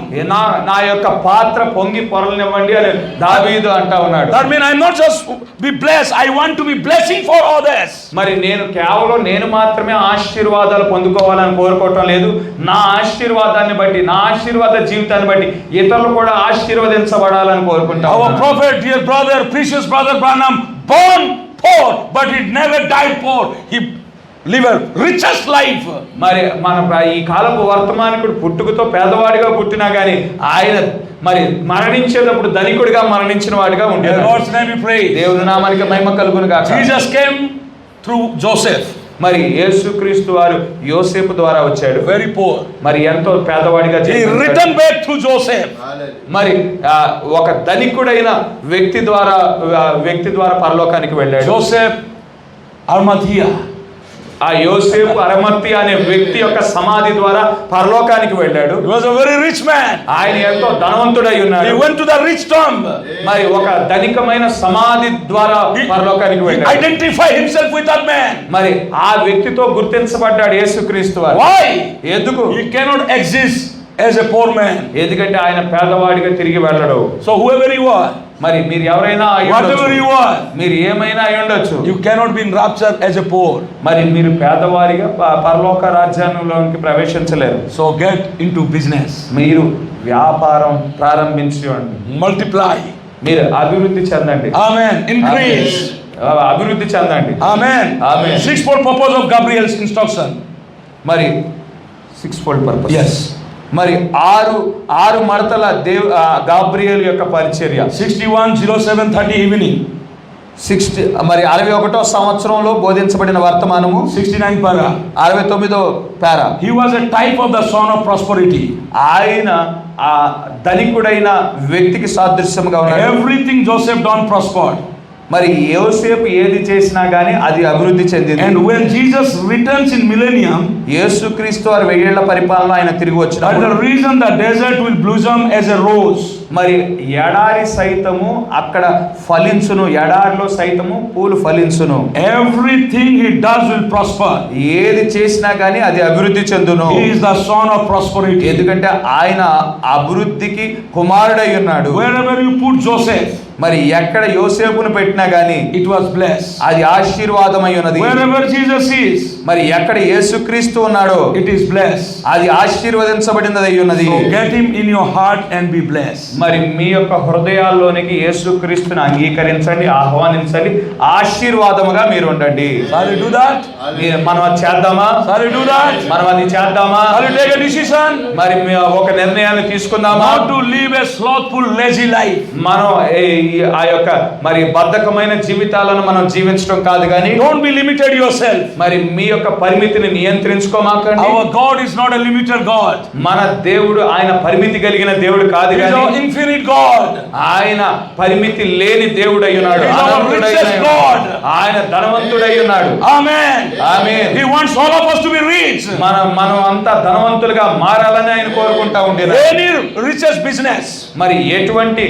నా యొక్క పాత్ర పొంగి పొరలనివ్వండి అని దావీదు అంటా ఉన్నాడు. That means I'm not just be blessed, I want to be blessing for others. మరి నేను కేవలం నేను మాత్రమే ఆశీర్వాదాలు పొందుకోవాలని కోరుకోవటం లేదు. నా ఆశీర్వాదాన్ని బట్టి, నా ఆశీర్వాద జీవితాన్ని బట్టి ఇతరులు కూడా ఆశీర్వదించబడాలని కోరుకుంటాం. Our prophet, dear brother, precious brother Branham, born poor, but he never died poor. He lived a richest life. మరి మన ఈ కాలపు వర్తమానికుడు పుట్టుకతో పేదవాడిగా పుట్టినా గానీ ఆయన మరి మరణించేటప్పుడు ధనికుడిగా మరణించిన వాడిగా ఉండేది. God's name we pray. దేవుని నామానికి మహిమ కలుగును గాక. Jesus came through Joseph. మరి యేసుక్రీస్తు వారు యోసేపు ద్వారా వచ్చాడు. Very poor. మరి ఎంతో పేదవాడిగా He returned back through Joseph. మరి ఒక ధనికుడైన వ్యక్తి ద్వారా పరలోకానికి వెళ్ళాడు. Joseph Arimathea. ఆ యోసేపు అరిమథ్య అనే వ్యక్తి యొక్క సమాధి ద్వారా పరలోకానికి వెళ్ళాడు. He was a very rich man. ఆయన ఎంతో ధనవంతుడై ఉన్నాడు. He went to the rich tomb. మరి ఒక ధనికమైన సమాధి ద్వారా పరలోకానికి వెళ్ళాడు. Identify himself with that man. మరి ఆ వ్యక్తితో గుర్తించబడ్డాడు యేసుక్రీస్తు వారు. Why? ఎందుకు? He cannot exist as a poor man. ఎందుకంటే ఆయన పేదవాడిగా తిరిగి వెళ్ళడు. So whoever you are, మరి మీరు ఎవరైనా whatever you are, మీరు ఏమైనా అయి ఉండొచ్చు. you cannot be in rapture as a poor. మరి మీరు పేదవారిగా పరలోక రాజ్యంలోకి ప్రవేశించలేరు. So get into business. మీరు వ్యాపారం ప్రారంభించండి. Multiply. మీరు అభివృద్ధి చెందండి. Amen. Increase. అభివృద్ధి చెందండి. Amen. Amen. Sixfold purpose of Gabriel's instruction. మరి 6-fold purpose. Yes. మరి ఆరు మడతల గాబ్రియేలు యొక్క పరిచర్య. 61:07:30 evening. 60 మరి 61వ సంవత్సరంలో బోధించబడిన వర్తమానము. 69 para. 69వ para. He was a type of the son of prosperity. ఆయన ఆ ధనికుడైన వ్యక్తికి సాదృశ్యంగా ఉన్నాడు. Everything Joseph done prospered. మరి యోసేపు ఏది చేసినా గానీ అది అభివృద్ధి చెందింది. And when Jesus returns in millennium, యేసుక్రీస్తు వారి 1000 ఏళ్ల పరిపాలన ఆయన తిరిగి వచ్చినప్పుడు, the reason the desert will blossom as a rose. మరి ఎడారి సైతము అక్కడ ఫలించును, ఎడారిలో సైతము పూలు ఫలించును. Everything he does will prosper. ఏది చేసినా గానీ అది అభివృద్ధి చెందును. He is the son of prosperity. ఎందుకంటే ఆయన అభివృద్ధికి కుమారుడై ఉన్నాడు. Wherever you put Joseph, మరి ఎక్కడ యోసేపును పెట్టినా గానీ it was blessed. అది ఆశీర్వాదమై ఉన్నది. Wherever Jesus is, మరి ఎక్కడ యేసుక్రీస్తు ఉన్నాడో it is blessed. అది ఆశీర్వదించబడినదై ఉన్నది. So get him in your heart and be blessed. మరి మీ యొక్క హృదయాల్లోనికి యేసుక్రీస్తుని అంగీకరించండి, ఆహ్వానించండి, ఆశీర్వాదముగా మీరు ఉండండి. Shall we do that? మనం అది చేద్దామా? Shall we do that? మనం అది చేద్దామా? Shall we take a decision? మరి ఒక నిర్ణయాన్ని తీసుకుందామా? Not to live a slothful, lazy life. మనం ఆ యొక్క మరి బద్ధకమైన జీవితాలను మనం జీవించడం కాదు కానీ, Don't be limited yourself. మరి మీ యొక్క పరిమితిని నియంత్రించుకోమాకండి. Our God is not a limited God. మన దేవుడు ఆయన పరిమితి కలిగిన దేవుడు కాదు He is కానీ our infinite God. ఆయన పరిమితి లేని దేవుడు అయి ఉన్నాడు. He is our richest God. ఆయన ధనవంతుడై ఉన్నాడు. Amen. Amen. He wants all of us to be rich. మనం అంతా ధనవంతులుగా మారాలని ఆయన కోరుకుంటా ఉండేది. Any richest business, మరి ఎటువంటి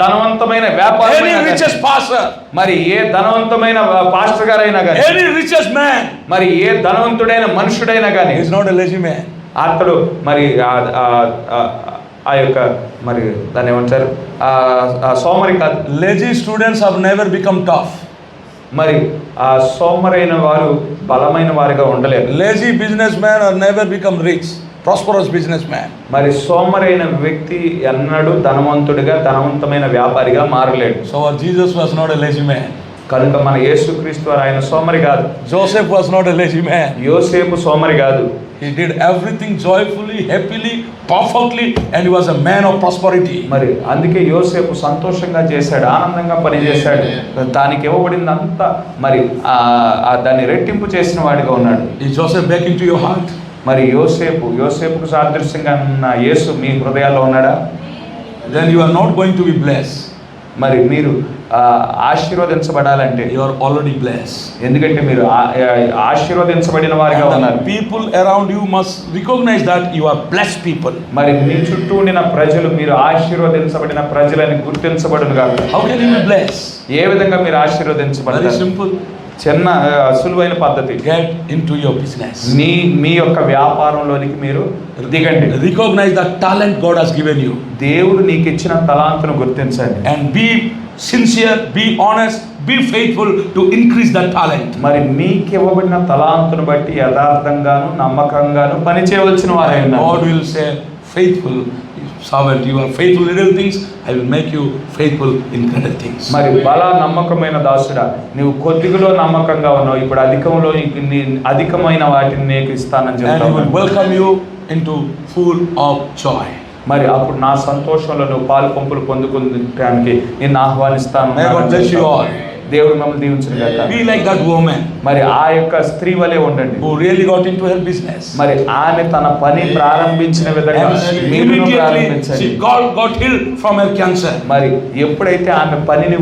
ధనవంతమైన వ్యాపారం, any richest pastor, మరి ఏ ధనవంతమైన పాస్టర్ గారైనా కానీ, any richest man, మరి ఏ ధనవంతుడైన మనుషుడైనా కానీ he is not a lazy man. అతడు మరి ఆ యొక్క మరి దాన్ని ఏమంటారు, సోమరి కాదు. Lazy students have never become tough. మరి ఆ సోమరైన వారు బలమైన వారిగా ఉండలేరు. Lazy businessmen have never become rich, prosperous businessman. మరి సోమరైన వ్యక్తి ఎన్నడూ ధనవంతమైన వ్యాపారిగా మారలేడు. So our Jesus was not a lazy man. కనుక మన యేసుక్రీస్తు వారు ఆయన సోమరి కాదు. Joseph was not a lazy man. యోసేపు సోమరి కాదు. He did everything joyfully, happily, perfectly, and he was a man of prosperity. మరి అందుకే యోసేపు సంతోషంగా చేశాడు, ఆనందంగా పనిచేశాడు. దానికి ఇవ్వబడిందంతా మరి దాన్ని రెట్టింపు చేసిన వాడిగా ఉన్నాడు. Is Joseph back into your heart? మరి యోసేపుకు సాదృశ్యంగా ఉన్న యేసు మీ హృదయాల్లో ఉన్నాడా? Then you are not going to be blessed. మరి మీరు ఆశీర్వదించబడాలంటే You are already blessed. ఎందుకంటే మీరు ఆశీర్వదించబడిన వారిగా ఉన్నారు. People around you must recognize that you are blessed people. మరి మీ చుట్టూ ఉండిన ప్రజలు మీరు ఆశీర్వదించబడిన ప్రజలని గుర్తించబడును కాదు. How can you be blessed? ఏ విధంగా మీరు Very ఆశీర్వదించబడతారు? simple. చిన్న సులువైన పద్ధతి. Get into your business. మీ యొక్క వ్యాపారంలోనికి మీరు దిగండి. Recognize the talent God has given you. దేవుడు నీకు ఇచ్చిన తలాంతును గుర్తించండి. And be sincere, be honest, be faithful to increase that talent. మరి మీకు ఇవ్వబడిన తలాంతును బట్టి యథార్థంగాను నమ్మకంగాను పని చేయవలసిన వారై ఉన్నారు. God will say, faithful servant, you are faithful in little things, I will make you faithful in greater things. మరి బలా నమ్మకమైన దాసుడా, నీవు కొద్దిగలో నమ్మకంగా ఉన్నావు, ఇప్పుడు అధికమైన వాటిని నీకు ఇస్తానని And he will చెప్తాను. welcome you into full of joy. మరి అప్పుడు నా సంతోషంలో నువ్వు పాలు పంపులు పొందుకోవడానికి నిన్ను ఆహ్వానిస్తాను. May God bless you all. దేవుడు మమ్మల్ని దీవించును గాక. Be like that woman మరి ఆ యొక్క స్త్రీ వలె ఉండండి, who really got into her business. మరి ఆమె తన పని ప్రారంభించిన విధంగా And మీరును immediately ప్రారంభించండి. she got healed from her cancer. మరి ఎప్పుడైతే ఆమె పనిని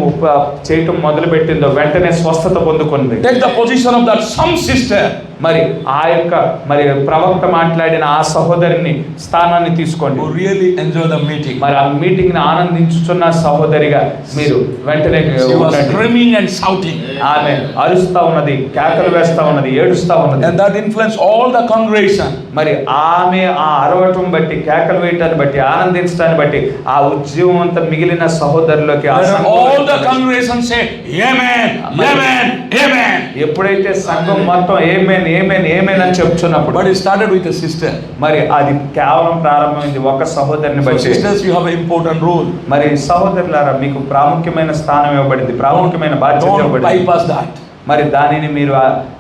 చేయటం మొదలు పెట్టిందో వెంటనే స్వస్థత పొందుకుంది. Take the position of that some sister. మరి ఆ యొక్క మరి ప్రవక్త మాట్లాడిన ఆ సహోదరిని స్థానాన్ని తీసుకోండి. Who really enjoy the meeting. మరి ఆ మీటింగ్ ని ఆనందించుచున్న సహోదరిగా మీరు వెంటనే She was ఉండండి. screaming and shouting. ఆమె అరుస్తా ఉన్నది, కేకలు వేస్తా ఉన్నది, ఏడుస్తా ఉన్నది. And that influenced all the congregation. మరి ఆమె ఆ అరవటం బట్టి, కేకలు వేయటాన్ని బట్టి, ఆనందించడాన్ని బట్టి ఆ ఉద్యమం అంతా మిగిలిన సహోదరులకి All the congregation say, Amen, Amen, Amen. ఎప్పుడైతే సంఘం మొత్తం ఏమేన్ ఏమేన్ ఏమేన్ అని చెప్తున్నప్పుడు, But it started with a sister. మరి అది కేవలం ప్రారంభమైంది ఒక సహోదరిని So బట్టి. sisters, you have an important role. మరి సహోదరులారా, మీకు ప్రాముఖ్యమైన స్థానం ఇవ్వబడింది, ప్రాముఖ్యమైన బాధ్యత Don't ఇవ్వబడింది. bypass that. మరి దానిని మీరు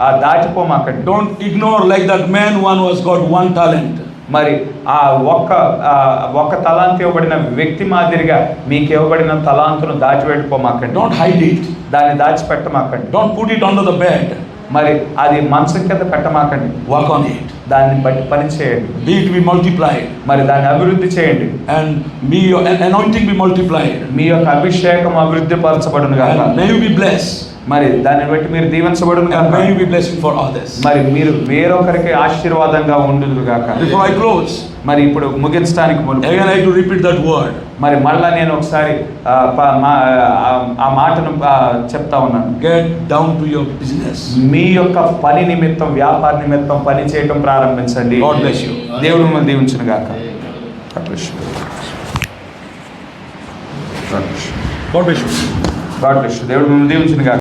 ఆ దాటిపోమాకండి. Don't ignore like that man one who has got one talent. మరి ఆ ఒక్క తలాంతు ఇవ్వబడిన వ్యక్తి మాదిరిగా మీకు ఇవ్వబడిన తలాంతును దాచిపెట్టుకోమాకండి. Don't hide it. దాన్ని దాచిపెట్టమాకండి. Don't put it under the bed. మరి అది మంచం కింద పెట్టమాకండి. Work on it. దాన్ని బట్టి పని చేయండి. Be it be multiplied. మరి దాన్ని అభివృద్ధి చేయండి. And may your anointing be multiplied. మీ యొక్క అభిషేకం అభివృద్ధి పరచబడును గాక. And may you be blessed. మరి దాన్ని బట్టి మీరు దీవించబడును And గాక. may you be blessing for others. మరి మీరు వేరొకరికి ఆశీర్వాదంగా ఉండును గాక. Before I close, మరి ఇప్పుడు ముగించడానికి ముందు again I like to repeat that word. మరి మళ్ళా నేను ఒకసారి ఆ మాటను చెప్తా ఉన్నాను. Get down to your business. మీ యొక్క పని నిమిత్తం, వ్యాపార నిమిత్తం పని చేయటం ప్రారంభించండి. God bless you. దేవుడు మిమ్మల్ని దీవించును గాక. God bless you. God bless you. దేవుడు మిమ్మల్ని దీవించును గాక.